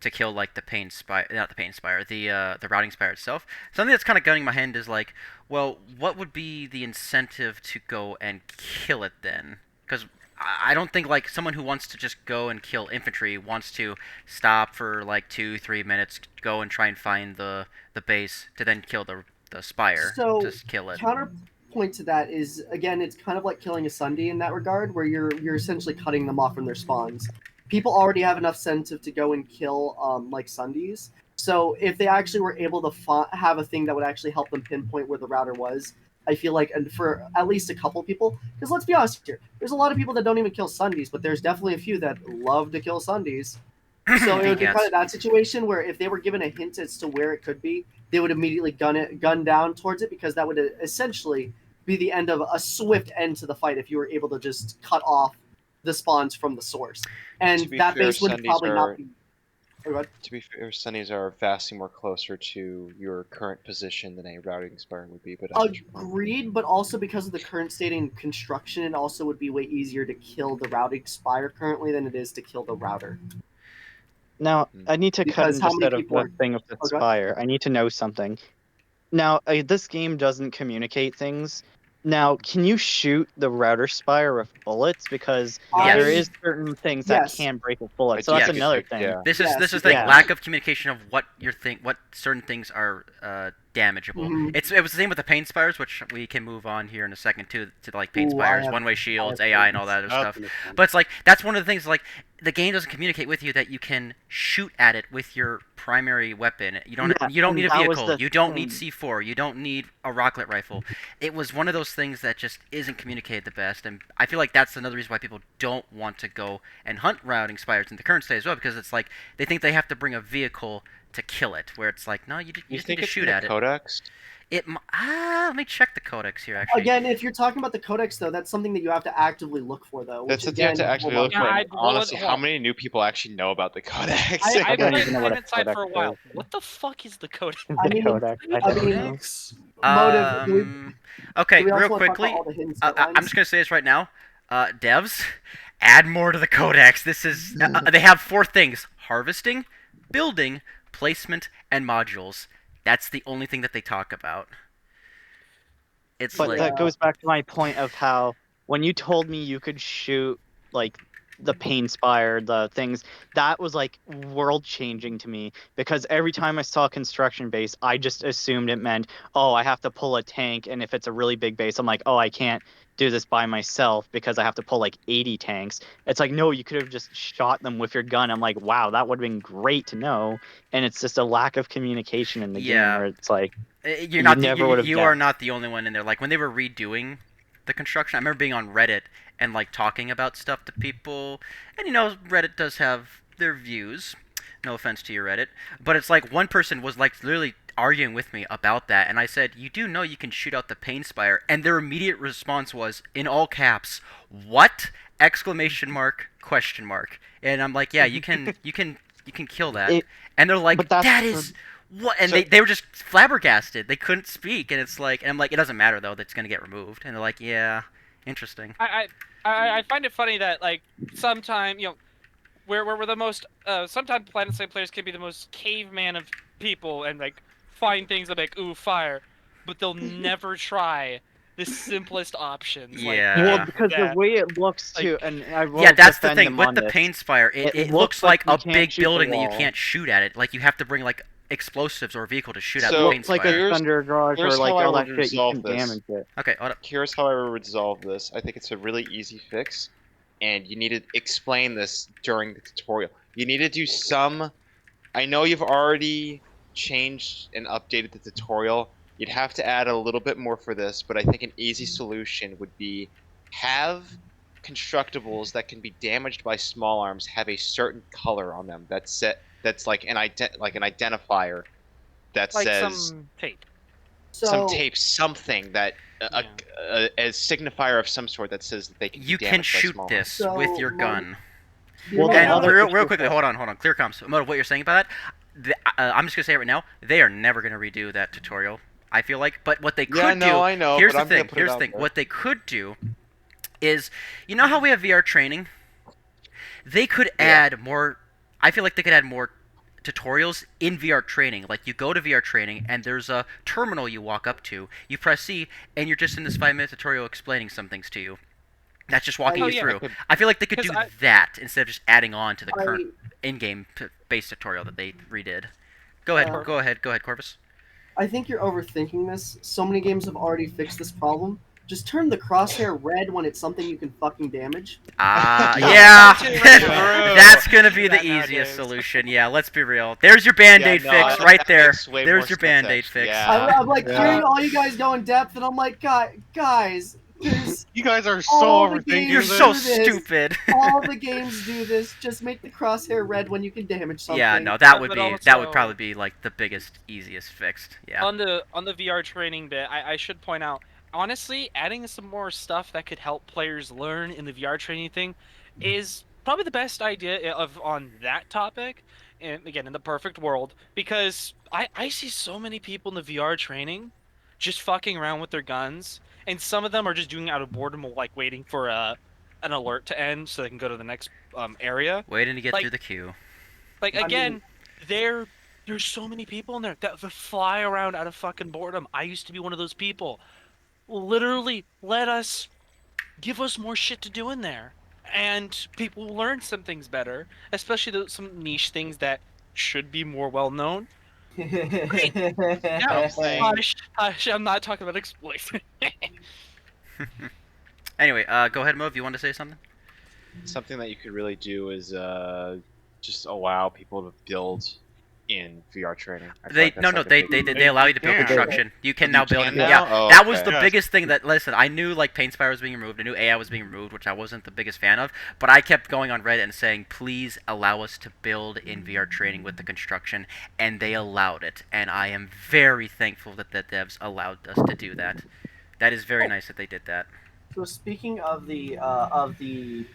Speaker 2: to kill like the pain spire, not the pain spire, the routing spire itself. Something that's kind of gunning my hand is like, well, what would be the incentive to go and kill it then? Because I don't think like someone who wants to just go and kill infantry wants to stop for like 2-3 minutes, go and try and find the base to then kill the spire
Speaker 5: So,
Speaker 2: to kill it.
Speaker 5: Counterpoint to that is, again, it's kind of like killing a Sunday in that regard, where you're essentially cutting them off from their spawns. People already have enough incentive to go and kill like Sundays. So if they actually were able to have a thing that would actually help them pinpoint where the router was, I feel like, and for at least a couple people, because let's be honest here, there's a lot of people that don't even kill Sundays, but there's definitely a few that love to kill Sundays. So it would be
Speaker 2: Yes.
Speaker 5: kind of that situation where if they were given a hint as to where it could be, they would immediately gun down towards it, because that would essentially be the end of a swift end to the fight if you were able to just cut off the spawns from the source. And
Speaker 6: To be
Speaker 5: that
Speaker 6: fair,
Speaker 5: base would probably not be. Oh, go ahead.
Speaker 6: To be fair, Sunnies are vastly more closer to your current position than a routing spire would be. But I get your point.
Speaker 5: Agreed, but also because of the current state in construction, it also would be way easier to kill the routing spire currently than it is to kill the router.
Speaker 3: Now, I need to cut
Speaker 5: Because
Speaker 3: in
Speaker 5: how
Speaker 3: just
Speaker 5: many
Speaker 3: out of
Speaker 5: people
Speaker 3: the
Speaker 5: are-
Speaker 3: thing of the
Speaker 5: Oh, go ahead.
Speaker 3: Spire. I need to know something. Now, this game doesn't communicate things. Now, can you shoot the router spire with bullets? Because
Speaker 2: Yes.
Speaker 3: there is certain things that
Speaker 5: Yes.
Speaker 3: can break with bullets.
Speaker 6: I
Speaker 3: So
Speaker 6: do
Speaker 3: that's
Speaker 6: think
Speaker 3: another
Speaker 6: it-
Speaker 3: thing.
Speaker 6: Yeah.
Speaker 2: This
Speaker 5: Yes,
Speaker 2: is the thing.
Speaker 3: yeah.
Speaker 2: Lack of communication of what what certain things are damageable.
Speaker 5: Mhm.
Speaker 2: It was the same with the pain spires, which we can move on here in a second to like pain
Speaker 5: Ooh, I
Speaker 2: spires,
Speaker 5: have-
Speaker 2: one-way shields, AI, and all that other
Speaker 9: That's
Speaker 2: stuff.
Speaker 9: understandable.
Speaker 2: But it's like that's one of the things. Like the game doesn't communicate with you that you can shoot at it with your primary weapon. You don't
Speaker 3: Yeah,
Speaker 2: need a
Speaker 3: and that was
Speaker 2: vehicle.
Speaker 3: the
Speaker 2: You don't need
Speaker 3: thing.
Speaker 2: C4. You don't need a rocket rifle. It was one of those things that just isn't communicated the best, and I feel like that's another reason why people don't want to go and hunt routing spires in the current state as well, because it's like they think they have to bring a vehicle to kill it, where it's like, no, you
Speaker 6: You
Speaker 2: just need
Speaker 6: think
Speaker 2: to
Speaker 6: it's
Speaker 2: shoot
Speaker 6: in the
Speaker 2: at it.
Speaker 6: codex?
Speaker 2: Let me check the codex here, actually.
Speaker 5: Again, if you're talking about the codex, though, that's something that you have to actively look for, though.
Speaker 6: That's
Speaker 5: Which
Speaker 6: the thing
Speaker 5: again,
Speaker 6: to actually
Speaker 5: hold
Speaker 6: look
Speaker 5: on.
Speaker 6: for.
Speaker 4: Yeah,
Speaker 6: and
Speaker 4: I- well,
Speaker 6: honestly,
Speaker 4: hold
Speaker 6: how
Speaker 4: on.
Speaker 6: many new people actually know about the codex?
Speaker 4: I've
Speaker 3: don't
Speaker 4: played
Speaker 3: even know what a
Speaker 4: Planetside for a
Speaker 3: codex
Speaker 4: while.
Speaker 3: is.
Speaker 4: What the fuck is the code?
Speaker 5: I
Speaker 3: The
Speaker 5: mean-
Speaker 3: codex. I
Speaker 5: I
Speaker 3: don't
Speaker 5: mean-
Speaker 3: know.
Speaker 5: Motive, do
Speaker 2: Okay,
Speaker 5: we also
Speaker 2: real
Speaker 5: want to talk
Speaker 2: quickly,
Speaker 5: about all the hidden
Speaker 2: I'm
Speaker 5: storylines?
Speaker 2: just gonna say this right now. Devs, add more to the codex. This is they have 4 things: harvesting, building, placement, and modules. That's the only thing that they talk about. It's
Speaker 3: But
Speaker 2: like
Speaker 3: that goes back to my point of how when you told me you could shoot like the pain spire, the things that was like world changing to me, because every time I saw construction base, I just assumed it meant, oh, I have to pull a tank, and if it's a really big base, I'm like, oh, I can't do this by myself because I have to pull like 80 tanks. It's like, no, you could have just shot them with your gun. I'm like, wow, that would have been great to know. And it's just a lack of communication in the
Speaker 2: Yeah.
Speaker 3: game where it's like,
Speaker 2: you're not
Speaker 3: never
Speaker 2: you,
Speaker 3: would've
Speaker 2: you are
Speaker 3: guessed.
Speaker 2: not the only one in there. Like when they were redoing the construction, I remember being on Reddit and like talking about stuff to people, and Reddit does have their views. No offense to your Reddit, but it's like one person was like literally arguing with me about that, and I said, "You do know you can shoot out the pain spire," and their immediate response was in all caps, "What?" Exclamation mark, question mark. And I'm like, "Yeah, you can kill that." And they're like,
Speaker 3: but that's
Speaker 2: "That is." What? And
Speaker 6: So-
Speaker 2: they were just flabbergasted. They couldn't speak, and it's like, and I'm like, it doesn't matter though. That's gonna get removed. And they're like, yeah, interesting.
Speaker 4: I find it funny that like sometimes we're the most sometimes Planetside players can be the most caveman of people and like find things that like ooh fire, but they'll never try the simplest options.
Speaker 2: Yeah.
Speaker 3: well,
Speaker 4: Like,
Speaker 3: because
Speaker 4: that.
Speaker 3: the way it looks too, and I will
Speaker 2: Yeah, that's the
Speaker 3: defend
Speaker 2: thing
Speaker 3: them
Speaker 2: with
Speaker 3: on
Speaker 2: the
Speaker 3: this.
Speaker 2: pain spire. It
Speaker 3: It
Speaker 2: looks
Speaker 3: looks
Speaker 2: like
Speaker 3: like
Speaker 2: a
Speaker 3: you can't
Speaker 2: big
Speaker 3: shoot the
Speaker 2: building that you
Speaker 3: wall.
Speaker 2: can't shoot at it. Like you have to bring like explosives or a vehicle to shoot at
Speaker 6: So,
Speaker 2: the pain
Speaker 3: Looks like
Speaker 2: spire.
Speaker 3: a
Speaker 6: Here's-
Speaker 3: thunder garage or
Speaker 6: here's
Speaker 3: like
Speaker 6: how I
Speaker 3: all
Speaker 6: would
Speaker 3: that shit. You
Speaker 6: resolve
Speaker 3: can
Speaker 6: this.
Speaker 3: damage it.
Speaker 2: Okay, hold up.
Speaker 6: Here's how I would resolve this. I think it's a really easy fix, and you need to explain this during the tutorial. You need to do some. I know you've already changed and updated the tutorial. You'd have to add a little bit more for this, but I think an easy solution would be have constructibles that can be damaged by small arms have a certain color on them that's like an identifier that
Speaker 4: like
Speaker 6: says
Speaker 4: some tape.
Speaker 5: So,
Speaker 6: some tape, something that a signifier of some sort that says that they can
Speaker 2: You
Speaker 6: be
Speaker 2: can
Speaker 6: damaged by
Speaker 2: shoot
Speaker 6: small
Speaker 2: this
Speaker 5: So,
Speaker 2: with your
Speaker 5: Mo-
Speaker 2: gun.
Speaker 5: you
Speaker 3: Well,
Speaker 5: know,
Speaker 3: then
Speaker 2: And
Speaker 3: other
Speaker 2: real
Speaker 3: people-
Speaker 2: quickly, hold on. Clear comms. What you're saying about that? I'm just gonna say it right now. They are never gonna redo that tutorial. I feel like, but what they could
Speaker 6: Yeah, no,
Speaker 2: do.
Speaker 6: I know,
Speaker 2: Here's
Speaker 6: but
Speaker 2: the
Speaker 6: I'm gonna
Speaker 2: thing.
Speaker 6: put it
Speaker 2: Here's the
Speaker 6: out
Speaker 2: thing.
Speaker 6: there.
Speaker 2: What they could do is, you know how we have VR training? They could add more. I feel like they could add more tutorials in VR training. Like you go to VR training and there's a terminal you walk up to. You press C and you're just in this 5-minute tutorial explaining some things to you. That's just walking
Speaker 4: Oh,
Speaker 2: you
Speaker 4: yeah.
Speaker 2: through. I feel like they could
Speaker 4: 'Cause
Speaker 2: do
Speaker 4: I-
Speaker 2: that instead of just adding on to the
Speaker 5: I-
Speaker 2: current in-game based tutorial that they redid. Go ahead,
Speaker 5: Uh,
Speaker 2: go ahead, Corvus.
Speaker 5: I think you're overthinking this. So many games have already fixed this problem. Just turn the crosshair red when it's something you can fucking damage.
Speaker 2: Ah,
Speaker 6: Yeah.
Speaker 2: yeah,
Speaker 4: True.
Speaker 2: that's gonna be the
Speaker 4: That
Speaker 2: easiest
Speaker 4: nowadays.
Speaker 2: solution. Yeah, let's be real. There's your band-aid
Speaker 6: Yeah, no,
Speaker 2: fix
Speaker 6: that
Speaker 2: right there.
Speaker 6: makes way
Speaker 2: There's
Speaker 6: more
Speaker 2: your
Speaker 6: sense,
Speaker 2: band-aid
Speaker 6: actually.
Speaker 2: fix.
Speaker 6: Yeah.
Speaker 5: I'm like
Speaker 3: Yeah.
Speaker 5: hearing all you guys go in depth, and I'm like, guys, There's
Speaker 9: You guys are so
Speaker 5: all the
Speaker 9: overthinking
Speaker 5: games
Speaker 2: You're
Speaker 9: this.
Speaker 2: so
Speaker 5: do this.
Speaker 2: stupid.
Speaker 5: All the games do this. Just make the crosshair red when you can damage something.
Speaker 2: Yeah, no, that would
Speaker 4: but
Speaker 2: be that would
Speaker 4: also-
Speaker 2: probably be like the biggest, easiest fixed. Yeah.
Speaker 4: On the VR training bit, I should point out, honestly, adding some more stuff that could help players learn in the VR training thing is probably the best idea of on that topic. And again, in the perfect world, because I see so many people in the VR training just fucking around with their guns, and some of them are just doing it out of boredom, like waiting for an alert to end so they can go to the next area.
Speaker 2: Waiting to get
Speaker 4: Like-
Speaker 2: through the queue.
Speaker 4: Like
Speaker 5: I mean-
Speaker 4: again, there's so many people in there that fly around out of fucking boredom. I used to be one of those people. Literally, give us more shit to do in there, and people will learn some things better, especially some niche things that should be more well known.
Speaker 6: Something-
Speaker 4: Hush, I'm not talking about exploits.
Speaker 2: Anyway, go ahead, Mo, if you want to say something.
Speaker 6: Something that you could really do is just allow people to build in VR training. I feel
Speaker 2: They
Speaker 6: like that's
Speaker 2: no
Speaker 6: like
Speaker 2: no
Speaker 6: a
Speaker 2: they,
Speaker 6: big-
Speaker 2: they they allow you to build
Speaker 9: can.
Speaker 2: construction. You can
Speaker 6: You
Speaker 2: now build.
Speaker 6: can
Speaker 2: Yeah,
Speaker 6: now? Oh,
Speaker 2: that was
Speaker 6: okay.
Speaker 2: the
Speaker 9: Yes.
Speaker 2: biggest thing that. Listen, I knew like Paintspire was being removed. I knew AI was being removed, which I wasn't the biggest fan of. But I kept going on Reddit and saying, please allow us to build in VR training with the construction, and they allowed it. And I am very thankful that the devs allowed us to do that. That is very nice that they did that.
Speaker 5: So speaking of the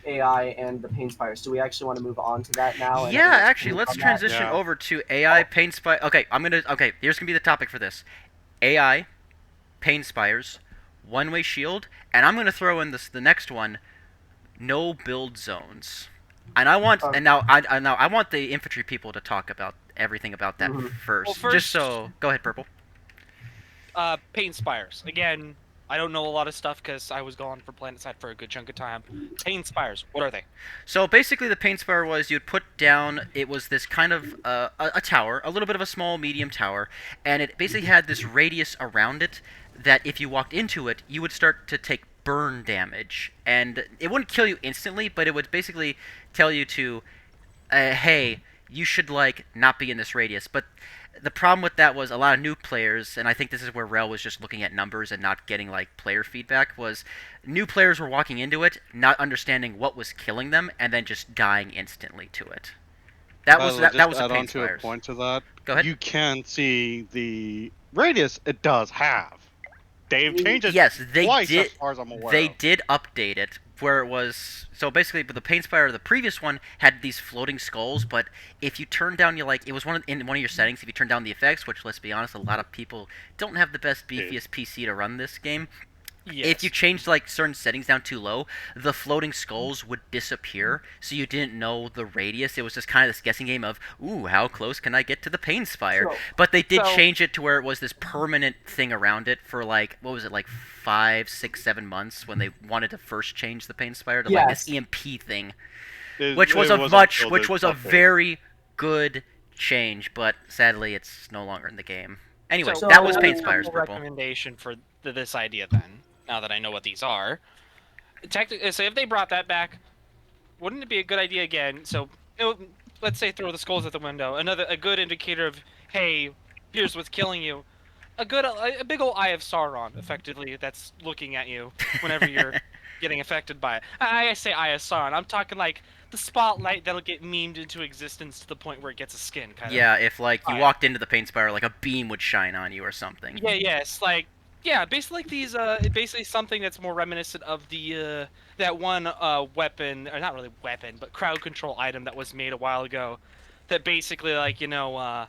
Speaker 5: AI and the Paintspires, do we actually want to move on to that now? and
Speaker 2: Yeah,
Speaker 5: everyone's
Speaker 2: actually,
Speaker 5: opinions
Speaker 2: let's
Speaker 5: on that?
Speaker 2: transition
Speaker 9: Yeah.
Speaker 2: over to AI Paintspire. Okay, here's gonna be the topic for this: AI, Paintspires, one-way shield, and I'm gonna throw in the next one: no build zones. And I want and now I want the infantry people to talk about everything about that
Speaker 5: Mhm.
Speaker 2: first.
Speaker 4: Well,
Speaker 2: Just
Speaker 4: first-
Speaker 2: so, go ahead, Purple.
Speaker 4: Paint Spires. Again, I don't know a lot of stuff because I was gone for Planetside for a good chunk of time. Paint Spires, what are they?
Speaker 2: So basically, the paint spire was you'd put down. It was this kind of a tower, a little bit of a small, medium tower, and it basically had this radius around it that if you walked into it, you would start to take burn damage, and it wouldn't kill you instantly, but it would basically tell you to, hey, you should like not be in this radius. But the problem with that was a lot of new players, and I think this is where Rel was just looking at numbers and not getting like player feedback, was new players were walking into it not understanding what was killing them and then just dying instantly to it. That was
Speaker 9: Just
Speaker 2: that was the
Speaker 9: add on
Speaker 2: paint
Speaker 9: to a
Speaker 2: spires.
Speaker 9: point to that.
Speaker 2: Go ahead.
Speaker 9: You can see the radius it does have. They've changed it
Speaker 2: Yes, they
Speaker 9: twice
Speaker 2: did.
Speaker 9: as far as I'm aware
Speaker 2: They
Speaker 9: of.
Speaker 2: did update it where it was so basically. But the paint spire, the previous one had these floating skulls. But if you turn down your like, it was in one of your settings. If you turn down the effects, which let's be honest, a lot of people don't have the best beefiest PC to run this game.
Speaker 4: Yes.
Speaker 2: If you changed like certain settings down too low, the floating skulls would disappear, so you didn't know the radius. It was just kind of this guessing game of, ooh, how close can I get to the pain spire?
Speaker 5: So-
Speaker 2: But they did
Speaker 4: so-
Speaker 2: change it to where it was this permanent thing around it for like, what was it, like 5, 6, 7 months when they wanted to first change the pain spire to like this
Speaker 5: Yes.
Speaker 2: EMP thing,
Speaker 9: It-
Speaker 2: which was
Speaker 9: it
Speaker 2: a
Speaker 9: wasn't
Speaker 2: much,
Speaker 9: until
Speaker 2: which
Speaker 9: the
Speaker 2: was a
Speaker 9: update.
Speaker 2: very good change, but sadly it's no longer in the game. Anyway,
Speaker 4: So-
Speaker 2: that was
Speaker 5: So-
Speaker 2: paint
Speaker 4: a
Speaker 2: spires,
Speaker 4: couple
Speaker 2: purple.
Speaker 4: recommendation for this idea then. Now that I know what these are, technically, so if they brought that back, wouldn't it be a good idea again? So, let's say throw the skulls at the window. A good indicator of, hey, here's what's killing you. A big old eye of Sauron, effectively, that's looking at you whenever you're getting affected by it. I say eye of Sauron. I'm talking like the spotlight that'll get memed into existence to the point where it gets a skin kind of.
Speaker 2: Yeah, if like you
Speaker 4: Fire.
Speaker 2: walked into the paint spire, like a beam would shine on you or something.
Speaker 4: Yeah, yes, like basically like these basically something that's more reminiscent of the that one weapon, or not really weapon, but crowd control item that was made a while ago that basically like, shot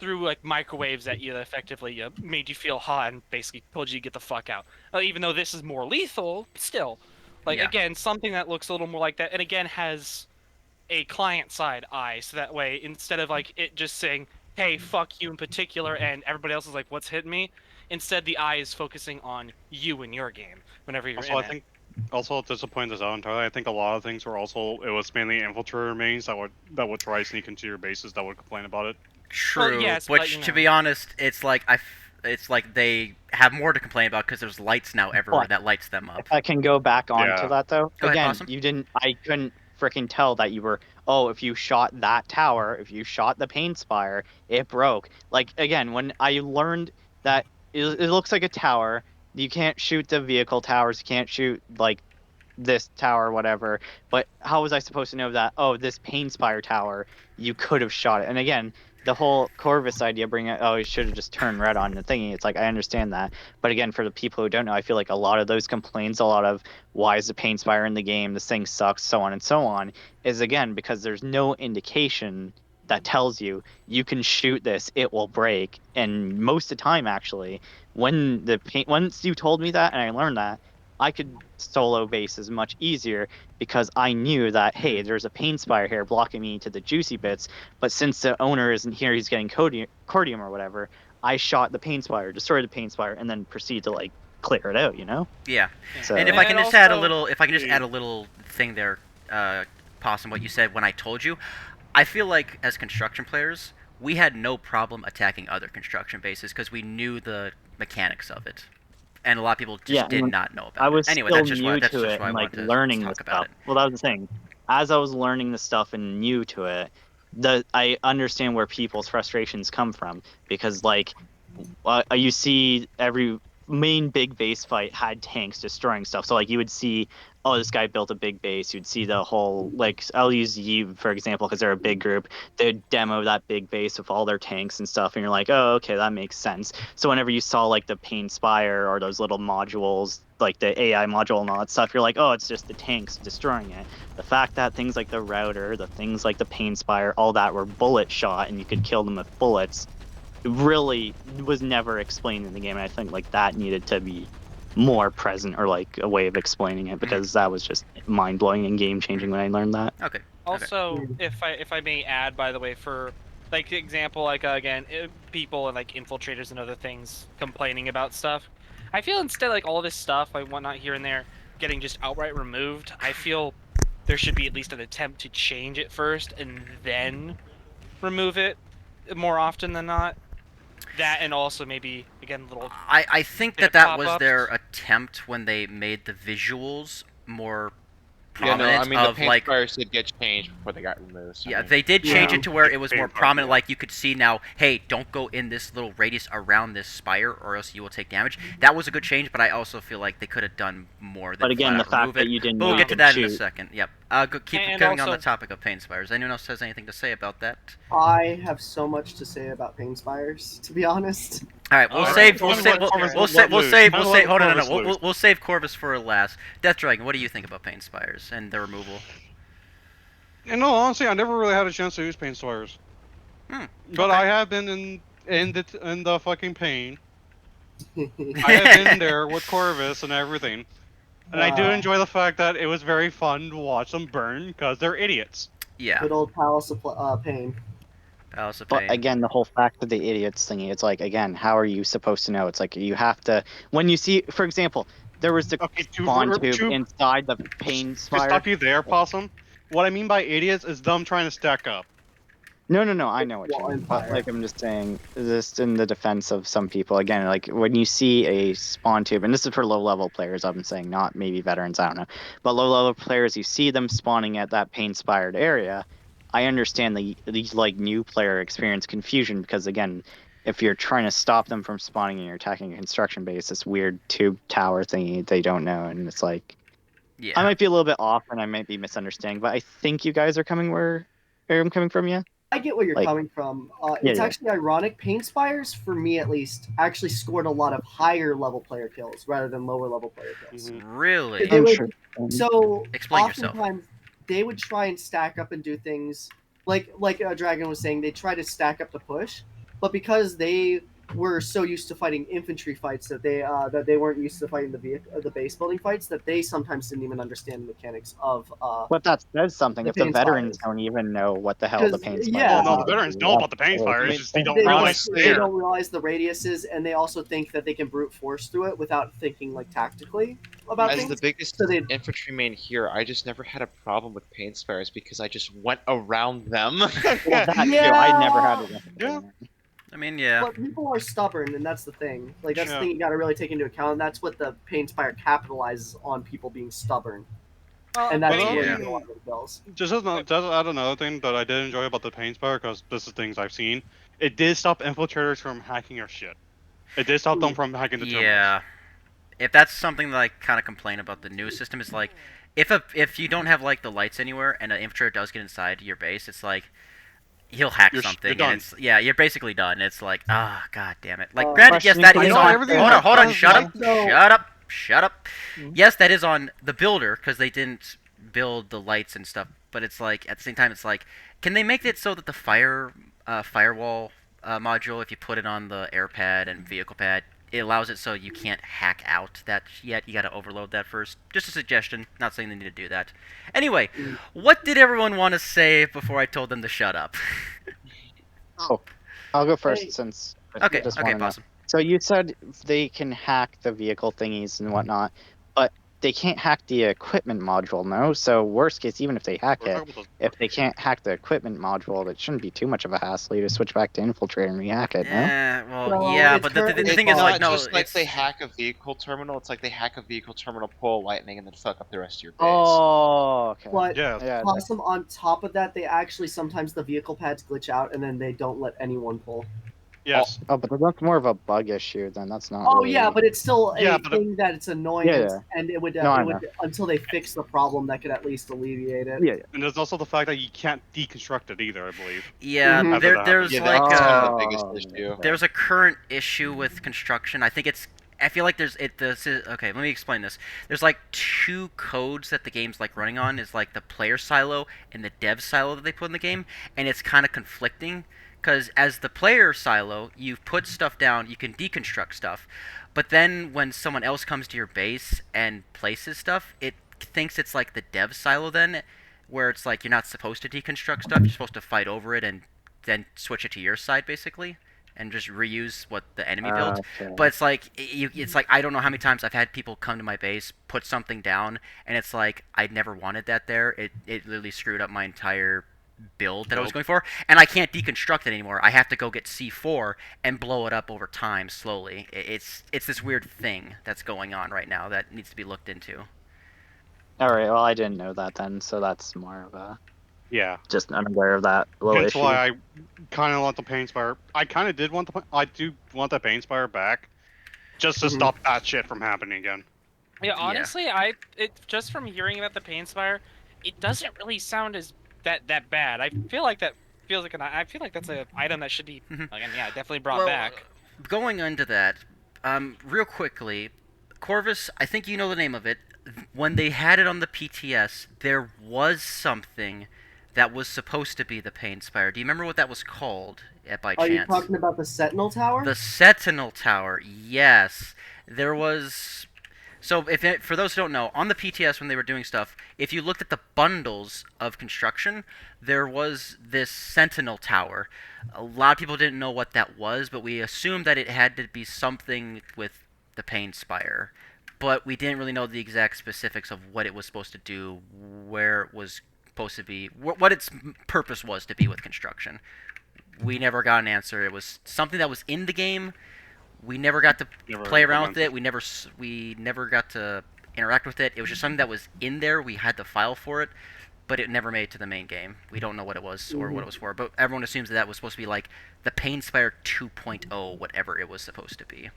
Speaker 4: through like microwaves at you that effectively made you feel hot and basically told you to get the fuck out. Even though this is more lethal, still. Like
Speaker 2: Yeah.
Speaker 4: again, something that looks a little more like that and again has a client side eye, so that way instead of like it just saying, hey, fuck you in particular, and everybody else is like, what's hitting me? Instead, the eye is focusing on you in your game whenever you're
Speaker 9: Also,
Speaker 4: in
Speaker 9: I
Speaker 4: it.
Speaker 9: think also just to point this out entirely, I think a lot of things were also it was mainly infiltrator mains that would try to sneak into your bases that would complain about it.
Speaker 2: True,
Speaker 4: yes, but,
Speaker 2: which
Speaker 4: you
Speaker 2: to
Speaker 4: know.
Speaker 2: be honest, it's like it's like they have more to complain about because there's lights now everywhere
Speaker 3: What?
Speaker 2: that lights them up.
Speaker 3: If I can go back onto
Speaker 9: Yeah.
Speaker 3: that though,
Speaker 2: Go ahead,
Speaker 3: again,
Speaker 2: Possum.
Speaker 3: I couldn't freaking tell that you were. Oh, if you shot that tower, if you shot the paint spire, it broke. Like again, when I learned that it looks like a tower, you can't shoot the vehicle towers, you can't shoot like this tower or whatever. But how was I supposed to know that? Oh, this Painspire tower, you could have shot it. And again, the whole Corvus idea, bringing it, oh, you should have just turned red on the thingy. It's like I understand that, but again, for the people who don't know, I feel like a lot of those complaints, a lot of why is the Painspire in the game, this thing sucks, so on and so on, is again because there's no indication that tells you you can shoot this, it will break. And most of the time, actually, when the paint, once you told me that and I learned that, I could solo bases much easier because I knew that, hey, there's a pain spire here blocking me to the juicy bits, but since the owner isn't here, he's getting cordium or whatever, I shot the pain spire, destroyed the pain spire, and then proceed to like clear it out, you know?
Speaker 2: Yeah.
Speaker 3: So
Speaker 2: And if I
Speaker 4: And
Speaker 2: can just add a
Speaker 4: also-
Speaker 2: little, if I can just add a little thing there, Possum, what you said when I told you, I feel like as construction players, we had no problem attacking other construction bases because we knew the mechanics of it, and a lot of people just
Speaker 3: Yeah,
Speaker 2: did
Speaker 3: and
Speaker 2: not know about
Speaker 3: I was
Speaker 2: it. Anyway,
Speaker 3: still
Speaker 2: that's just why
Speaker 3: new
Speaker 2: that's
Speaker 3: to
Speaker 2: just
Speaker 3: it
Speaker 2: why I
Speaker 3: and like
Speaker 2: wanted to
Speaker 3: learning this
Speaker 2: talk about
Speaker 3: stuff.
Speaker 2: it.
Speaker 3: Well, that was the thing. As I was learning this stuff and new to it, I understand where people's frustrations come from because like you see every main big base fight had tanks destroying stuff. So like you would see, oh, this guy built a big base. You'd see the whole like I'll use you for example because they're a big group. They'd demo that big base with all their tanks and stuff, and you're like, oh, okay, that makes sense. So whenever you saw like the Pain Spire or those little modules, like the AI module and all that stuff, you're like, oh, it's just the tanks destroying it. The fact that things like the router, the things like the Pain Spire, all that were bullet shot and you could kill them with bullets really was never explained in the game, and I think like that needed to be more present or like a way of explaining it because that was just mind blowing and game changing when I learned that.
Speaker 2: Okay.
Speaker 4: Also, if I may add, by the way, for like example, like again, people and like infiltrators and other things complaining about stuff, I feel instead like all this stuff, like whatnot here and there, getting just outright removed. I feel there should be at least an attempt to change it first and then remove it more often than not. That and also maybe again little.
Speaker 2: I think
Speaker 4: Bit
Speaker 2: that
Speaker 4: of
Speaker 2: was
Speaker 4: pop-ups.
Speaker 2: their attempt when they made the visuals more
Speaker 6: Yeah, no,
Speaker 2: prominent
Speaker 6: I mean the
Speaker 2: of
Speaker 6: paint
Speaker 2: like
Speaker 6: spires did get changed before they got removed. So, I
Speaker 2: yeah,
Speaker 6: mean,
Speaker 2: they did change
Speaker 5: Yeah.
Speaker 2: it to where it was more
Speaker 9: Paint part,
Speaker 2: prominent.
Speaker 9: yeah.
Speaker 2: Like you could see now, hey, don't go in this little radius around this spire, or else you will take damage. That was a good change, but I also feel like they could have done more than
Speaker 3: But again,
Speaker 2: flat
Speaker 3: the
Speaker 2: out
Speaker 3: fact
Speaker 2: remove
Speaker 3: that
Speaker 2: it.
Speaker 3: you didn't
Speaker 2: But
Speaker 3: know
Speaker 2: we'll
Speaker 3: you
Speaker 2: get to
Speaker 3: could
Speaker 2: that in a
Speaker 3: shoot.
Speaker 2: second. Yep. Keep
Speaker 4: And
Speaker 2: going on
Speaker 4: also-
Speaker 2: the topic of pain spires. Anyone else has anything to say about that?
Speaker 5: I have so much to say about Pain Spires, to be honest.
Speaker 2: All right, we'll
Speaker 4: All right,
Speaker 2: save.
Speaker 4: go
Speaker 2: We'll
Speaker 4: ahead.
Speaker 2: save.
Speaker 4: Corvus,
Speaker 2: We'll
Speaker 9: let
Speaker 2: save. We'll
Speaker 9: loose.
Speaker 2: save.
Speaker 9: Kinda
Speaker 2: We'll
Speaker 9: let
Speaker 2: save. Hold on,
Speaker 9: Corvus
Speaker 2: no.
Speaker 9: loose.
Speaker 2: We'll save Corvus for last. Death Dragon, what do you think about pain spires and their removal?
Speaker 9: And no, honestly, I never really had a chance to use paint spires. But
Speaker 2: Okay.
Speaker 9: I have been in the fucking pain. I have been there with Corvus and everything, and I do
Speaker 5: Wow.
Speaker 9: enjoy the fact that it was very fun to watch them burn because they're idiots.
Speaker 2: Yeah.
Speaker 5: Good old Palace of Pain.
Speaker 2: Palace of
Speaker 3: But
Speaker 2: Pain.
Speaker 3: again, the whole fact of the idiots thingy, it's like again, how are you supposed to know? It's like you have to when you see, for example, there was the
Speaker 9: Okay,
Speaker 3: spawn tube inside the Pain
Speaker 9: to
Speaker 3: Spire.
Speaker 9: stop you there, Possum. What I mean by idiots is them trying to stack up.
Speaker 3: No, I know what you
Speaker 5: Wall
Speaker 3: mean. But
Speaker 5: Empire.
Speaker 3: like I'm just saying, this in the defense of some people. Again, like when you see a spawn tube, and this is for low level players, I'm saying, not maybe veterans, I don't know. But low level players, you see them spawning at that pain inspired area. I understand these like new player experience confusion because again, if you're trying to stop them from spawning and you're attacking a construction base, this weird tube tower thingy they don't know, and it's like
Speaker 2: Yeah.
Speaker 3: I might be a little bit off and I might be misunderstanding, but I think you guys are coming where I'm coming from, yeah.
Speaker 5: I get where you're
Speaker 3: Like-
Speaker 5: coming from.
Speaker 3: Yeah,
Speaker 5: It's
Speaker 3: yeah.
Speaker 5: actually ironic. Pain Spires, for me at least, actually scored a lot of higher level player kills rather than lower level player kills.
Speaker 2: Really?
Speaker 5: They
Speaker 3: I'm
Speaker 5: would-
Speaker 3: sure.
Speaker 5: So
Speaker 2: Explain yourself.
Speaker 5: oftentimes they would try and stack up and do things like Dragon was saying. They try to stack up to push, but because they were so used to fighting infantry fights that they weren't used to fighting the base building fights, that they sometimes didn't even understand the mechanics of.
Speaker 3: But that says something.
Speaker 5: The
Speaker 3: if the
Speaker 5: pain
Speaker 3: veterans
Speaker 5: spires.
Speaker 3: don't even know what the hell the
Speaker 5: 'Cause,
Speaker 3: pain
Speaker 5: yeah.
Speaker 3: spires
Speaker 9: Well, no,
Speaker 3: are,
Speaker 9: the veterans know about the paint spires.
Speaker 6: I mean,
Speaker 9: It's just they don't
Speaker 5: They
Speaker 9: realize
Speaker 5: don't,
Speaker 9: it's
Speaker 5: they
Speaker 9: there.
Speaker 5: don't realize the radiuses, and they also think that they can brute force through it without thinking like tactically about
Speaker 6: as
Speaker 5: things.
Speaker 6: the biggest
Speaker 5: So they-
Speaker 6: infantryman here, I just never had a problem with paint spires because I just went around them.
Speaker 3: Well, that too.
Speaker 5: Yeah.
Speaker 3: I never had it.
Speaker 9: Yeah.
Speaker 2: I mean, yeah.
Speaker 5: But people are stubborn, and that's the thing. Like that's
Speaker 9: Yeah.
Speaker 5: the thing you got to really take into account, and that's what the Pain Spire capitalizes on, people being stubborn, and that's
Speaker 9: Well,
Speaker 5: where
Speaker 2: yeah.
Speaker 5: you get a lot of the kills.
Speaker 9: Just add another thing that I did enjoy about the paint spire, because this is things I've seen. It did stop infiltrators from hacking your shit. It did stop them from hacking the terminals.
Speaker 2: Yeah. if that's something that I kind of complain about the new system is like, if you don't have like the lights anywhere and an infiltrator does get inside your base, it's like he'll hack
Speaker 9: You're
Speaker 2: something
Speaker 9: done.
Speaker 2: and it's you're basically done. It's like god damn it. Like
Speaker 3: Uh,
Speaker 2: granted, yes,
Speaker 3: question
Speaker 2: that
Speaker 3: you
Speaker 2: is
Speaker 3: know,
Speaker 2: on.
Speaker 1: everything
Speaker 2: Hold on,
Speaker 1: has
Speaker 2: shut up,
Speaker 1: light.
Speaker 5: So-
Speaker 2: shut up.
Speaker 3: Mhm.
Speaker 2: Yes, that is on the builder because they didn't build the lights and stuff. But it's like at the same time, it's like, can they make it so that the firewall module, if you put it on the air pad and vehicle pad, it allows it so you can't hack out that yet. You got to overload that first. Just a suggestion. Not saying they need to do that. Anyway, what did everyone want to say before I told them to shut up?
Speaker 3: Oh, I'll go first
Speaker 5: Hey.
Speaker 3: since I
Speaker 2: Okay,
Speaker 3: just
Speaker 2: okay,
Speaker 3: wanna know.
Speaker 2: possum.
Speaker 3: So you said they can hack the vehicle thingies and whatnot, but they can't hack the equipment module, no? So worst case, even if they hack
Speaker 9: We're
Speaker 3: it,
Speaker 9: talking about
Speaker 3: if they can't hack the equipment module, that shouldn't be too much of a hassle. You just switch back to infiltrate and rehack it, no?
Speaker 2: Well,
Speaker 5: No,
Speaker 2: yeah,
Speaker 5: it's
Speaker 2: but the
Speaker 5: currently
Speaker 2: thing
Speaker 6: It's
Speaker 2: is,
Speaker 5: fine.
Speaker 2: like,
Speaker 6: not
Speaker 2: no,
Speaker 6: just like
Speaker 2: it's
Speaker 6: they hack a vehicle terminal. It's like they hack a vehicle terminal, pull lightning, and then fuck up the rest of your base.
Speaker 3: Oh, okay.
Speaker 5: But
Speaker 9: Yes.
Speaker 3: Yeah,
Speaker 5: Possum, on top of that, they actually sometimes the vehicle pads glitch out and then they don't let anyone pull.
Speaker 9: Yes.
Speaker 3: oh, but that's more of a bug issue then. That's not
Speaker 5: Oh
Speaker 3: really...
Speaker 5: yeah, but it's still
Speaker 9: Yeah,
Speaker 5: a
Speaker 9: but
Speaker 5: thing that it's annoying,
Speaker 3: Yeah.
Speaker 5: and it would
Speaker 3: No, I
Speaker 5: it would until they fix the problem that could at least alleviate it.
Speaker 3: Yeah.
Speaker 9: And there's also the fact that you can't deconstruct it either, I believe.
Speaker 2: yeah.
Speaker 5: Mhm.
Speaker 9: After that
Speaker 2: There's
Speaker 6: Yeah,
Speaker 2: like
Speaker 6: that's kind of the biggest
Speaker 3: Oh,
Speaker 6: issue.
Speaker 3: okay.
Speaker 2: there's a current issue with construction. I feel like okay, let me explain this. There's like two codes that the game's like running on is like the player silo and the dev silo that they put in the game, and it's kind of conflicting because as the player silo, you put stuff down, you can deconstruct stuff, but then when someone else comes to your base and places stuff, it thinks it's like the dev silo then, where it's like you're not supposed to deconstruct stuff, you're supposed to fight over it and then switch it to your side basically and just reuse what the enemy built.
Speaker 3: Okay.
Speaker 2: But it's like it's like I don't know how many times I've had people come to my base, put something down, and it's like I never wanted that there. It literally screwed up my entire build that I was
Speaker 9: Nope.
Speaker 2: going for, and I can't deconstruct it anymore. I have to go get C4 and blow it up over time slowly. It's this weird thing that's going on right now that needs to be looked into.
Speaker 3: All right. Well, I didn't know that then, so that's more of a
Speaker 9: Yeah.
Speaker 3: just unaware of that little
Speaker 9: Hence
Speaker 3: issue.
Speaker 9: why I kind of want the Pain Spire. I kind of did want I do want the Pain Spire back, just to
Speaker 5: Mhm.
Speaker 9: stop that shit from happening again.
Speaker 4: Yeah, honestly, it just from hearing about the Pain Spire, it doesn't really sound as that bad. I feel like that feels like I feel like that's an item that should be
Speaker 2: Mhm.
Speaker 4: again, yeah, definitely brought
Speaker 2: Well,
Speaker 4: back.
Speaker 2: Going into that, real quickly, Corvus, I think you know the name of it. When they had it on the PTS, there was something that was supposed to be the Pain Spire. Do you remember what that was called, by
Speaker 5: Are you
Speaker 2: chance?
Speaker 5: talking about the Sentinel Tower?
Speaker 2: The Sentinel Tower, yes. There was. So, for those who don't know, on the PTS when they were doing stuff, if you looked at the bundles of construction, there was this Sentinel Tower. A lot of people didn't know what that was, but we assumed that it had to be something with the Pain Spire. But we didn't really know the exact specifics of what it was supposed to do, where it was supposed to be, what its purpose was to be with construction. We never got an answer. It was something that was in the game. We never got to
Speaker 9: Never
Speaker 2: play around with
Speaker 9: implemented.
Speaker 2: it. We never got to interact with it. It was just something that was in there. We had the file for it, but it never made it to the main game. We don't know what it was or what it was for. But everyone assumes that that was supposed to be like the Pain Spire 2.0, whatever it was supposed to be.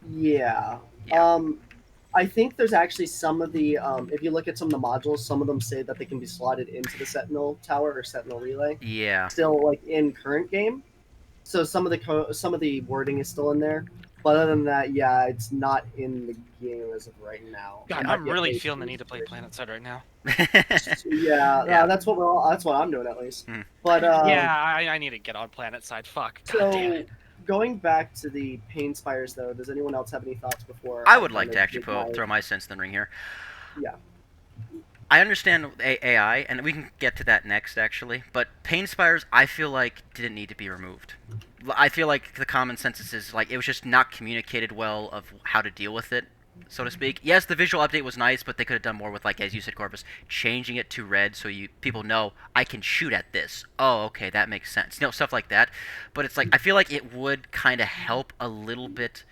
Speaker 5: Yeah.
Speaker 2: Yeah.
Speaker 5: I think there's actually some of the if you look at some of the modules, some of them say that they can be slotted into the Sentinel Tower or Sentinel Relay.
Speaker 2: Yeah.
Speaker 5: Still, like in current game, so some of the wording is still in there. But other than that, yeah, it's not in the game as of right now.
Speaker 4: God,
Speaker 5: It might
Speaker 4: I'm
Speaker 5: be a
Speaker 4: really
Speaker 5: paid
Speaker 4: feeling the need to play
Speaker 5: version.
Speaker 4: Planetside right now.
Speaker 5: Yeah,
Speaker 2: Yeah.
Speaker 5: that's what that's what I'm doing at least.
Speaker 2: Hmm.
Speaker 5: But
Speaker 4: Yeah, I need to get on Planetside. Fuck. God damn
Speaker 5: so
Speaker 4: it.
Speaker 5: going back to the Pain Spires, though, does anyone else have any thoughts before?
Speaker 2: I would
Speaker 5: kind
Speaker 2: like
Speaker 5: of
Speaker 2: to actually
Speaker 5: give my-
Speaker 2: throw my sense in the ring here.
Speaker 5: Yeah.
Speaker 2: I understand AI, and we can get to that next, actually. But Pain Spires, I feel like, didn't need to be removed. I feel like the common census is like it was just not communicated well of how to deal with it, so to speak. Yes, the visual update was nice, but they could have done more with, like, as you said, Corvus, changing it to red so people know I can shoot at this. Oh, okay, that makes sense. You know, stuff like that. But it's like I feel like it would kind of help a little bit.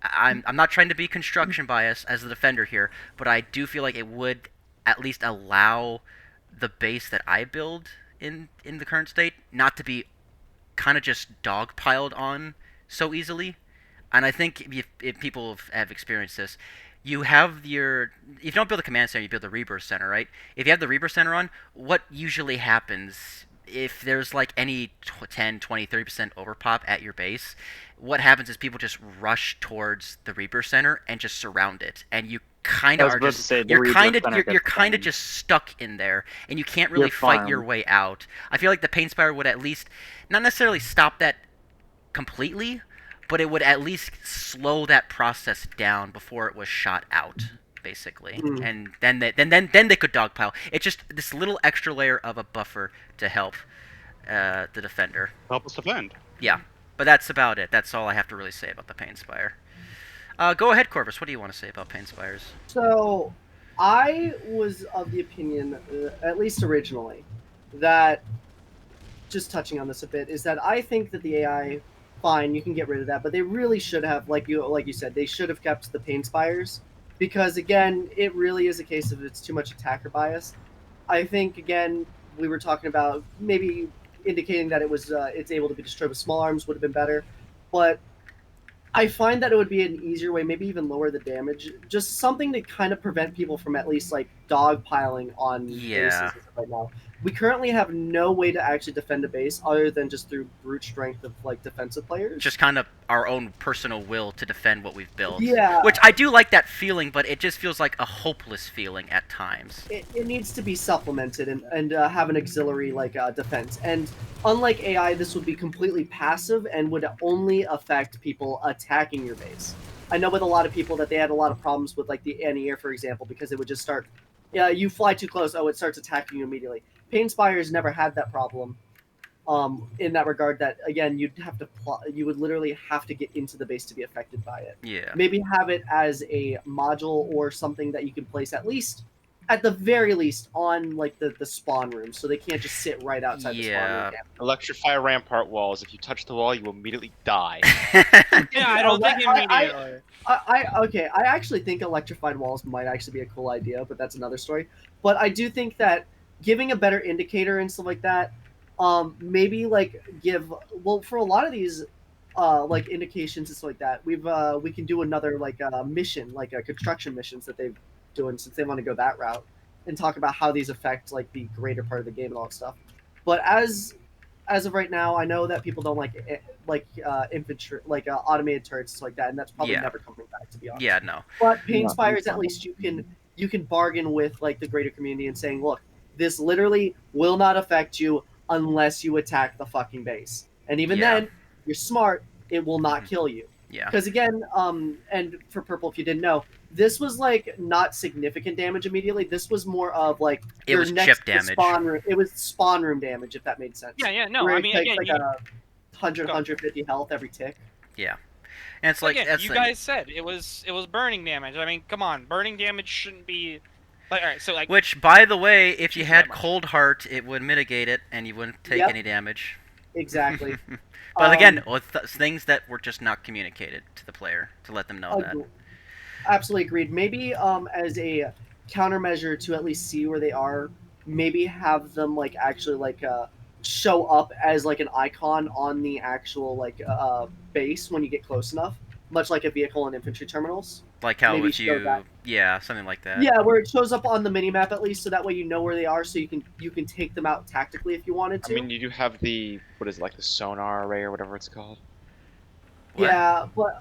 Speaker 2: I'm not trying to be construction bias as the defender here, but I do feel like it would at least allow the base that I build in the current state not to be kind of just dogpiled on so easily. And I think if people have experienced this, you have your, if you don't build a command center, you build a rebirth center, right? If you have the rebirth center on, what usually happens if there's like any 10, 20, 30% overpop at your base, what happens is people just rush towards the rebirth center and just surround it, and you kind
Speaker 3: I
Speaker 2: of
Speaker 3: was
Speaker 2: are
Speaker 3: about to
Speaker 2: just
Speaker 3: say the
Speaker 2: you're
Speaker 3: Rebirth
Speaker 2: kind of
Speaker 3: Center
Speaker 2: you're
Speaker 3: gets
Speaker 2: kind of
Speaker 3: banned.
Speaker 2: just stuck in there, and you can't
Speaker 3: You're
Speaker 2: really fight your
Speaker 3: farmed.
Speaker 2: way out. I feel like the Pain Spire would at least not necessarily stop that completely, but it would at least slow that process down before it was shot out, basically.
Speaker 5: Mm.
Speaker 2: And then they could dogpile. It's just this little extra layer of a buffer to help the defender.
Speaker 9: Help us defend.
Speaker 2: Yeah, but that's about it. That's all I have to really say about the Pain Spire. Go ahead, Corvus. What do you want to say about Pain Spires?
Speaker 5: So, I was of the opinion, at least originally, that just touching on this a bit is that I think that the AI, fine, you can get rid of that, but they really should have, like you said, they should have kept the pain spires, because again, it really is a case of it's too much attacker bias. I think again we were talking about maybe indicating that it's able to be destroyed with small arms would have been better, but I find that it would be an easier way, maybe even lower the damage, just something to kind of prevent people from at least like dogpiling on
Speaker 2: Yeah.
Speaker 5: bases right now. We currently have no way to actually defend a base other than just through brute strength of like defensive players.
Speaker 2: Just kind of our own personal will to defend what we've built.
Speaker 5: Yeah.
Speaker 2: Which I do like that feeling, but it just feels like a hopeless feeling at times.
Speaker 5: It needs to be supplemented and have an auxiliary like defense. And unlike AI, this would be completely passive and would only affect people attacking your base. I know with a lot of people that they had a lot of problems with like the anti-air, for example, because it would just start. Yeah, you fly too close. Oh, it starts attacking you immediately. Pain Spires never had that problem. In that regard, that again, you would literally have to get into the base to be affected by it.
Speaker 2: Yeah.
Speaker 5: Maybe have it as a module or something that you can place at the very least, on like the spawn room, so they can't just sit right outside the spawn room.
Speaker 6: Electrify rampart walls. If you touch the wall, you will immediately die.
Speaker 4: Yeah, I don't think immediately.
Speaker 5: I actually think electrified walls might actually be a cool idea, but that's another story. But I do think that giving a better indicator and stuff like that, maybe like for a lot of these like indications and stuff like that, we can do another like mission, like construction missions that they've doing, since they want to go that route, and talk about how these affect like the greater part of the game and all that stuff. But as of right now, I know that people don't like infantry, like automated turrets, stuff like that, and that's probably
Speaker 2: Yeah.
Speaker 5: never coming back, to be honest.
Speaker 2: Yeah, no.
Speaker 5: But Pain Spires, at least you can bargain with like the greater community and saying, look, this literally will not affect you unless you attack the fucking base, and even
Speaker 2: Yeah.
Speaker 5: then, you're smart, it will not
Speaker 2: Mhm.
Speaker 5: kill you.
Speaker 2: Yeah.
Speaker 5: Because again, and for purple, if you didn't know, this was like not significant damage immediately. This was more of like
Speaker 2: It
Speaker 5: your
Speaker 2: was
Speaker 5: next
Speaker 2: chip
Speaker 5: to
Speaker 2: damage.
Speaker 5: spawn room. It was spawn room damage, if that made sense.
Speaker 4: Yeah, no.
Speaker 5: Where
Speaker 4: I
Speaker 5: it
Speaker 4: mean,
Speaker 5: takes
Speaker 4: again,
Speaker 5: like
Speaker 4: you,
Speaker 5: a 100,
Speaker 4: Go.
Speaker 5: 150 health every tick.
Speaker 2: Yeah. And it's like
Speaker 4: again,
Speaker 2: that's
Speaker 4: you
Speaker 2: the-
Speaker 4: guys said it was burning damage. I mean, come on, burning damage shouldn't be. Like, all right, so like.
Speaker 2: Which, by the way, if you
Speaker 4: Jeez,
Speaker 2: had
Speaker 4: never mind.
Speaker 2: Cold Heart, it would mitigate it, and you wouldn't take
Speaker 5: Yep.
Speaker 2: any damage.
Speaker 5: Exactly.
Speaker 2: But again, with things that were just not communicated to the player to let them know that.
Speaker 5: Absolutely agreed. Maybe as a countermeasure to at least see where they are, maybe have them like actually like show up as like an icon on the actual like base when you get close enough, much like a vehicle and infantry terminals.
Speaker 2: Like how
Speaker 5: maybe
Speaker 2: if
Speaker 5: show
Speaker 2: you,
Speaker 5: that.
Speaker 2: yeah, something like that.
Speaker 5: Yeah, where it shows up on the minimap at least, so that way you know where they are, so you can take them out tactically if you wanted
Speaker 6: I
Speaker 5: to.
Speaker 6: mean, you do have what is it, like the sonar array or whatever it's called?
Speaker 2: What?
Speaker 5: Yeah, but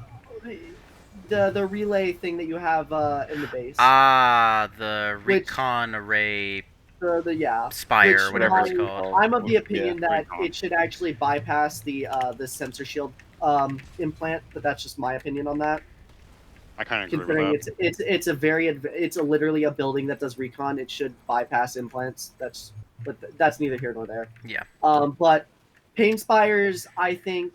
Speaker 5: the relay thing that you have in the base.
Speaker 2: Ah, the
Speaker 5: Which-
Speaker 2: recon array
Speaker 5: Yeah.
Speaker 2: spire,
Speaker 5: Which
Speaker 2: whatever it's
Speaker 5: my-
Speaker 2: called.
Speaker 5: I'm of the opinion that
Speaker 9: recon.
Speaker 5: it should actually bypass the sensor shield implant, but that's just my opinion on that.
Speaker 9: I kind of agree
Speaker 5: Considering
Speaker 9: with that.
Speaker 5: it's literally a building that does recon, it should bypass implants. But that's neither here nor there.
Speaker 2: Yeah.
Speaker 5: But Pain Spires, I think,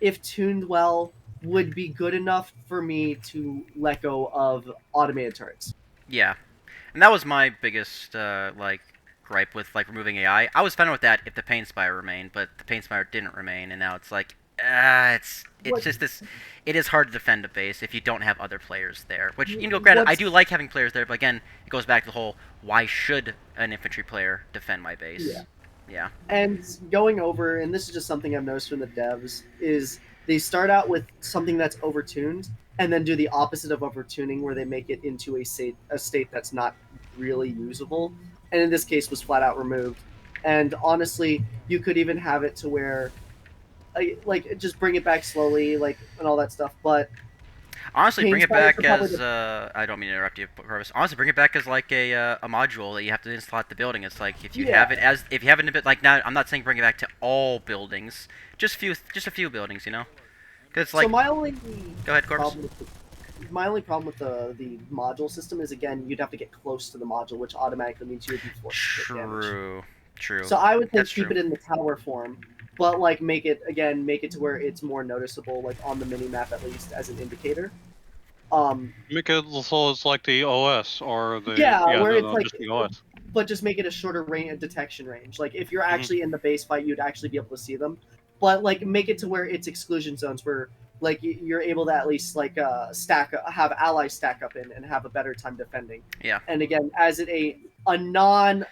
Speaker 5: if tuned well, would be good enough for me to let go of automated turrets.
Speaker 2: Yeah, and that was my biggest like gripe with like removing AI. I was fine with that if the Pain Spire remained, but the Pain Spire didn't remain, and now it's like it's
Speaker 5: What-
Speaker 2: just this. It is hard to defend a base if you don't have other players there. Which, you know, granted, I
Speaker 5: What's-
Speaker 2: do like having players there, but again, it goes back to the whole why should an infantry player defend my base?
Speaker 5: Yeah.
Speaker 2: Yeah.
Speaker 5: And going over, and this is just something I've noticed from the devs, is they start out with something that's overtuned and then do the opposite of overtuning where they make it into a state that's not really usable. And in this case was flat out removed. And honestly, you could even have it to where like just bring it back slowly, like and all that stuff. But
Speaker 2: Honestly, bring
Speaker 5: paint
Speaker 2: it
Speaker 5: spiders are
Speaker 2: back
Speaker 5: probably
Speaker 2: as I don't mean to interrupt you, Corvus. Honestly, bring it back as like a module that you have to install at the building. It's like if you have it as if you have it in a bit like now. I'm not saying bring it back to all buildings, just a few buildings, you know. Because like,
Speaker 5: so my only
Speaker 2: go ahead, Corvus.
Speaker 5: problem with my only problem with the module system is again you'd have to get close to the module, which automatically means you would be forced to take damage.
Speaker 2: True.
Speaker 5: So I would think
Speaker 2: That's
Speaker 5: keep
Speaker 2: true.
Speaker 5: it in the tower form, but like make it to where it's more noticeable, like on the mini map at least as an indicator.
Speaker 9: Make it so it's like the OS or the
Speaker 5: Yeah, where it's
Speaker 9: no,
Speaker 5: like,
Speaker 9: just the OS.
Speaker 5: but just make it a shorter range, detection range. Like if you're
Speaker 9: Mm-hmm.
Speaker 5: actually in the base fight, you'd actually be able to see them. But like make it to where it's exclusion zones where like you're able to at least like have allies stack up in and have a better time defending.
Speaker 2: Yeah.
Speaker 5: And again, as a non